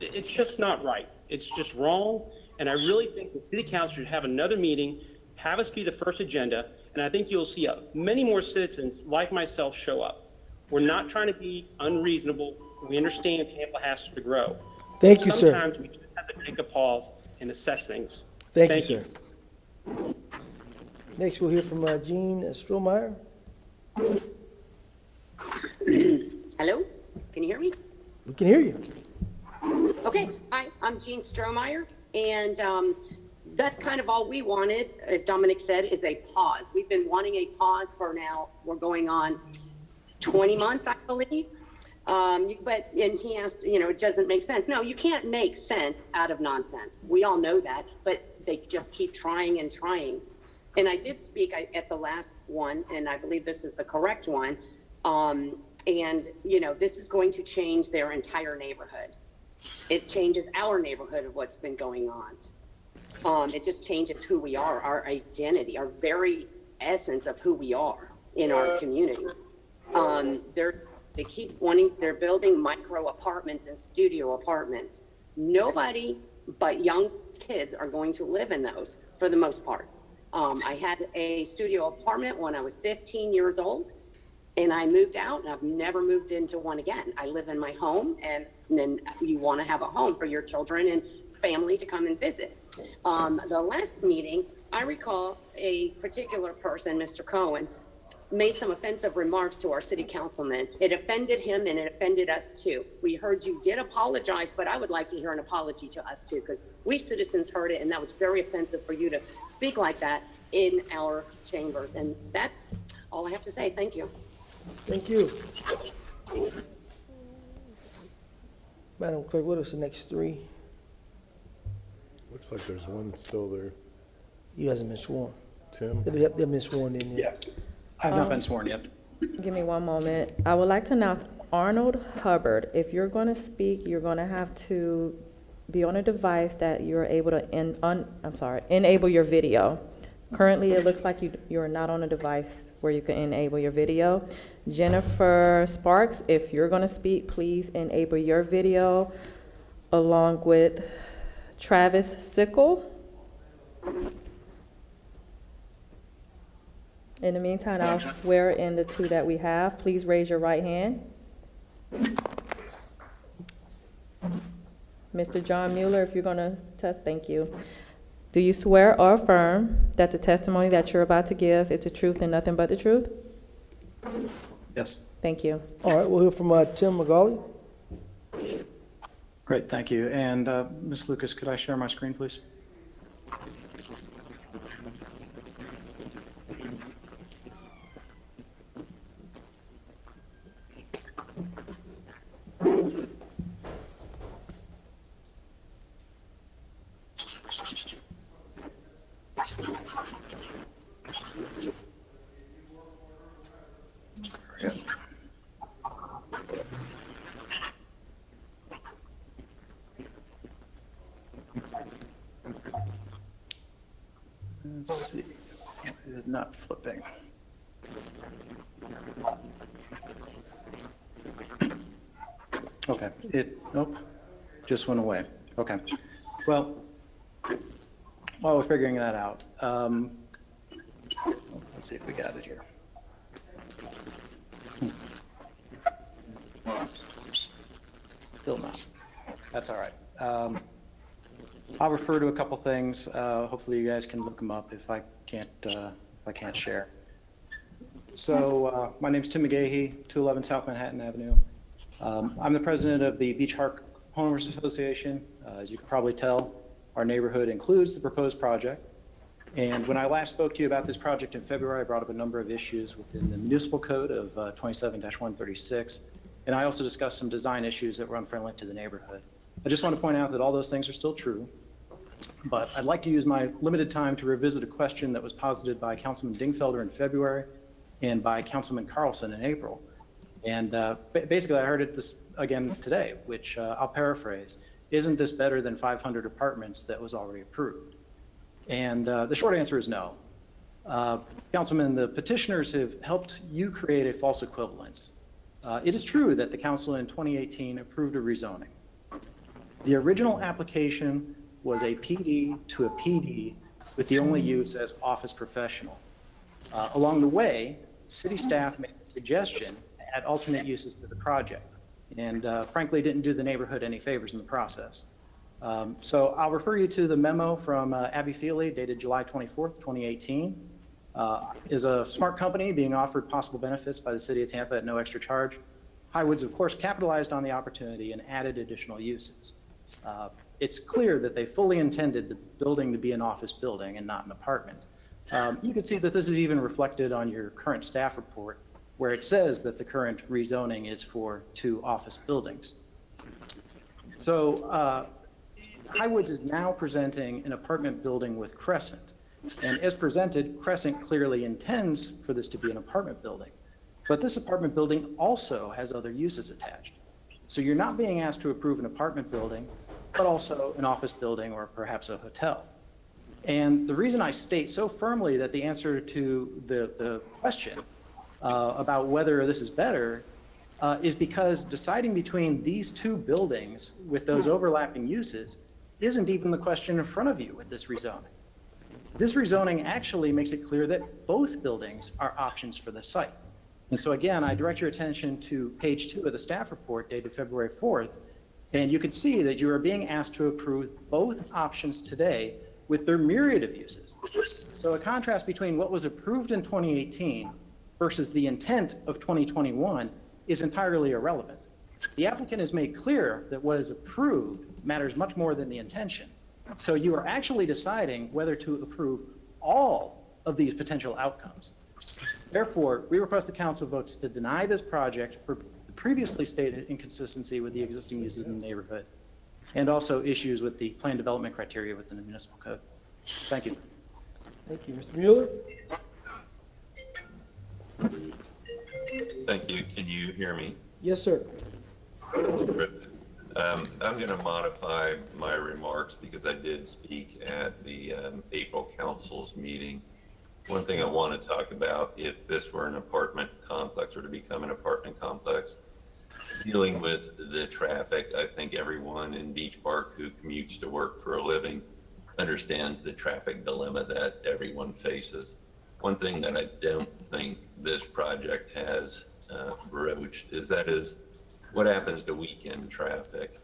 S8: It's just not right. It's just wrong, and I really think the city council should have another meeting, have us be the first agenda, and I think you'll see many more citizens like myself show up. We're not trying to be unreasonable. We understand Tampa has to grow.
S4: Thank you, sir.
S8: Sometimes we just have to take a pause and assess things.
S4: Thank you, sir. Next, we'll hear from Jean Strohmeyer.
S16: Hello, can you hear me?
S4: We can hear you.
S16: Okay, hi, I'm Jean Strohmeyer, and that's kind of all we wanted, as Dominic said, is a pause. We've been wanting a pause for now, we're going on 20 months, I believe. And he asked, it doesn't make sense. No, you can't make sense out of nonsense. We all know that, but they just keep trying and trying. And I did speak at the last one, and I believe this is the correct one. This is going to change their entire neighborhood. It changes our neighborhood of what's been going on. It just changes who we are, our identity, our very essence of who we are in our community. They're building micro apartments and studio apartments. Nobody but young kids are going to live in those for the most part. I had a studio apartment when I was 15 years old, and I moved out, and I've never moved into one again. I live in my home, and then you want to have a home for your children and family to come and visit. The last meeting, I recall a particular person, Mr. Cohen, made some offensive remarks to our city councilman. It offended him and it offended us too. We heard you did apologize, but I would like to hear an apology to us too, because we citizens heard it, and that was very offensive for you to speak like that in our chambers. And that's all I have to say. Thank you.
S4: Thank you. Madam Clerk, what is the next 3?
S11: Looks like there's one still there.
S4: You hasn't been sworn.
S11: Tim?
S4: They've been sworn in.
S17: Yeah, I have not been sworn yet.
S5: Give me one moment. I would like to announce Arnold Hubbard. If you're going to speak, you're going to have to be on a device that you're able to enable your video. Currently, it looks like you're not on a device where you can enable your video. Jennifer Sparks, if you're going to speak, please enable your video, along with Travis Sickle. In the meantime, I'll swear in the 2 that we have. Please raise your right hand. Mr. John Mueller, if you're going to test, thank you. Do you swear or affirm that the testimony that you're about to give is the truth and nothing but the truth?
S17: Yes.
S5: Thank you.
S4: All right, we'll hear from Tim McGauley.
S17: Great, thank you. And Ms. Lucas, could I share my screen, please? Okay, nope, just went away. Okay. Well, while we're figuring that out, let's see if we got it here. Still not. That's all right. I'll refer to a couple things. Hopefully you guys can look them up if I can't share. So my name's Tim McGahey, 211 South Manhattan Avenue. I'm the president of the Beach Park Homeowners Association. As you can probably tell, our neighborhood includes the proposed project. And when I last spoke to you about this project in February, I brought up a number of issues within the municipal code of 27-136. And I also discussed some design issues that were unfriendly to the neighborhood. I just want to point out that all those things are still true. But I'd like to use my limited time to revisit a question that was posited by Councilman Dingfelder in February and by Councilman Carlson in April. And basically, I heard it this again today, which I'll paraphrase. Isn't this better than 500 apartments that was already approved? And the short answer is no. Councilman, the petitioners have helped you create a false equivalence. It is true that the council in 2018 approved a rezoning. The original application was a PD to a PD with the only use as office professional. Along the way, city staff made the suggestion to add alternate uses to the project, and frankly didn't do the neighborhood any favors in the process. So I'll refer you to the memo from Abby Feely dated July 24th, 2018. Is a smart company being offered possible benefits by the city of Tampa at no extra charge. Highwoods, of course, capitalized on the opportunity and added additional uses. It's clear that they fully intended the building to be an office building and not an apartment. You can see that this is even reflected on your current staff report, where it says that the current rezoning is for 2 office buildings. So Highwoods is now presenting an apartment building with Crescent. And as presented, Crescent clearly intends for this to be an apartment building. But this apartment building also has other uses attached. So you're not being asked to approve an apartment building, but also an office building or perhaps a hotel. And the reason I state so firmly that the answer to the question about whether this is better is because deciding between these 2 buildings with those overlapping uses isn't even the question in front of you with this rezoning. This rezoning actually makes it clear that both buildings are options for the site. And so again, I direct your attention to page 2 of the staff report dated February 4th, and you can see that you are being asked to approve both options today with their myriad of uses. So a contrast between what was approved in 2018 versus the intent of 2021 is entirely irrelevant. The applicant has made clear that what is approved matters much more than the intention. So you are actually deciding whether to approve all of these potential outcomes. Therefore, we request the council votes to deny this project for the previously stated inconsistency with the existing uses in the neighborhood, and also issues with the plan development criteria within the municipal code. Thank you.
S4: Thank you. Mr. Mueller?
S18: Thank you. Can you hear me?
S4: Yes, sir.
S18: I'm going to modify my remarks because I did speak at the April council's meeting. One thing I want to talk about, if this were an apartment complex or to become an apartment complex, dealing with the traffic, I think everyone in Beach Park who commutes to work for a living understands the traffic dilemma that everyone faces. One thing that I don't think this project has broached is what happens to weekend traffic.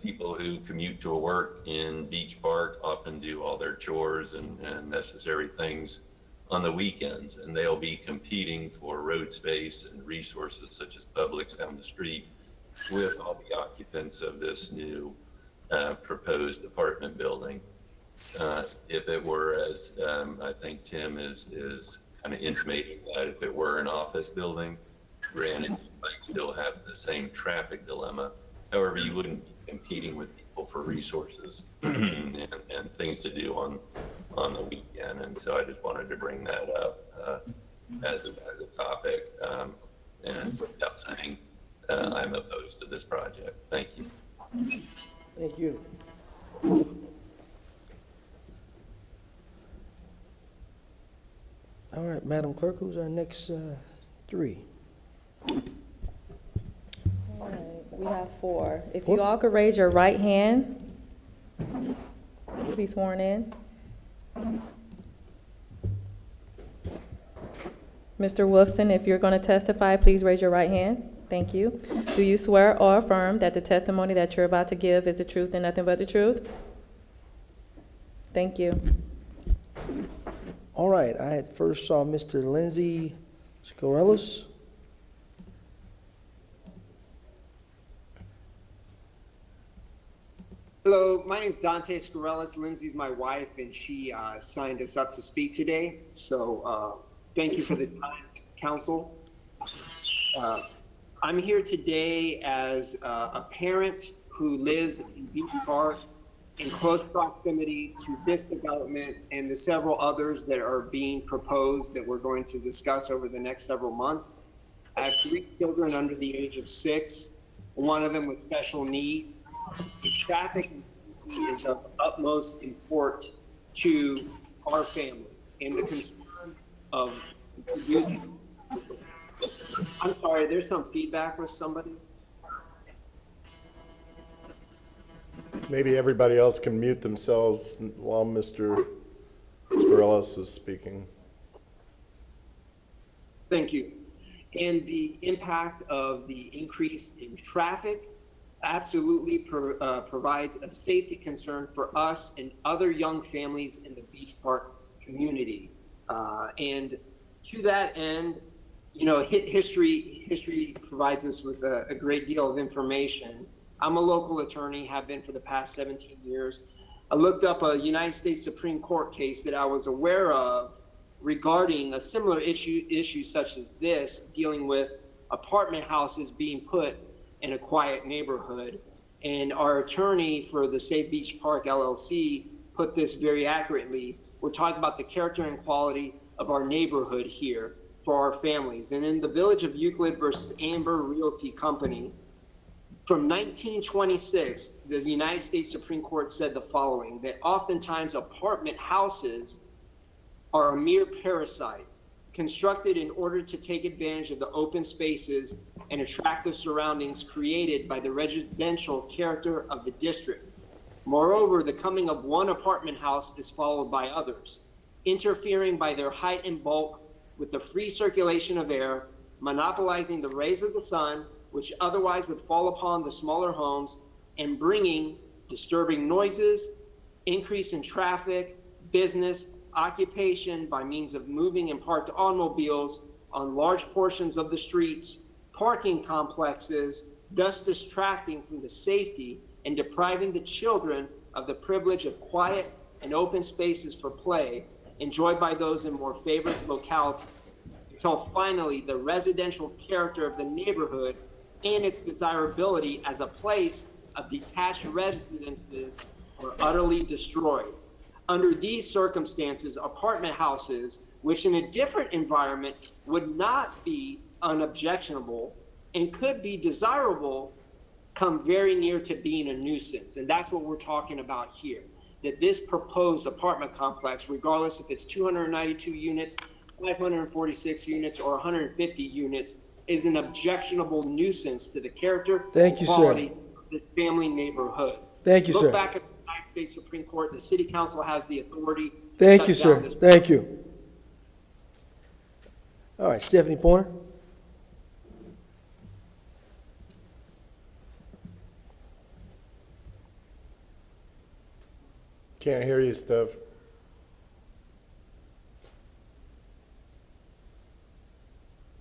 S18: People who commute to work in Beach Park often do all their chores and necessary things on the weekends, and they'll be competing for road space and resources such as Publix down the street with all the occupants of this new proposed apartment building. If it were, as I think Tim is kind of intimating, that if it were an office building, granted, you might still have the same traffic dilemma. However, you wouldn't be competing with people for resources and things to do on the weekend. And so I just wanted to bring that up as a topic, and without saying I'm opposed to this project. Thank you.
S4: Thank you. All right, Madam Clerk, who's our next three?
S5: All right, we have four. If you all could raise your right hand to be sworn in. Mr. Wolfson, if you're going to testify, please raise your right hand. Thank you. Do you swear or affirm that the testimony that you're about to give is the truth and nothing but the truth? Thank you.
S4: All right, I had first saw Mr. Lindsay Scorellis.
S12: Hello, my name is Dante Scorellis. Lindsay's my wife, and she signed us up to speak today. So thank you for the time, council. I'm here today as a parent who lives in Beach Park in close proximity to this development and the several others that are being proposed that we're going to discuss over the next several months. I have 3 children under the age of 6, one of them with special needs. The traffic is of utmost import to our family and the concern of using. I'm sorry, there's some feedback with somebody.
S11: Maybe everybody else can mute themselves while Mr. Scorellis is speaking.
S12: Thank you. And the impact of the increase in traffic absolutely provides a safety concern for us and other young families in the Beach Park community. And to that end, you know, history provides us with a great deal of information. I'm a local attorney, have been for the past 17 years. I looked up a United States Supreme Court case that I was aware of regarding a similar issue such as this, dealing with apartment houses being put in a quiet neighborhood. And our attorney for the Safe Beach Park LLC put this very accurately. We're talking about the character and quality of our neighborhood here for our families. And in the Village of Euclid versus Amber Realty Company, from 1926, the United States Supreme Court said the following, that oftentimes apartment houses are a mere parasite, constructed in order to take advantage of the open spaces and attractive surroundings created by the residential character of the district. Moreover, the coming of one apartment house is followed by others, interfering by their height and bulk with the free circulation of air, monopolizing the rays of the sun, which otherwise would fall upon the smaller homes, and bringing disturbing noises, increase in traffic, business, occupation by means of moving and parked automobiles on large portions of the streets, parking complexes, thus distracting from the safety and depriving the children of the privilege of quiet and open spaces for play enjoyed by those in more favored localities, until finally the residential character of the neighborhood and its desirability as a place of detached residences are utterly destroyed. Under these circumstances, apartment houses, which in a different environment would not be unobjectionable and could be desirable, come very near to being a nuisance. And that's what we're talking about here, that this proposed apartment complex, regardless if it's 292 units, 546 units, or 150 units, is an objectionable nuisance to the character and quality of the family neighborhood.
S4: Thank you, sir.
S12: Look back at the United States Supreme Court. The City Council has the authority.
S4: Thank you, sir. Thank you. All right, Stephanie Pointer.
S11: Can't hear you, Steph.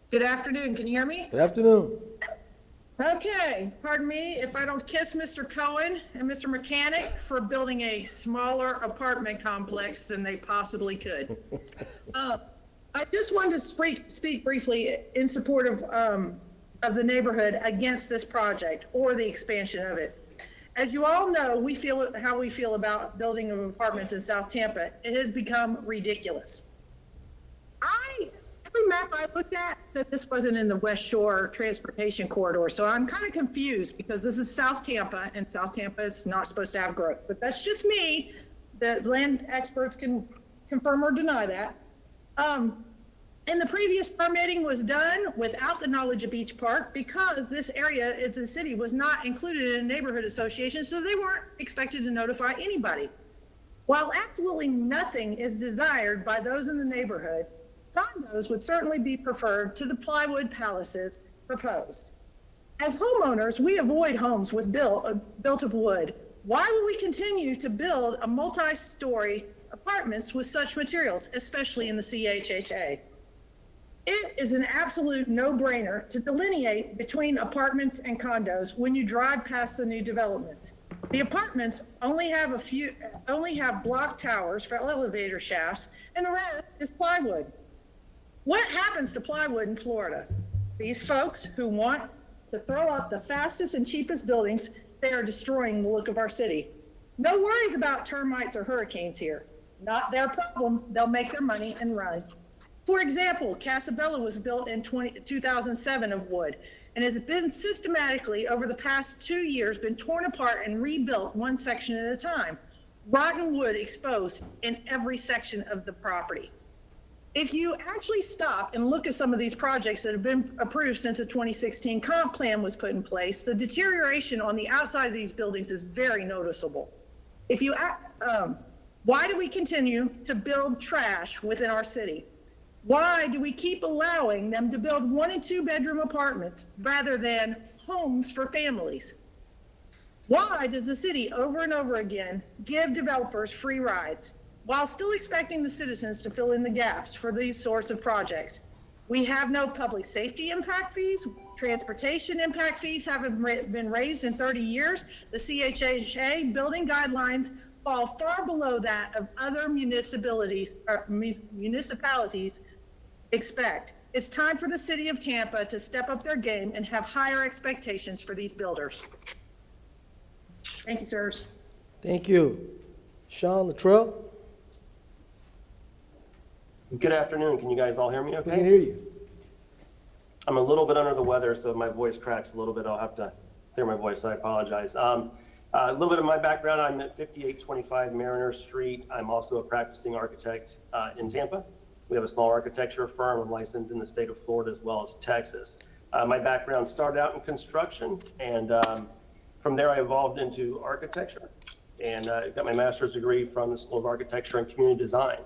S19: Good afternoon. Can you hear me?
S4: Good afternoon.
S19: Okay. Pardon me if I don't kiss Mr. Cohen and Mr. Mechanic for building a smaller apartment complex than they possibly could. I just wanted to speak briefly in support of the neighborhood against this project or the expansion of it. As you all know, we feel how we feel about building of apartments in South Tampa. It has become ridiculous. Every map I looked at said this wasn't in the West Shore transportation corridor, so I'm kind of confused because this is South Tampa, and South Tampa is not supposed to have growth. But that's just me. The land experts can confirm or deny that. And the previous permitting was done without the knowledge of Beach Park because this area, it's a city, was not included in a neighborhood association, so they weren't expected to notify anybody. While absolutely nothing is desired by those in the neighborhood, condos would certainly be preferred to the plywood palaces proposed. As homeowners, we avoid homes with built of wood. Why would we continue to build a multi-story apartments with such materials, especially in the CHHA? It is an absolute no-brainer to delineate between apartments and condos when you drive past the new development. The apartments only have block towers for elevator shafts, and the rest is plywood. What happens to plywood in Florida? These folks who want to throw up the fastest and cheapest buildings, they are destroying the look of our city. No worries about termites or hurricanes here. Not their problem. They'll make their money and run. For example, Casabella was built in 2007 of wood and has been systematically over the past 2 years been torn apart and rebuilt one section at a time. Rotten wood exposed in every section of the property. If you actually stop and look at some of these projects that have been approved since the 2016 comp plan was put in place, the deterioration on the outside of these buildings is very noticeable. Why do we continue to build trash within our city? Why do we keep allowing them to build 1 and 2 bedroom apartments rather than homes for families? Why does the city over and over again give developers free rides while still expecting the citizens to fill in the gaps for these sorts of projects? We have no public safety impact fees. Transportation impact fees haven't been raised in 30 years. The CHHA building guidelines fall far below that of other municipalities expect. It's time for the city of Tampa to step up their game and have higher expectations for these builders. Thank you, sirs.
S4: Thank you. Sean Luttrell?
S1: Good afternoon. Can you guys all hear me okay?
S4: We can hear you.
S1: I'm a little bit under the weather, so if my voice cracks a little bit, I'll have to clear my voice, so I apologize. A little bit of my background, I'm at 5825 Mariner Street. I'm also a practicing architect in Tampa. We have a small architecture firm. I'm licensed in the state of Florida as well as Texas. My background started out in construction, and from there I evolved into architecture. And I got my master's degree from the School of Architecture and Community Design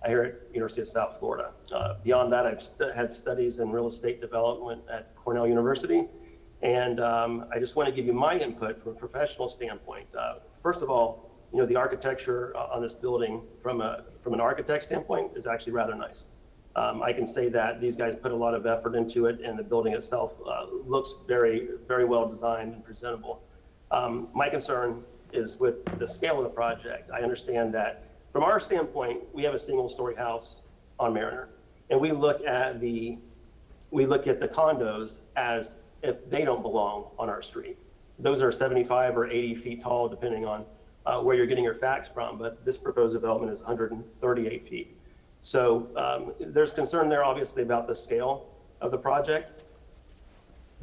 S1: here at University of South Florida. Beyond that, I've had studies in real estate development at Cornell University. And I just want to give you my input from a professional standpoint. First of all, you know, the architecture on this building from an architect standpoint is actually rather nice. I can say that these guys put a lot of effort into it, and the building itself looks very, very well designed and presentable. My concern is with the scale of the project. I understand that from our standpoint, we have a single-story house on Mariner, and we look at the condos as if they don't belong on our street. Those are 75 or 80 feet tall, depending on where you're getting your facts from, but this proposed development is 138 feet. So there's concern there, obviously, about the scale of the project.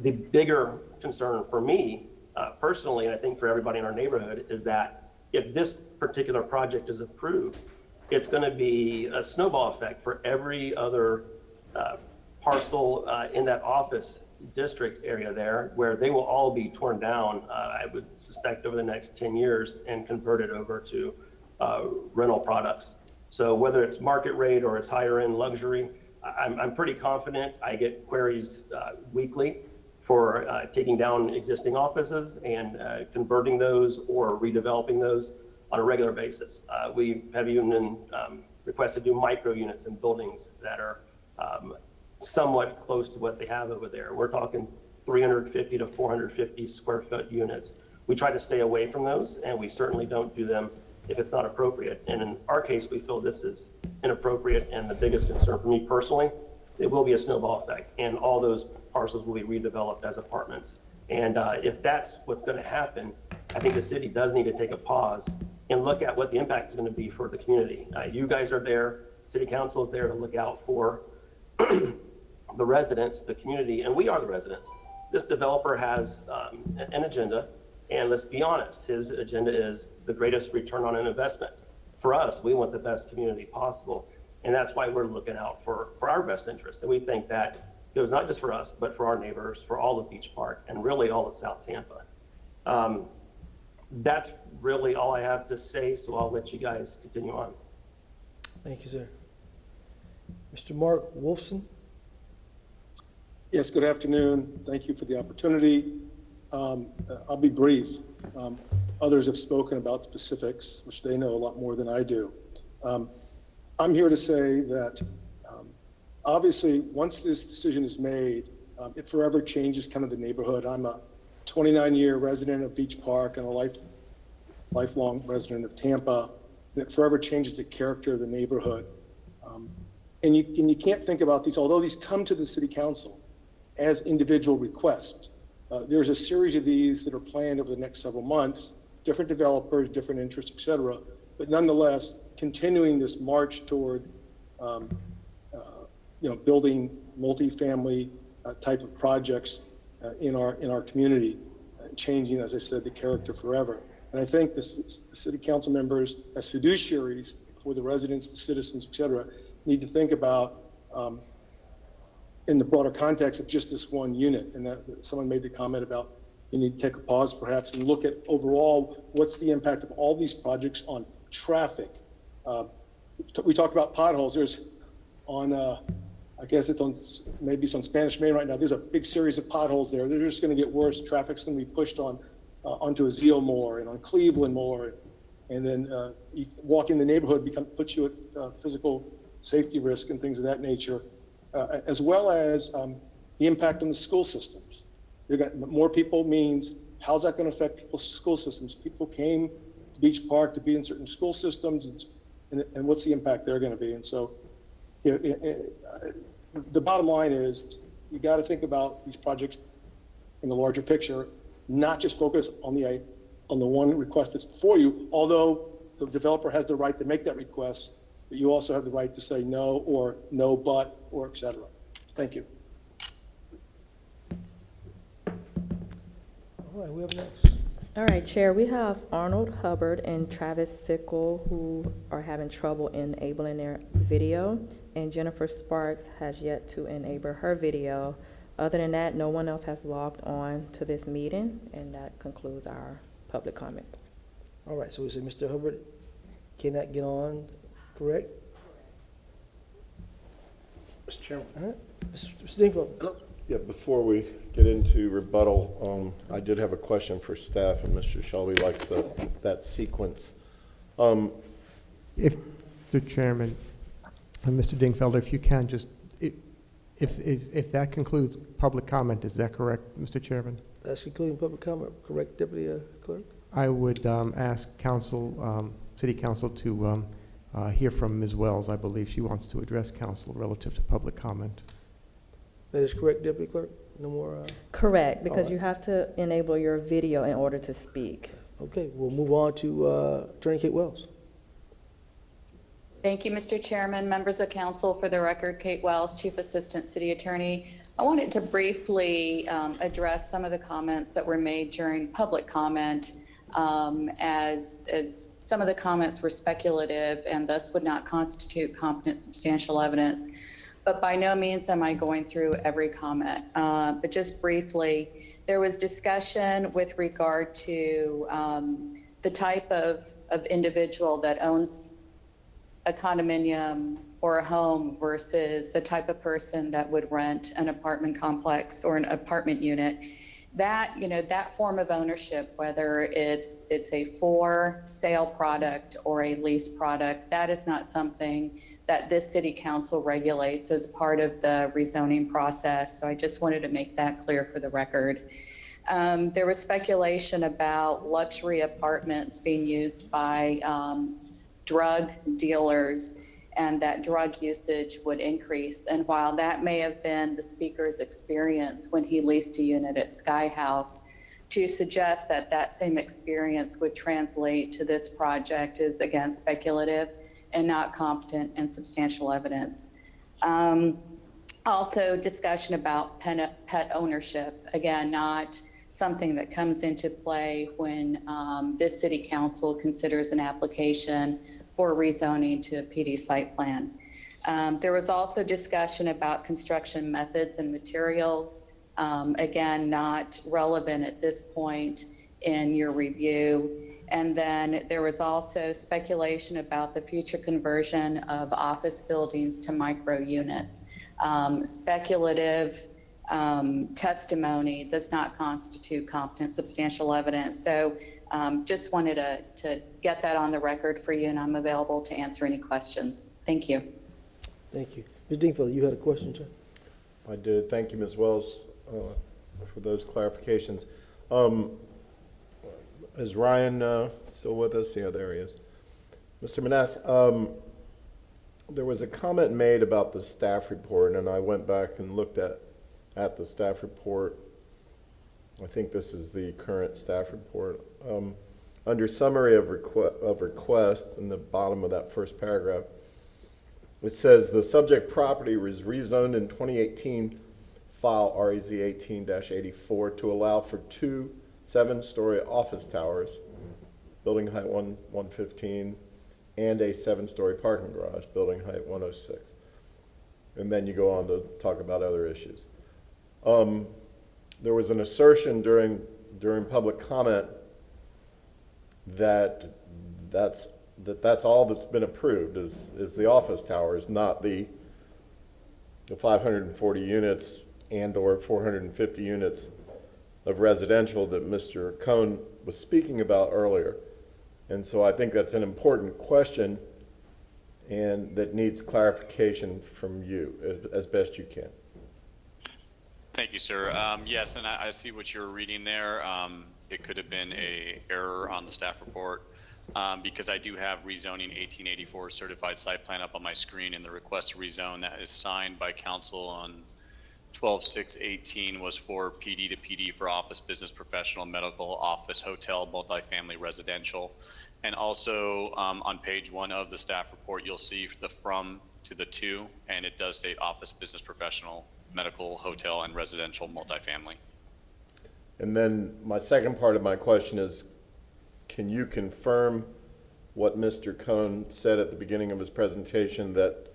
S1: The bigger concern for me, personally, and I think for everybody in our neighborhood, is that if this particular project is approved, it's going to be a snowball effect for every other parcel in that office district area there, where they will all be torn down, I would suspect, over the next 10 years and converted over to rental products. So whether it's market rate or it's higher end luxury, I'm pretty confident. I get queries weekly for taking down existing offices and converting those or redeveloping those on a regular basis. We have even requested to do micro units in buildings that are somewhat close to what they have over there. We're talking 350 to 450 square foot units. We try to stay away from those, and we certainly don't do them if it's not appropriate. And in our case, we feel this is inappropriate, and the biggest concern for me personally, it will be a snowball effect, and all those parcels will be redeveloped as apartments. And if that's what's going to happen, I think the city does need to take a pause and look at what the impact is going to be for the community. You guys are there, city council is there to look out for the residents, the community, and we are the residents. This developer has an agenda, and let's be honest, his agenda is the greatest return on an investment. For us, we want the best community possible. And that's why we're looking out for our best interest. And we think that goes not just for us, but for our neighbors, for all of Beach Park, and really all of South Tampa. That's really all I have to say, so I'll let you guys continue on.
S4: Thank you, sir. Mr. Mark Wolfson?
S6: Yes, good afternoon. Thank you for the opportunity. I'll be brief. Others have spoken about specifics, which they know a lot more than I do. I'm here to say that obviously, once this decision is made, it forever changes kind of the neighborhood. I'm a 29-year resident of Beach Park and a lifelong resident of Tampa, and it forever changes the character of the neighborhood. And you can't think about these, although these come to the city council as individual requests. There's a series of these that are planned over the next several months, different developers, different interests, et cetera, but nonetheless, continuing this march toward building multifamily type of projects in our community, changing, as I said, the character forever. And I think the city council members, as fiduciaries for the residents, the citizens, et cetera, need to think about in the broader context of just this one unit. And that someone made the comment about you need to take a pause perhaps and look at overall what's the impact of all these projects on traffic. We talked about potholes. There's on, I guess it's on, maybe it's on Spanish Main right now. There's a big series of potholes there. They're just going to get worse. Traffic's going to be pushed on onto Azeel more and on Cleveland more. And then you walk in the neighborhood puts you at physical safety risk and things of that nature, as well as the impact on the school systems. More people means, how's that going to affect people's school systems? People came to Beach Park to be in certain school systems, and what's the impact they're going to be? And so the bottom line is you got to think about these projects in the larger picture, not just focus on the one request that's before you, although the developer has the right to make that request, but you also have the right to say no, or no but, or et cetera. Thank you.
S4: All right, we have next.
S5: All right, Chair, we have Arnold Hubbard and Travis Sickle who are having trouble enabling their video, and Jennifer Sparks has yet to enable her video. Other than that, no one else has logged on to this meeting, and that concludes our public comment.
S4: All right, so we say Mr. Hubbard cannot get on, correct?
S11: Mr. Chairman.
S4: All right, Mr. Dingfelder. Hello.
S11: Yeah, before we get into rebuttal, I did have a question for staff, and Mr. Shelby likes that sequence.
S3: If, Mr. Chairman, and Mr. Dingfelder, if you can just, if that concludes public comment, is that correct, Mr. Chairman?
S4: That's concluding public comment, correct, Deputy Clerk?
S3: I would ask council, City Council to hear from Ms. Wells. I believe she wants to address council relative to public comment.
S4: That is correct, Deputy Clerk? No more?
S5: Correct, because you have to enable your video in order to speak.
S4: Okay, we'll move on to Attorney Kate Wells.
S20: Thank you, Mr. Chairman, members of council. For the record, Kate Wells, Chief Assistant City Attorney. I wanted to briefly address some of the comments that were made during public comment, as some of the comments were speculative and thus would not constitute competent substantial evidence. But by no means am I going through every comment. But just briefly, there was discussion with regard to the type of individual that owns a condominium or a home versus the type of person that would rent an apartment complex or an apartment unit. That, that form of ownership, whether it's a for sale product or a lease product, that is not something that this city council regulates as part of the rezoning process. So I just wanted to make that clear for the record. There was speculation about luxury apartments being used by drug dealers and that drug usage would increase. And while that may have been the speaker's experience when he leased a unit at Sky House, to suggest that that same experience would translate to this project is again speculative and not competent and substantial evidence. Also discussion about pet ownership, again, not something that comes into play when this city council considers an application for rezoning to a PD site plan. There was also discussion about construction methods and materials. Again, not relevant at this point in your review. And then there was also speculation about the future conversion of office buildings to micro units. Speculative testimony does not constitute competent substantial evidence. So just wanted to get that on the record for you, and I'm available to answer any questions. Thank you.
S4: Thank you. Ms. Dingfelder, you had a question, sir?
S11: I did. Thank you, Ms. Wells, for those clarifications. Is Ryan still with us? Yeah, there he is. Mr. Manasse, there was a comment made about the staff report, and I went back and looked at the staff report. I think this is the current staff report. Under summary of request, in the bottom of that first paragraph, it says the subject property was rezoned in 2018, file REZ 18-84, to allow for 2 7-story office towers, building height 115, and a 7-story parking garage, building height 106. And then you go on to talk about other issues. There was an assertion during public comment that that's all that's been approved is the office towers, not the 540 units and or 450 units of residential that Mr. Cohn was speaking about earlier. And so I think that's an important question and that needs clarification from you as best you can.
S2: Thank you, sir. Yes, and I see what you're reading there. It could have been an error on the staff report because I do have rezoning 1884 certified site plan up on my screen, and the request to rezone that is signed by council on 12/6/18 was for PD to PD for office, business, professional, medical, office, hotel, multifamily, residential. And also on page 1 of the staff report, you'll see the from to the to, and it does state office, business, professional, medical, hotel, and residential multifamily.
S11: And then my second part of my question is, can you confirm what Mr. Cohn said at the beginning of his presentation, that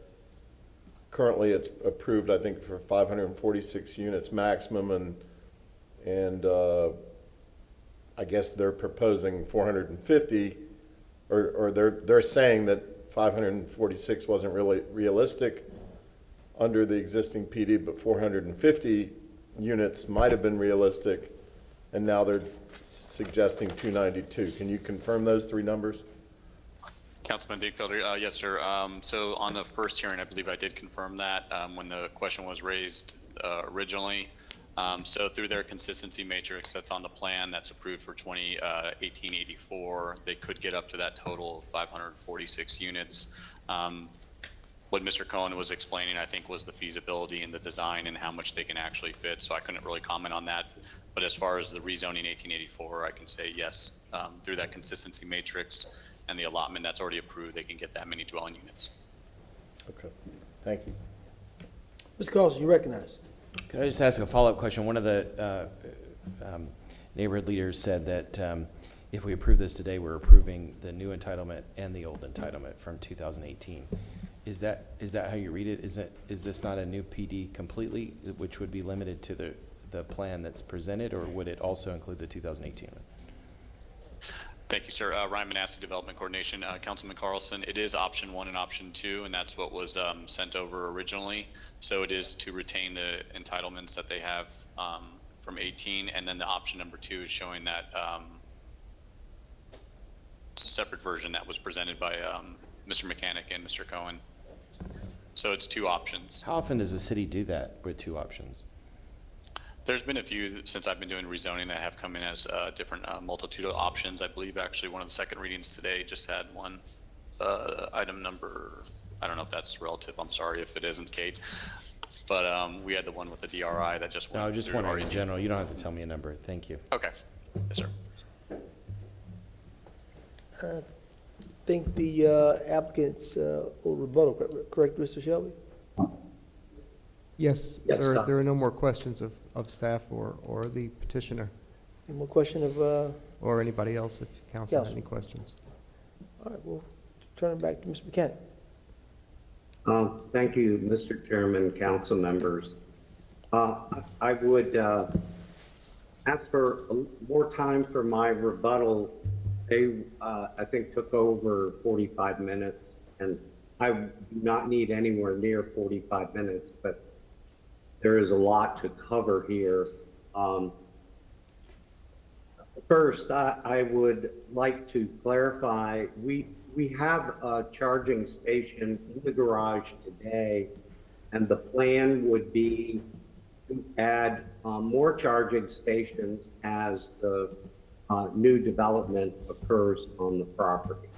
S11: currently it's approved, I think, for 546 units maximum, and I guess they're proposing 450, or they're saying that 546 wasn't really realistic under the existing PD, but 450 units might have been realistic, and now they're suggesting 292. Can you confirm those 3 numbers?
S2: Councilman Dingfelder, yes, sir. So on the first hearing, I believe I did confirm that when the question was raised originally. So through their consistency matrix that's on the plan that's approved for 1884, they could get up to that total of 546 units. What Mr. Cohen was explaining, I think, was the feasibility and the design and how much they can actually fit. So I couldn't really comment on that. But as far as the rezoning 1884, I can say yes, through that consistency matrix and the allotment that's already approved, they can get that many dwelling units.
S11: Okay, thank you.
S4: Mr. Carlson, you recognize.
S21: Could I just ask a follow-up question? One of the neighborhood leaders said that if we approve this today, we're approving the new entitlement and the old entitlement from 2018. Is that how you read it? Is this not a new PD completely, which would be limited to the plan that's presented, or would it also include the 2018 one?
S2: Thank you, sir. Ryan Manasse, Development Coordination. Councilman Carlson, it is option 1 and option 2, and that's what was sent over originally. So it is to retain the entitlements that they have from 18, and then the option number 2 is showing that separate version that was presented by Mr. Mechanic and Mr. Cohen. So it's 2 options.
S21: How often does the city do that with 2 options?
S2: There's been a few since I've been doing rezoning that have come in as different multitude of options. I believe actually one of the second readings today just had one item number. I don't know if that's relative. I'm sorry if it isn't, Kate. But we had the one with the DRI that just went.
S21: No, just wondering in general. You don't have to tell me a number. Thank you.
S2: Okay. Yes, sir.
S4: I think the applicants will rebuttal, correct, Mr. Shelby?
S3: Yes, sir, if there are no more questions of staff or the petitioner.
S4: Any more question of?
S3: Or anybody else, if council has any questions.
S4: All right, we'll turn it back to Mr. Mechanic.
S14: Thank you, Mr. Chairman, council members. I would ask for more time for my rebuttal. They, I think, took over 45 minutes, and I do not need anywhere near 45 minutes, but there is a lot to cover here. First, I would like to clarify, we have a charging station in the garage today, and the plan would be to add more charging stations as the new development occurs on the property.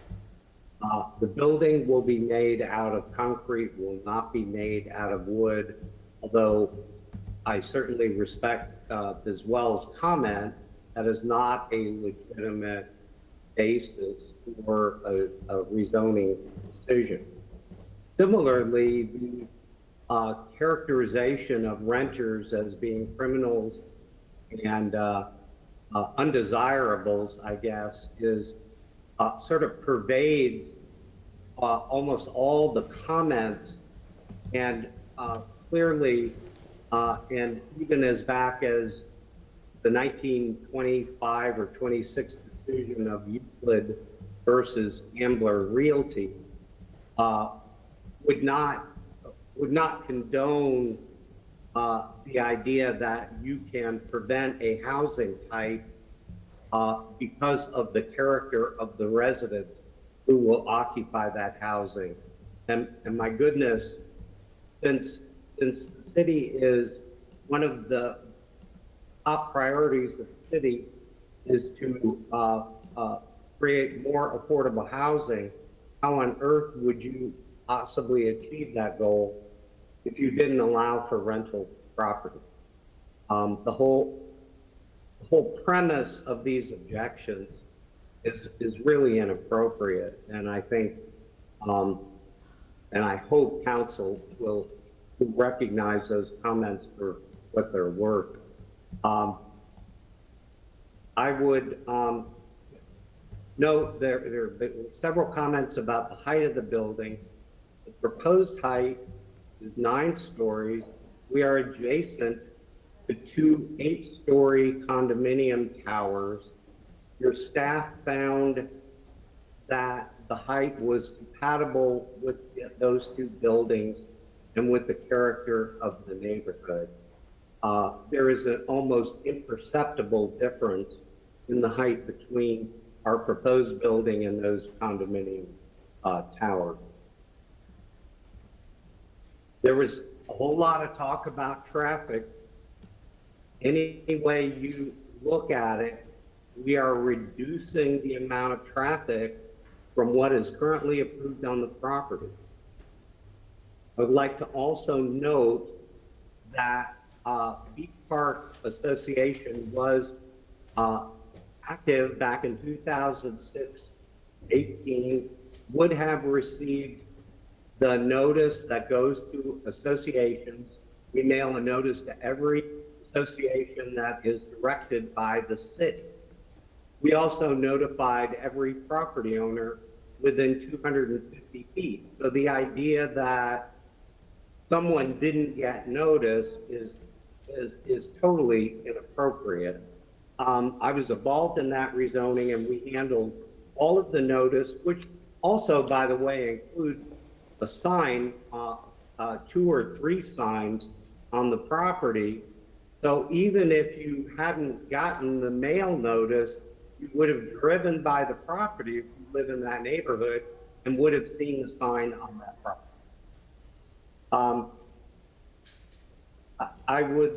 S14: The building will be made out of concrete, will not be made out of wood, although I certainly respect as well as comment that is not a legitimate basis for a rezoning decision. Similarly, the characterization of renters as being criminals and undesirables, I guess, is sort of pervades almost all the comments, and clearly, and even as back as the 1925 or 26 decision of Euclid versus Ambler Realty, would not condone the idea that you can prevent a housing type because of the character of the residents who will occupy that housing. And my goodness, since the city is one of the top priorities of the city is to create more affordable housing, how on earth would you possibly achieve that goal if you didn't allow for rental property? The whole premise of these objections is really inappropriate, and I think, and I hope council will recognize those comments for what they're worth. I would note there have been several comments about the height of the building. The proposed height is 9 stories. We are adjacent to 2 8-story condominium towers. Your staff found that the height was compatible with those 2 buildings and with the character of the neighborhood. There is an almost imperceptible difference in the height between our proposed building and those condominium towers. There was a whole lot of talk about traffic. Any way you look at it, we are reducing the amount of traffic from what is currently approved on the property. I would like to also note that Beach Park Association was active back in 2006-18, would have received the notice that goes to associations. We mail a notice to every association that is directed by the city. We also notified every property owner within 250 feet. So the idea that someone didn't get notice is totally inappropriate. I was involved in that rezoning, and we handled all of the notice, which also, by the way, include a sign, 2 or 3 signs on the property. So even if you hadn't gotten the mail notice, you would have driven by the property if you live in that neighborhood and would have seen the sign on that property. I would,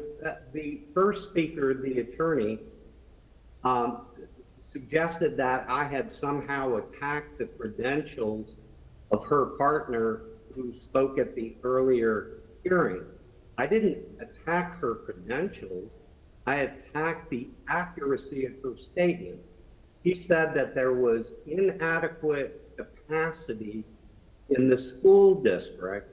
S14: the first speaker, the attorney, suggested that I had somehow attacked the credentials of her partner who spoke at the earlier hearing. I didn't attack her credentials. I attacked the accuracy of her statement. He said that there was inadequate capacity in the school district,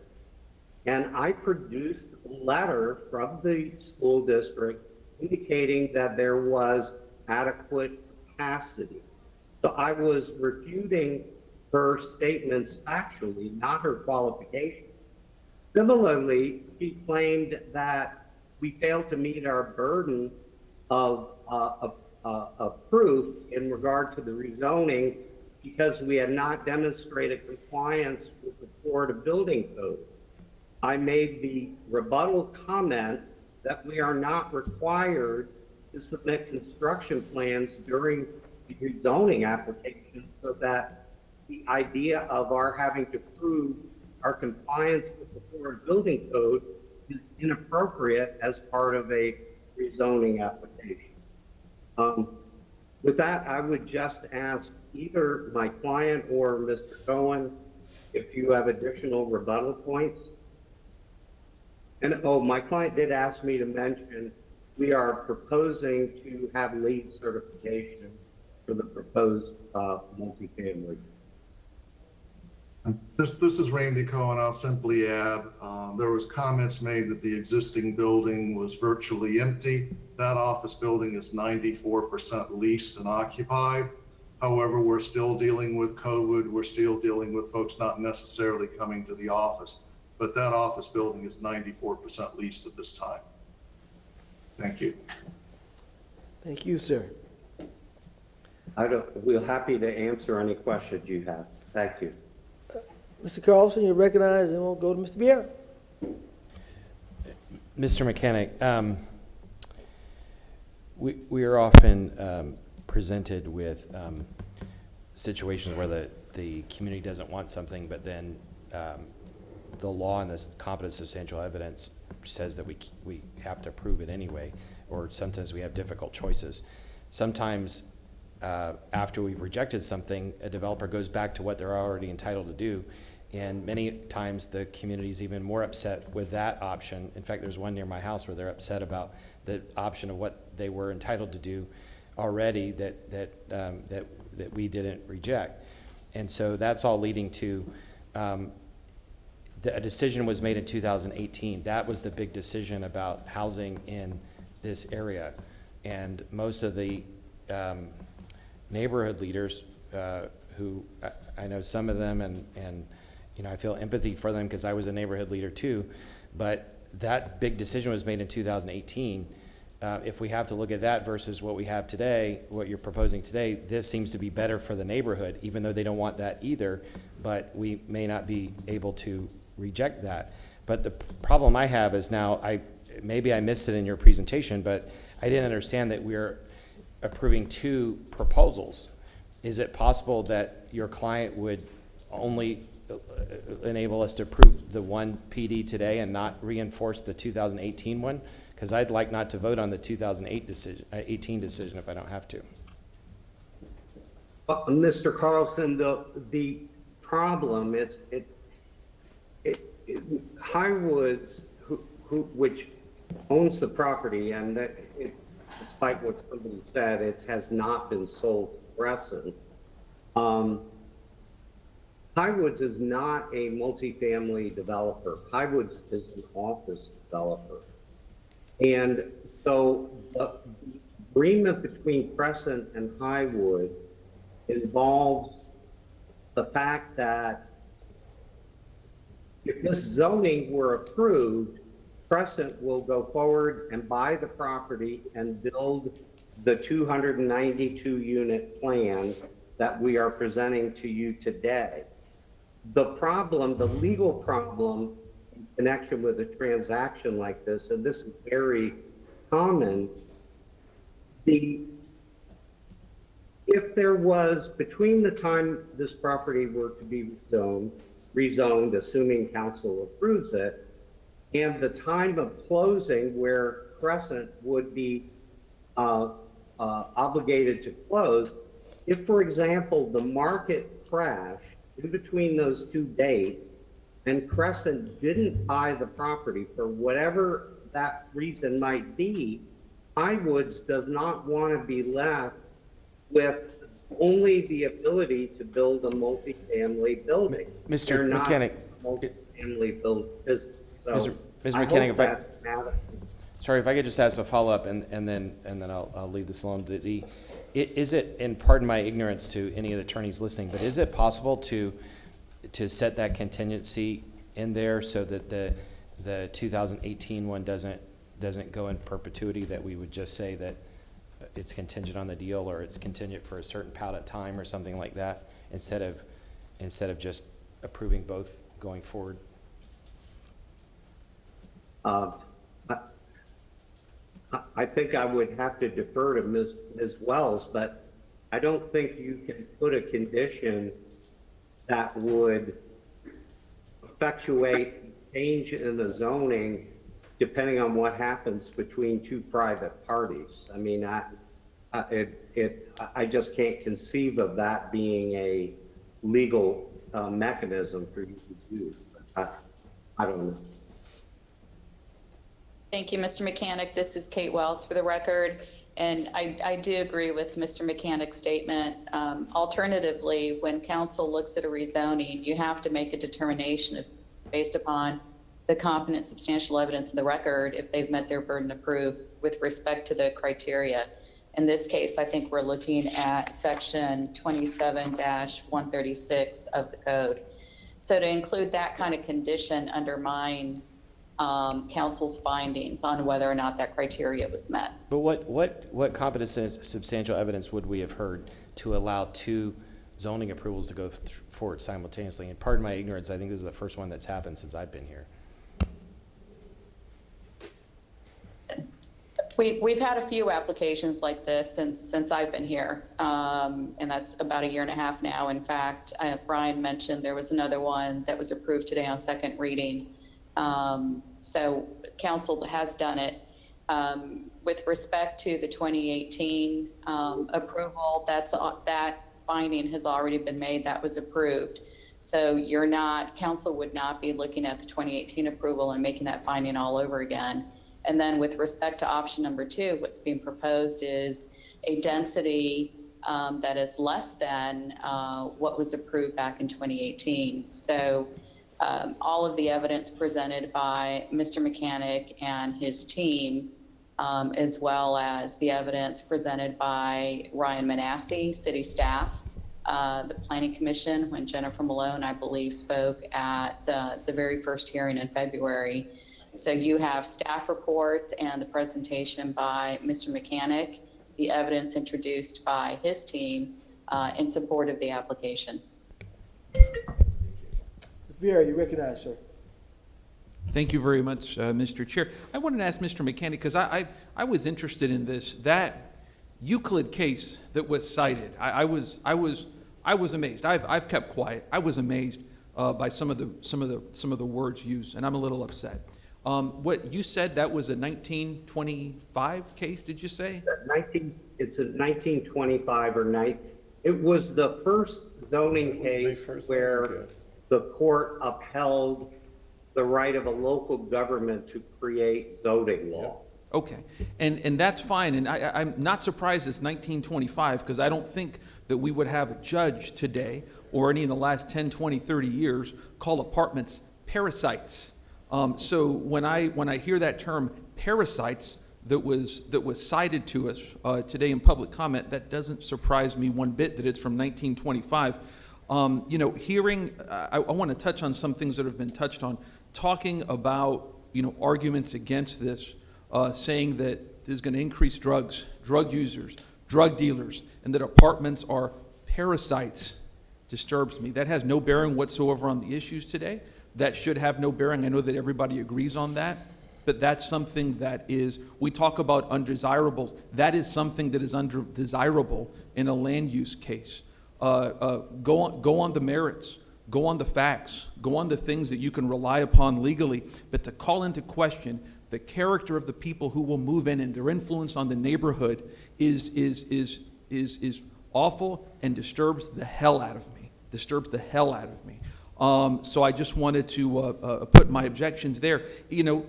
S14: and I produced a letter from the school district indicating that there was adequate capacity. So I was refuting her statements factually, not her qualifications. Similarly, he claimed that we failed to meet our burden of proof in regard to the rezoning because we had not demonstrated compliance with the Florida Building Code. I made the rebuttal comment that we are not required to submit construction plans during the rezoning application, so that the idea of our having to prove our compliance with the Florida Building Code is inappropriate as part of a rezoning application. With that, I would just ask either my client or Mr. Cohen if you have additional rebuttal points. And, oh, my client did ask me to mention, we are proposing to have LEED certification for the proposed multifamily.
S9: This is Randy Cohen. I'll simply add, there was comments made that the existing building was virtually empty. That office building is 94% leased and occupied. However, we're still dealing with COVID. We're still dealing with folks not necessarily coming to the office, but that office building is 94% leased at this time. Thank you.
S4: Thank you, sir.
S14: We're happy to answer any questions you have. Thank you.
S4: Mr. Carlson, you're recognized, and we'll go to Mr. Biera.
S21: Mr. Mechanic, we are often presented with situations where the community doesn't want something, but then the law and the competent substantial evidence says that we have to prove it anyway, or sometimes we have difficult choices. Sometimes after we've rejected something, a developer goes back to what they're already entitled to do. And many times the community is even more upset with that option. In fact, there's one near my house where they're upset about the option of what they were entitled to do already that we didn't reject. And so that's all leading to a decision was made in 2018. That was the big decision about housing in this area. And most of the neighborhood leaders who I know some of them, and you know, I feel empathy for them because I was a neighborhood leader too, but that big decision was made in 2018. If we have to look at that versus what we have today, what you're proposing today, this seems to be better for the neighborhood, even though they don't want that either, but we may not be able to reject that. But the problem I have is now, maybe I missed it in your presentation, but I didn't understand that we're approving two proposals. Is it possible that your client would only enable us to approve the one PD today and not reinforce the 2018 one? Because I'd like not to vote on the 2018 decision if I don't have to.
S14: Mr. Carlson, the problem is Highwoods, which owns the property, and that despite what somebody said, it has not been sold to Crescent. Highwoods is not a multifamily developer. Highwoods is an office developer. And so the agreement between Crescent and Highwood involves the fact that if this zoning were approved, Crescent will go forward and buy the property and build the 292 unit plan that we are presenting to you today. The problem, the legal problem in connection with a transaction like this, and this is very common, if there was, between the time this property were to be rezoned, assuming council approves it, and the time of closing where Crescent would be obligated to close, if, for example, the market crashed in between those two dates and Crescent didn't buy the property for whatever that reason might be, Highwoods does not want to be left with only the ability to build a multifamily building.
S21: Mr. Mechanic.
S14: Multifamily build business. So
S21: Mr. Mechanic, sorry, if I could just ask a follow-up and then I'll leave this alone. Is it, and pardon my ignorance to any of the attorneys listening, but is it possible to set that contingency in there so that the 2018 one doesn't go in perpetuity, that we would just say that it's contingent on the deal, or it's contingent for a certain pallet time or something like that, instead of just approving both going forward?
S14: I think I would have to defer to Ms. Wells, but I don't think you can put a condition that would effectuate change in the zoning depending on what happens between two private parties. I mean, I just can't conceive of that being a legal mechanism for you to do. I don't know.
S20: Thank you, Mr. Mechanic. This is Kate Wells for the record. And I do agree with Mr. Mechanic's statement. Alternatively, when council looks at a rezoning, you have to make a determination based upon the competent substantial evidence in the record if they've met their burden of proof with respect to the criteria. In this case, I think we're looking at section 27-136 of the code. So to include that kind of condition undermines council's findings on whether or not that criteria was met.
S21: But what competent substantial evidence would we have heard to allow two zoning approvals to go forward simultaneously? And pardon my ignorance, I think this is the first one that's happened since I've been here.
S20: We've had a few applications like this since I've been here, and that's about 1.5 years now. In fact, Brian mentioned there was another one that was approved today on second reading. So council has done it. With respect to the 2018 approval, that finding has already been made. That was approved. So council would not be looking at the 2018 approval and making that finding all over again. And then with respect to option number 2, what's being proposed is a density that is less than what was approved back in 2018. So all of the evidence presented by Mr. Mechanic and his team, as well as the evidence presented by Ryan Manasseh, city staff, the Planning Commission, when Jennifer Malone, I believe, spoke at the very first hearing in February. So you have staff reports and the presentation by Mr. Mechanic, the evidence introduced by his team in support of the application.
S4: Ms. Beer, you recognize, sir.
S7: Thank you very much, Mr. Chair. I wanted to ask Mr. Mechanic, because I was interested in that Euclid case that was cited. I was amazed. I've kept quiet. I was amazed by some of the words used, and I'm a little upset. What you said, that was a 1925 case, did you say?
S14: It's a 1925 or it was the first zoning case where the court upheld the right of a local government to create zoning law.
S7: Okay, and that's fine, and I'm not surprised it's 1925, because I don't think that we would have a judge today, or any in the last 10, 20, 30 years, call apartments parasites. So when I hear that term parasites that was cited to us today in public comment, that doesn't surprise me one bit that it's from 1925. I want to touch on some things that have been touched on, talking about arguments against this, saying that this is going to increase drug users, drug dealers, and that apartments are parasites, disturbs me. That has no bearing whatsoever on the issues today. That should have no bearing. I know that everybody agrees on that, but that's something that is, we talk about undesirables. That is something that is undesirable in a land use case. Go on the merits, go on the facts, go on the things that you can rely upon legally, but to call into question the character of the people who will move in and their influence on the neighborhood is awful and disturbs the hell out of me. So I just wanted to put my objections there.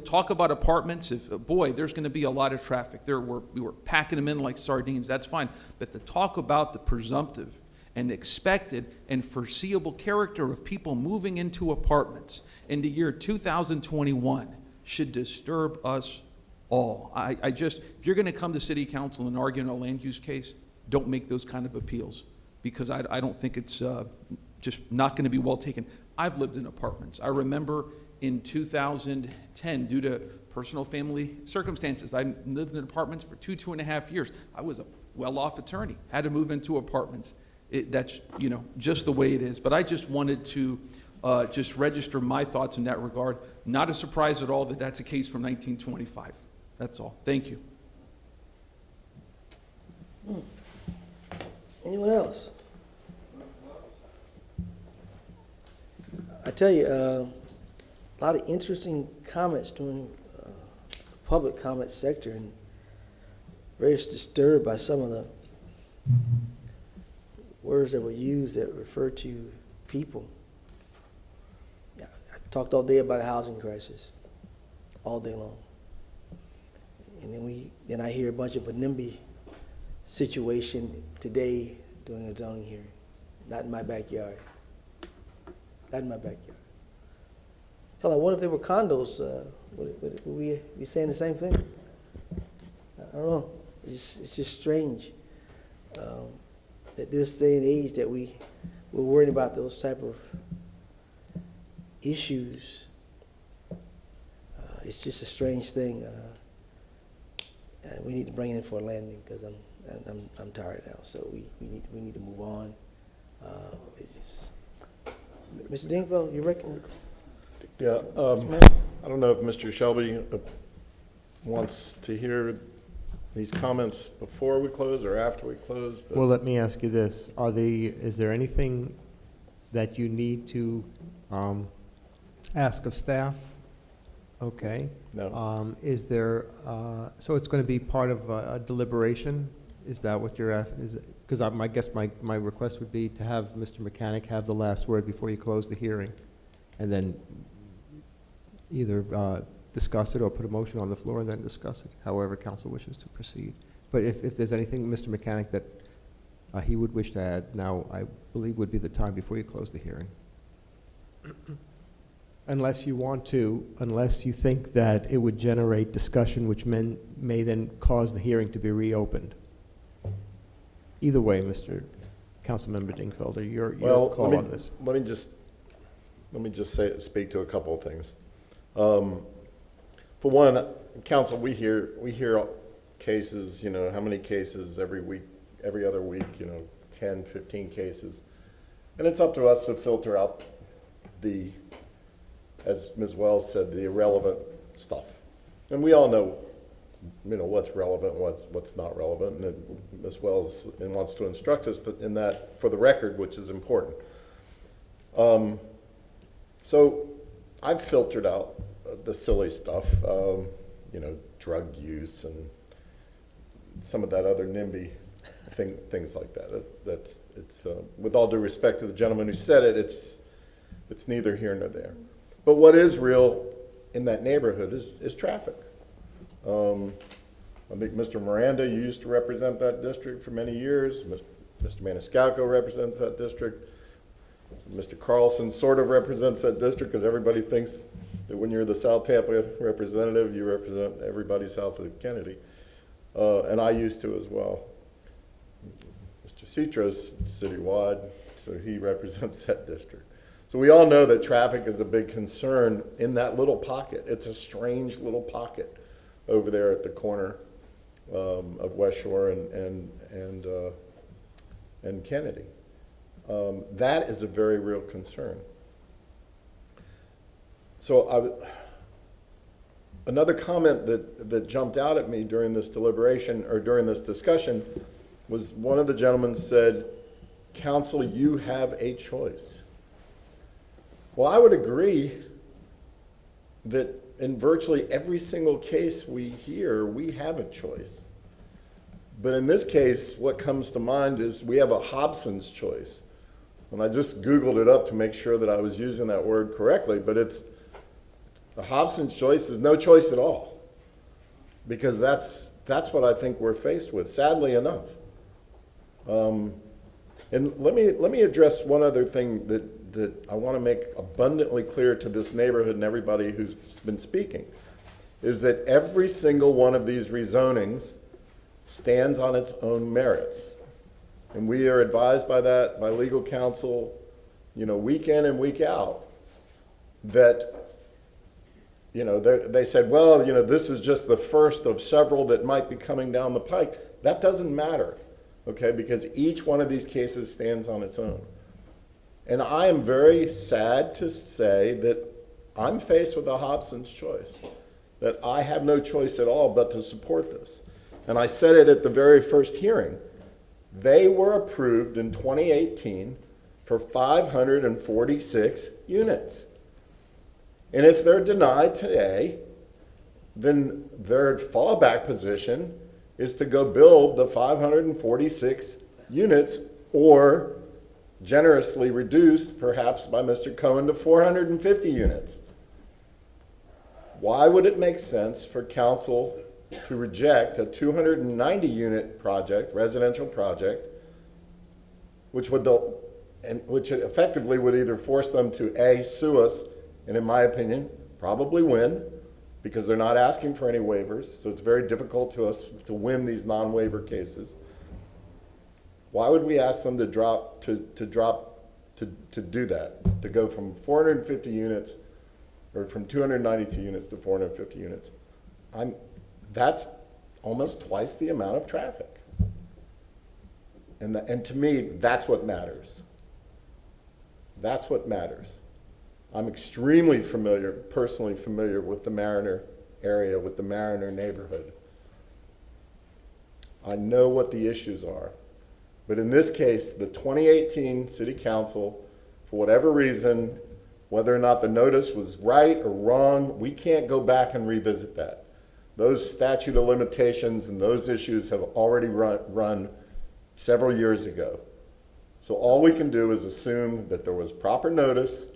S7: Talk about apartments. There's going to be a lot of traffic. We were packing them in like sardines. That's fine. But to talk about the presumptive and expected and foreseeable character of people moving into apartments in the year 2021 should disturb us all. If you're going to come to city council and argue in a land use case, don't make those kind of appeals, because I don't think it's just not going to be well taken. I've lived in apartments. I remember in 2010, due to personal family circumstances, I lived in apartments for 2.5 years. I was a well-off attorney, had to move into apartments. That's, you know, just the way it is. But I just wanted to just register my thoughts in that regard. Not a surprise at all that that's a case from 1925. That's all. Thank you.
S4: Anyone else? I tell you, a lot of interesting comments during the public comment sector, and very disturbed by some of the words that were used that refer to people. I talked all day about a housing crisis, all day long. And then I hear a bunch of a NIMBY situation today during a zoning hearing. Not in my backyard. Not in my backyard. Hell, I wonder if they were condos, would we be saying the same thing? I don't know. It's just strange that this day and age that we're worried about those type of issues. It's just a strange thing. We need to bring it in for a landing because I'm tired now. So we need to move on. It's just, Mr. Dingfelder, you reckon?
S11: Yeah, I don't know if Mr. Shelby wants to hear these comments before we close or after we close. But
S3: Well, let me ask you this. Is there anything that you need to ask of staff? Okay.
S11: No.
S3: Is there, so it's going to be part of a deliberation? Is that what you're asking? Because I guess my request would be to have Mr. Mechanic have the last word before you close the hearing, and then either discuss it or put a motion on the floor and then discuss it, however council wishes to proceed. But if there's anything, Mr. Mechanic, that he would wish to add, now I believe would be the time before you close the hearing. Unless you think that it would generate discussion which may then cause the hearing to be reopened. Either way, Mr. Councilmember Dingfelder, your call on this.
S11: Let me just speak to a couple of things. For one, council, we hear cases, you know, how many cases every week, every other week, you know, 10, 15 cases. And it's up to us to filter out the, as Ms. Wells said, the irrelevant stuff. And we all know, you know, what's relevant, what's not relevant. And Ms. Wells wants to instruct us in that for the record, which is important. So I've filtered out the silly stuff, you know, drug use and some of that other NIMBY things like that. It's with all due respect to the gentleman who said it, it's neither here nor there. But what is real in that neighborhood is traffic. I think Mr. Miranda, you used to represent that district for many years. Mr. Maniscalco represents that district. Mr. Carlson sort of represents that district because everybody thinks that when you're the South Tampa representative, you represent everybody south of Kennedy. And I used to as well. Mr. Citros citywide, so he represents that district. So we all know that traffic is a big concern in that little pocket. It's a strange little pocket over there at the corner of West Shore and Kennedy. That is a very real concern. So another comment that jumped out at me during this deliberation or during this discussion was one of the gentlemen said, "Council, you have a choice." Well, I would agree that in virtually every single case we hear, we have a choice. But in this case, what comes to mind is we have a Hobson's choice. And I just Googled it up to make sure that I was using that word correctly, but the Hobson's choice is no choice at all. Because that's what I think we're faced with, sadly enough. And let me address one other thing that I want to make abundantly clear to this neighborhood and everybody who's been speaking, is that every single one of these rezonings stands on its own merits. And we are advised by that, by legal counsel, week in and week out, that, they said, well, this is just the first of several that might be coming down the pike. That doesn't matter, okay, because each one of these cases stands on its own. And I am very sad to say that I'm faced with a Hobson's choice, that I have no choice at all but to support this. And I said it at the very first hearing. They were approved in 2018 for 546 units. And if they're denied today, then their fallback position is to go build the 546 units, or generously reduced perhaps by Mr. Cohen to 450 units. Why would it make sense for council to reject a 290 unit project, residential project, which effectively would either force them to A, sue us, and in my opinion, probably win, because they're not asking for any waivers, so it's very difficult to us to win these non-waiver cases. Why would we ask them to do that, to go from 450 units, or from 292 units to 450 units? That's almost twice the amount of traffic. And to me, that's what matters. That's what matters. I'm extremely personally familiar with the Mariner area, with the Mariner neighborhood. I know what the issues are. But in this case, the 2018 City Council, for whatever reason, whether or not the notice was right or wrong, we can't go back and revisit that. Those statute of limitations and those issues have already run several years ago. So all we can do is assume that there was proper notice,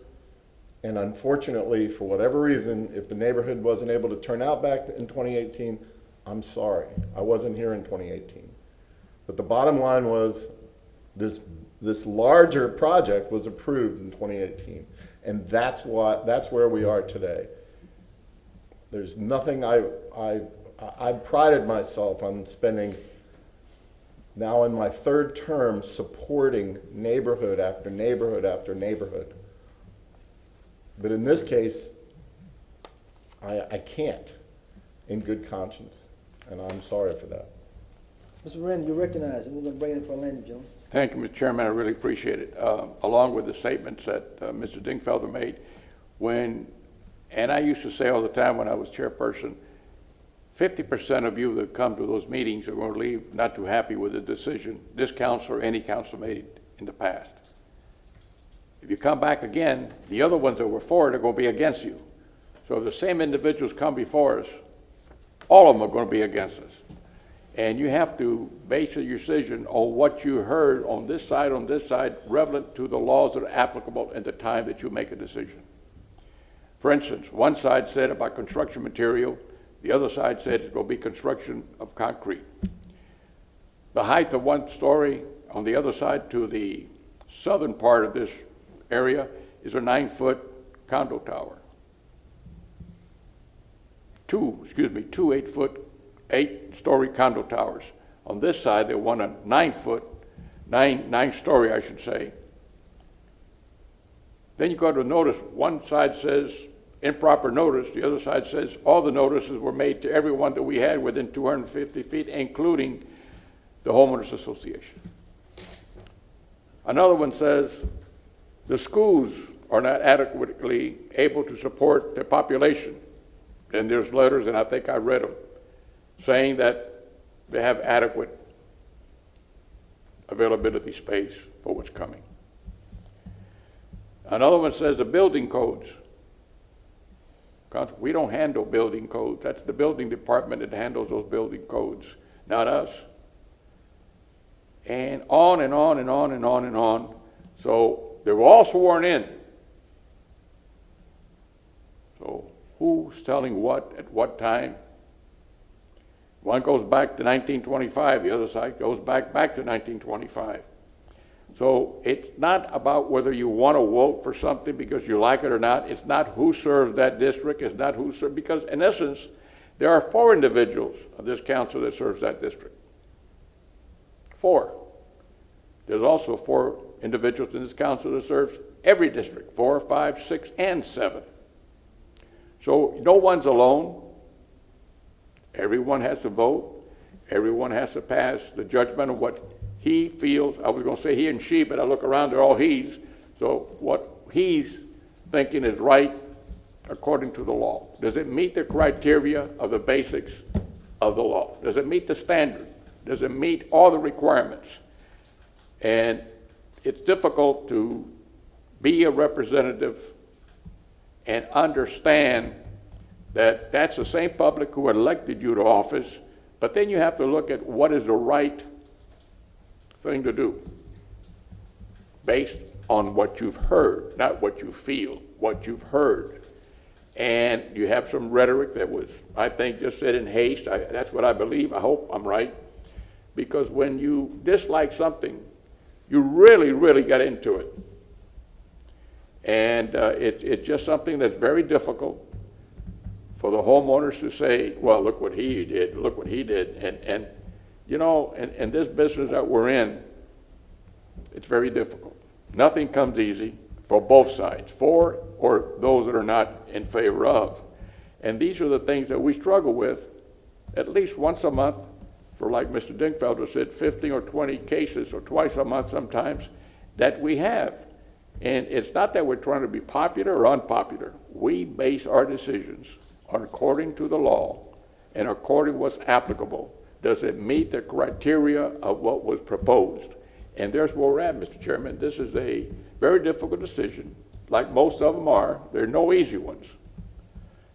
S11: and unfortunately, for whatever reason, if the neighborhood wasn't able to turn out back in 2018, I'm sorry, I wasn't here in 2018. But the bottom line was this larger project was approved in 2018, and that's where we are today. There's nothing I prided myself on spending, now in my third term, supporting neighborhood after neighborhood after neighborhood. But in this case, I can't in good conscience, and I'm sorry for that.
S4: Mr. Wren, you recognize it. We're going to bring it in for Landon Jones.
S10: Thank you, Mr. Chairman. I really appreciate it. Along with the statements that Mr. Dingfelder made, and I used to say all the time when I was chairperson, 50% of you that come to those meetings are going to leave not too happy with the decision this council or any council made in the past. If you come back again, the other ones that were for it are going to be against you. So if the same individuals come before us, all of them are going to be against us. And you have to base your decision on what you heard on this side, relevant to the laws that are applicable at the time that you make a decision. For instance, one side said about construction material, the other side said it's going to be construction of concrete. The height of one story on the other side to the southern part of this area is a 9-foot condo tower. Two 8-story condo towers. On this side, they want a 9-story, I should say. Then you go to notice, one side says improper notice, the other side says all the notices were made to everyone that we had within 250 feet, including the homeowners association. Another one says the schools are not adequately able to support their population. And there's letters, and I think I read them, saying that they have adequate availability space for what's coming. Another one says the building codes. We don't handle building codes. That's the building department that handles those building codes, not us. And on and on and on and on and on. So they were all sworn in. So who's telling what at what time? One goes back to 1925, the other side goes back to 1925. So it's not about whether you want to vote for something because you like it or not. It's not who serves that district. It's not who serves, because in essence, there are 4 individuals of this council that serves that district. 4. There's also 4 individuals in this council that serves every district, 4, 5, 6, and 7. So no one's alone. Everyone has to vote. Everyone has to pass the judgment of what he feels. I was going to say he and she, but I look around, they're all he's. So what he's thinking is right according to the law. Does it meet the criteria of the basics of the law? Does it meet the standard? Does it meet all the requirements? And it's difficult to be a representative and understand that that's the same public who elected you to office, but then you have to look at what is the right thing to do based on what you've heard, not what you feel, what you've heard. And you have some rhetoric that was, I think, just said in haste. That's what I believe. I hope I'm right. Because when you dislike something, you really, really get into it. And it's just something that's very difficult for the homeowners to say, well, look what he did, look what he did. And you know, in this business that we're in, it's very difficult. Nothing comes easy for both sides, for or those that are not in favor of. And these are the things that we struggle with at least once a month for, like Mr. Dingfelder said, 15 or 20 cases, or twice a month sometimes, that we have. And it's not that we're trying to be popular or unpopular. We base our decisions on according to the law and according to what's applicable. Does it meet the criteria of what was proposed? And there's where we're at, Mr. Chairman. This is a very difficult decision, like most of them are. There are no easy ones.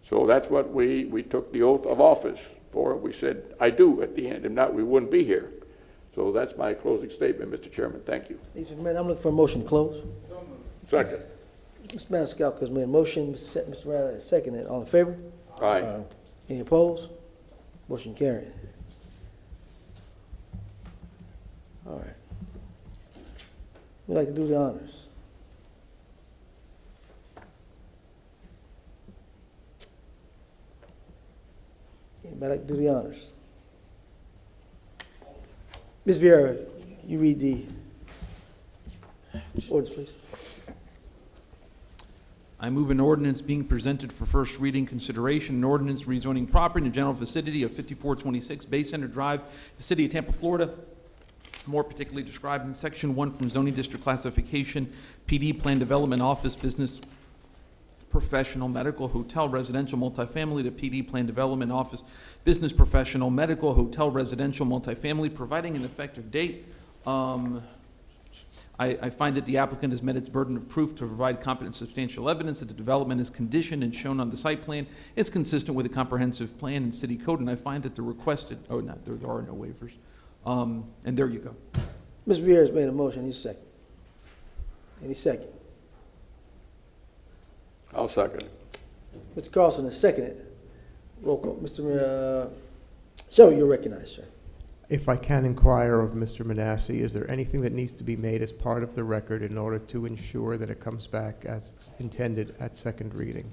S10: So that's what we took the oath of office for. We said, I do at the end. If not, we wouldn't be here. So that's my closing statement, Mr. Chairman. Thank you.
S4: Mr. Mayor, I'm looking for a motion to close.
S10: Second.
S4: Mr. Maniscalco has made a motion, Mr. Riley has seconded. All in favor?
S10: Aye.
S4: Any opposed? Motion carried. All right. We'd like to do the honors. Anybody like to do the honors? Ms. Vieira, you read the ordinance, please.
S7: I move an ordinance being presented for first reading consideration, an ordinance rezoning property in the general vicinity of 5426 Bay Center Drive, the city of Tampa, Florida, more particularly described in section 1 from zoning district classification, PD plan development, office, business, professional, medical, hotel, residential, multifamily to PD plan development, office, business, professional, medical, hotel, residential, multifamily, providing an effective date. I find that the applicant has met its burden of proof to provide competent substantial evidence that the development is conditioned and shown on the site plan is consistent with the comprehensive plan and city code, and I find that the requested, there are no waivers. And there you go.
S4: Ms. Vieira has made a motion. Any second? Any second?
S10: I'll second it.
S4: Mr. Carlson has seconded. Roll call. Mr. Shelby, you're recognized, sir.
S3: If I can inquire of Mr. Manassi, is there anything that needs to be made as part of the record in order to ensure that it comes back as it's intended at second reading?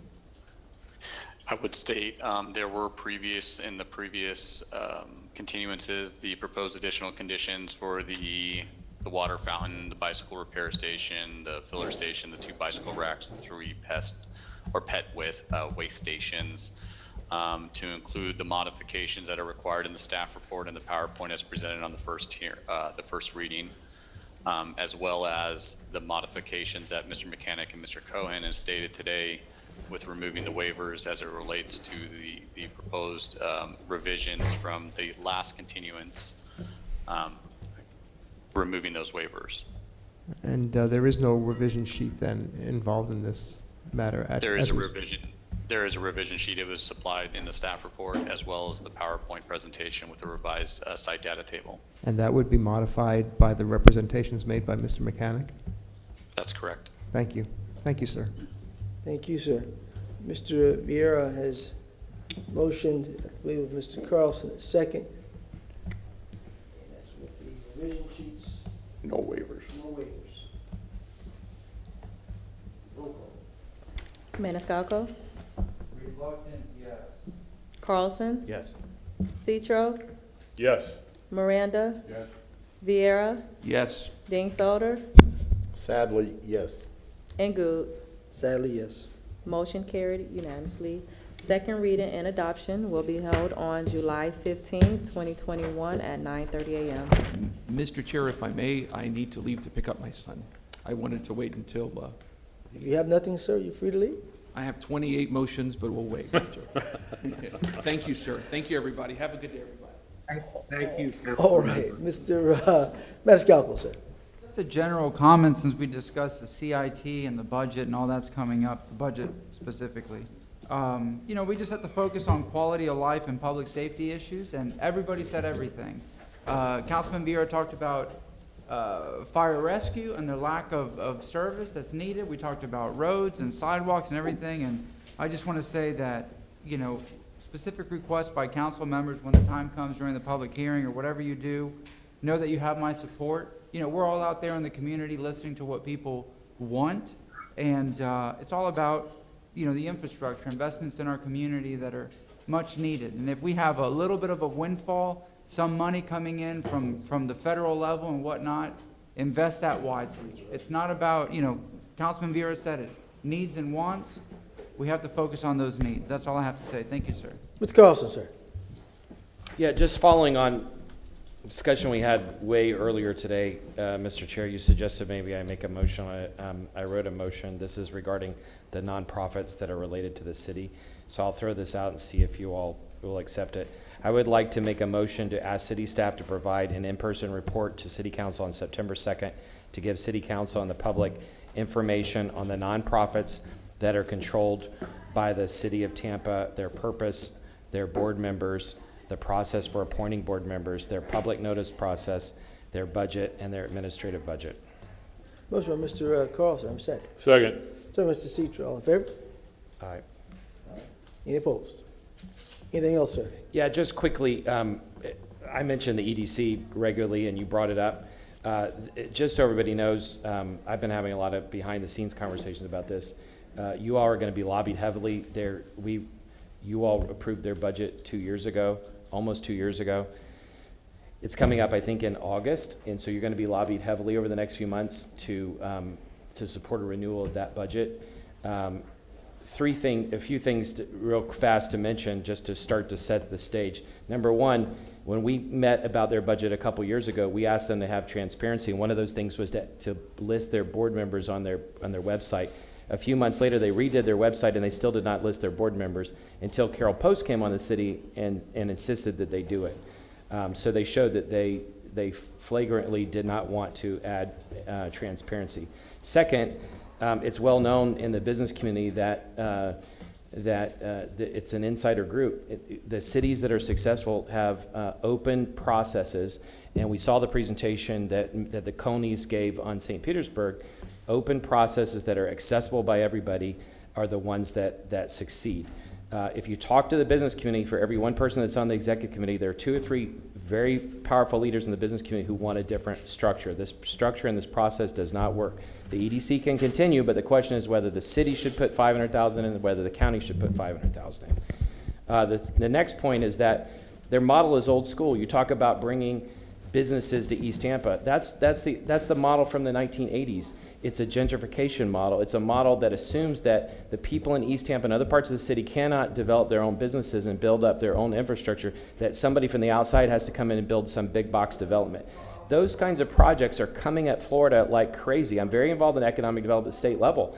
S2: I would state there were in the previous continuances, the proposed additional conditions for the water fountain, the bicycle repair station, the filler station, the 2 bicycle racks, the 3 pet waste stations, to include the modifications that are required in the staff report and the PowerPoint as presented on the first reading, as well as the modifications that Mr. Mechanic and Mr. Cohen has stated today with removing the waivers as it relates to the proposed revisions from the last continuance, removing those waivers.
S3: And there is no revision sheet then involved in this matter?
S2: There is a revision sheet. It was supplied in the staff report as well as the PowerPoint presentation with the revised site data table.
S3: And that would be modified by the representations made by Mr. Mechanic?
S2: That's correct.
S3: Thank you. Thank you, sir.
S4: Thank you, sir. Mr. Vieira has motioned, I believe with Mr. Carlson, second. And that's with the revision sheets.
S10: No waivers.
S4: No waivers. Roll call.
S5: Maniscalco,
S14: Reluctant, yes.
S5: Carlson,
S21: Yes.
S5: Citro,
S11: Yes.
S5: Miranda,
S11: Yes.
S5: Vieira,
S7: Yes.
S5: Dingfelder,
S11: Sadly, yes.
S5: and Goods.
S4: Sadly, yes.
S5: Motion carried unanimously. Second reading and adoption will be held on July 15, 2021 at 9:30 a.m.
S7: Mr. Chair, if I may, I need to leave to pick up my son. I wanted to wait until,
S4: If you have nothing, sir, you're free to leave.
S7: I have 28 motions, but we'll wait. Thank you, sir. Thank you, everybody. Have a good day, everybody.
S14: Thank you.
S4: All right, Mr. Maniscalco, sir.
S13: Just a general comment, since we discussed the CIT and the budget and all that's coming up, the budget specifically. You know, we just have to focus on quality of life and public safety issues, and everybody said everything. Councilman Vieira talked about fire rescue and the lack of service that's needed. We talked about roads and sidewalks and everything, and I just want to say that, you know, specific requests by council members when the time comes during the public hearing or whatever you do, know that you have my support. You know, we're all out there in the community listening to what people want, and it's all about, you know, the infrastructure, investments in our community that are much needed. And if we have a little bit of a windfall, some money coming in from the federal level and whatnot, invest that wisely. It's not about, you know, Councilman Vieira said it, needs and wants. We have to focus on those needs. That's all I have to say. Thank you, sir.
S4: Mr. Carlson, sir.
S21: Yeah, just following on discussion we had way earlier today, Mr. Chair, you suggested maybe I make a motion. I wrote a motion. This is regarding the nonprofits that are related to the city. So I'll throw this out and see if you all will accept it. I would like to make a motion to ask city staff to provide an in-person report to City Council on September 2nd to give City Council and the public information on the nonprofits that are controlled by the City of Tampa, their purpose, their board members, the process for appointing board members, their public notice process, their budget, and their administrative budget.
S4: Motion by Mr. Carlson, I'm second.
S11: Second.
S4: So, Mr. Citro, all in favor?
S21: Aye.
S4: Any opposed? Anything else, sir?
S21: Yeah, just quickly, I mentioned the EDC regularly, and you brought it up. Just so everybody knows, I've been having a lot of behind-the-scenes conversations about this. You all are going to be lobbied heavily. You all approved their budget 2 years ago, almost 2 years ago. It's coming up, I think, in August, and so you're going to be lobbied heavily over the next few months to support a renewal of that budget. A few things real fast to mention just to start to set the stage. Number one, when we met about their budget a couple years ago, we asked them to have transparency, and one of those things was to list their board members on their website. A few months later, they redid their website, and they still did not list their board members until Carol Post came on the city and insisted that they do it. So they showed that they flagrantly did not want to add transparency. Second, it's well known in the business community that it's an insider group. The cities that are successful have open processes, and we saw the presentation that the Conies gave on St. Petersburg. Open processes that are accessible by everybody are the ones that succeed. If you talk to the business community, for every one person that's on the executive committee, there are 2 or 3 very powerful leaders in the business community who want a different structure. This structure and this process does not work. The EDC can continue, but the question is whether the city should put $500,000 in and whether the county should put $500,000 in. The next point is that their model is old school. You talk about bringing businesses to East Tampa. That's the model from the 1980s. It's a gentrification model. It's a model that assumes that the people in East Tampa and other parts of the city cannot develop their own businesses and build up their own infrastructure, that somebody from the outside has to come in and build some big box development. Those kinds of projects are coming at Florida like crazy. I'm very involved in economic development at the state level.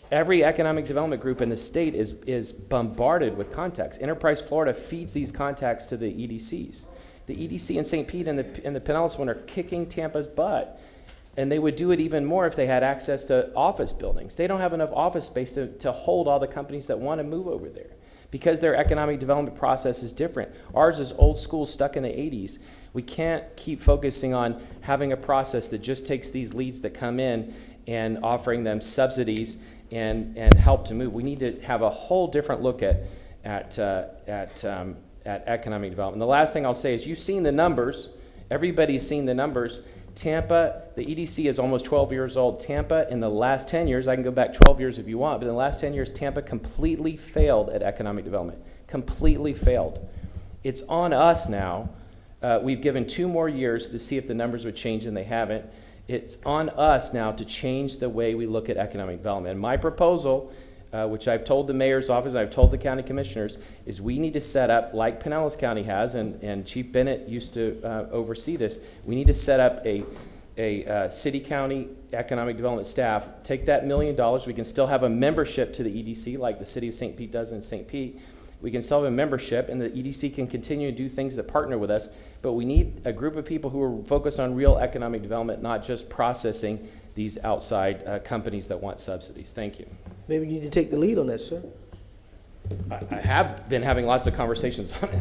S21: Every economic development group in the state is bombarded with contacts. Enterprise Florida feeds these contacts to the EDCs. The EDC in St. Pete and the Pinellas one are kicking Tampa's butt. And they would do it even more if they had access to office buildings. They don't have enough office space to hold all the companies that want to move over there because their economic development process is different. Ours is old school, stuck in the 80s. We can't keep focusing on having a process that just takes these leads that come in and offering them subsidies and help to move. We need to have a whole different look at economic development. The last thing I'll say is you've seen the numbers. Everybody's seen the numbers. Tampa, the EDC is almost 12 years old. Tampa, in the last 10 years, I can go back 12 years if you want, but in the last 10 years, Tampa completely failed at economic development. Completely failed. It's on us now. We've given 2 more years to see if the numbers would change, and they haven't. It's on us now to change the way we look at economic development. And my proposal, which I've told the mayor's office, and I've told the county commissioners, is we need to set up, like Pinellas County has, and Chief Bennett used to oversee this, we need to set up a city-county economic development staff, take that $1 million, we can still have a membership to the EDC like the city of St. Pete does in St. Pete. We can still have a membership, and the EDC can continue to do things that partner with us, but we need a group of people who are focused on real economic development, not just processing these outside companies that want subsidies. Thank you.
S4: Maybe you need to take the lead on that, sir.
S21: I have been having lots of conversations on it.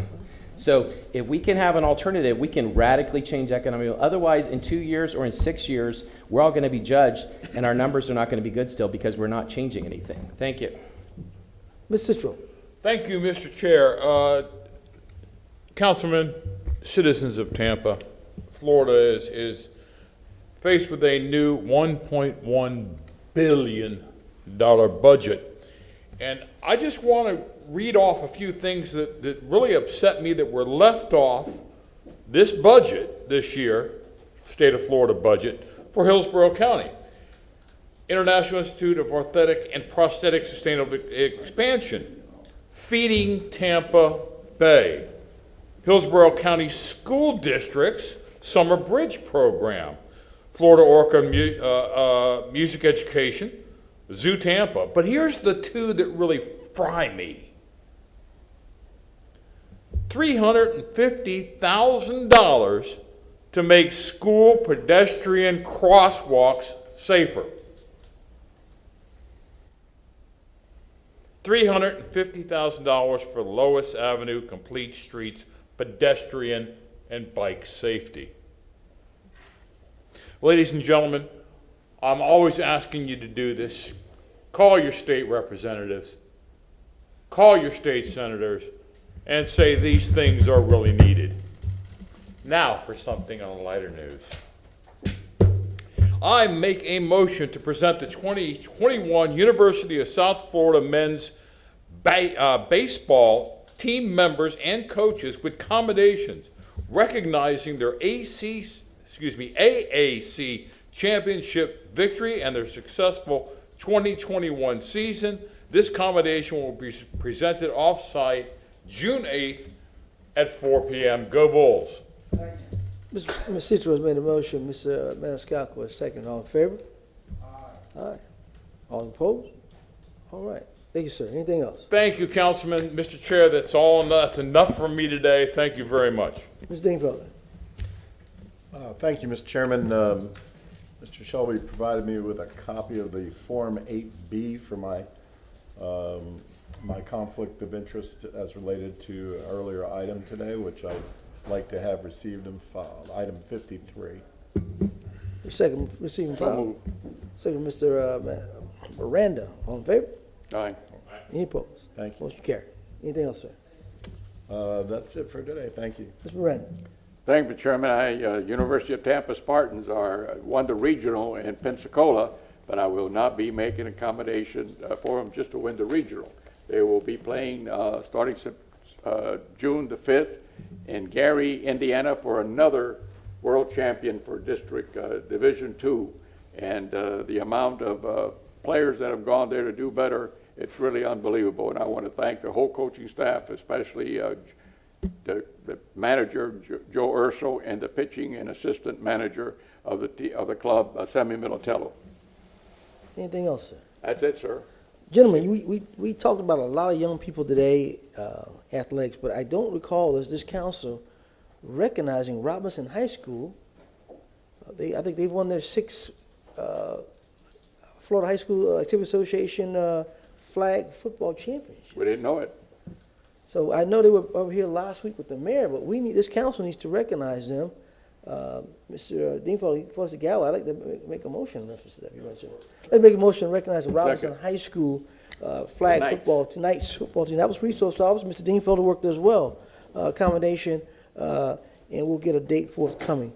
S21: So if we can have an alternative, we can radically change economic. Otherwise, in 2 years or in 6 years, we're all going to be judged, and our numbers are not going to be good still because we're not changing anything. Thank you.
S4: Ms. Citro.
S15: Thank you, Mr. Chair. Councilman, citizens of Tampa, Florida is faced with a new $1.1 billion budget. And I just want to read off a few things that really upset me that were left off this budget this year, state of Florida budget, for Hillsborough County. International Institute of Orthotic and Prosthetic Sustainable Expansion, Feeding Tampa Bay, Hillsborough County School District's Summer Bridge Program, Florida Orca Music Education, Zoo Tampa. But here's the two that really fry me. $350,000 to make school pedestrian crosswalks safer. $350,000 for Lois Avenue Complete Streets pedestrian and bike safety. Ladies and gentlemen, I'm always asking you to do this. Call your state representatives, call your state senators, and say these things are really needed. Now for something on lighter news. I make a motion to present the 2021 University of South Florida men's baseball team members and coaches with commendations recognizing their AAC championship victory and their successful 2021 season. This commendation will be presented off-site June 8th at 4 p.m. Go Bulls.
S4: Ms. Citro has made a motion. Mr. Maniscalco has seconded. All in favor? Aye. Aye. All opposed? All right. Thank you, sir. Anything else?
S15: Thank you, Councilman. Mr. Chair, that's enough from me today. Thank you very much.
S4: Ms. Dingfelder.
S11: Thank you, Mr. Chairman. Mr. Shelby provided me with a copy of the Form 8B for my my conflict of interest as related to an earlier item today, which I'd like to have received and filed. Item 53.
S4: Second, receive and file. Second, Mr. Miranda. All in favor?
S10: Aye.
S4: Any opposed?
S11: Thank you.
S4: Motion carried. Anything else, sir?
S11: That's it for today. Thank you.
S4: Mr. Miranda.
S10: Thank you, Chairman. University of Tampa Spartans won the regional in Pensacola, but I will not be making accommodation for them just to win the regional. They will be playing starting June the 5th in Gary, Indiana, for another world champion for District Division II. And the amount of players that have gone there to do better, it's really unbelievable. And I want to thank the whole coaching staff, especially the manager, Joe Urso, and the pitching and assistant manager of the club, Sammy Militello.
S4: Anything else, sir?
S10: That's it, sir.
S4: Gentlemen, we talked about a lot of young people today, athletics, but I don't recall this council recognizing Robinson High School. I think they've won their 6th Florida High School Activity Association flag football championship.
S10: We didn't know it.
S4: So I know they were over here last week with the mayor, but this council needs to recognize them. Mr. Dingfelder, before the gavel, I'd like to make a motion in reference to that. If you want to. Let's make a motion to recognize the Robinson High School flag football tonight's football team. That was resource officer. Mr. Dingfelder worked there as well. Accommodation, and we'll get a date forthcoming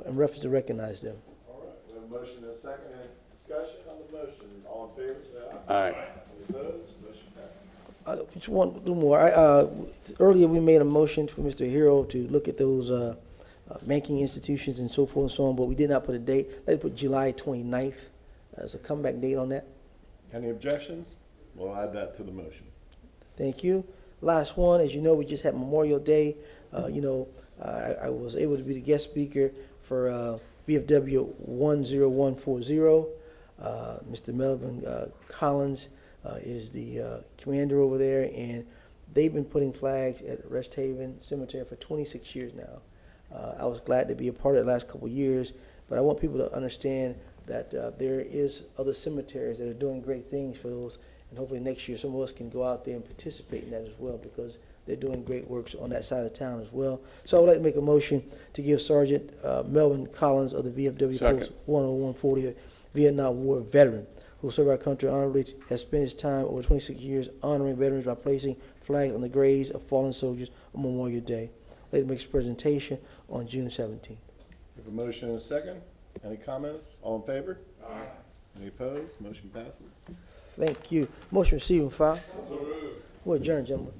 S4: in reference to recognize them.
S11: All right. We have a motion and a second. Any discussion on the motion? All in favor, say aye.
S10: Aye.
S11: Any opposed? Motion passes.
S4: Just one more. Earlier we made a motion for Mr. Hero to look at those banking institutions and so forth and so on, but we did not put a date. Let's put July 29th as a comeback date on that.
S11: Any objections? We'll add that to the motion.
S4: Thank you. Last one, as you know, we just had Memorial Day. I was able to be the guest speaker for VFW 10140. Mr. Melvin Collins is the commander over there, and they've been putting flags at Rest Haven Cemetery for 26 years now. I was glad to be a part of it the last couple of years, but I want people to understand that there is other cemeteries that are doing great things for those, and hopefully next year some of us can go out there and participate in that as well, because they're doing great works on that side of town as well. So I would like to make a motion to give Sergeant Melvin Collins of the VFW Post 10140 a Vietnam War veteran who served our country honorably, has spent his time over 26 years honoring veterans by placing flags on the graves of fallen soldiers on Memorial Day. Later makes a presentation on June 17th.
S11: We have a motion and a second. Any comments? All in favor? Aye. Any opposed? Motion passes.
S4: Thank you. Motion received and filed. We're adjourned, gentlemen.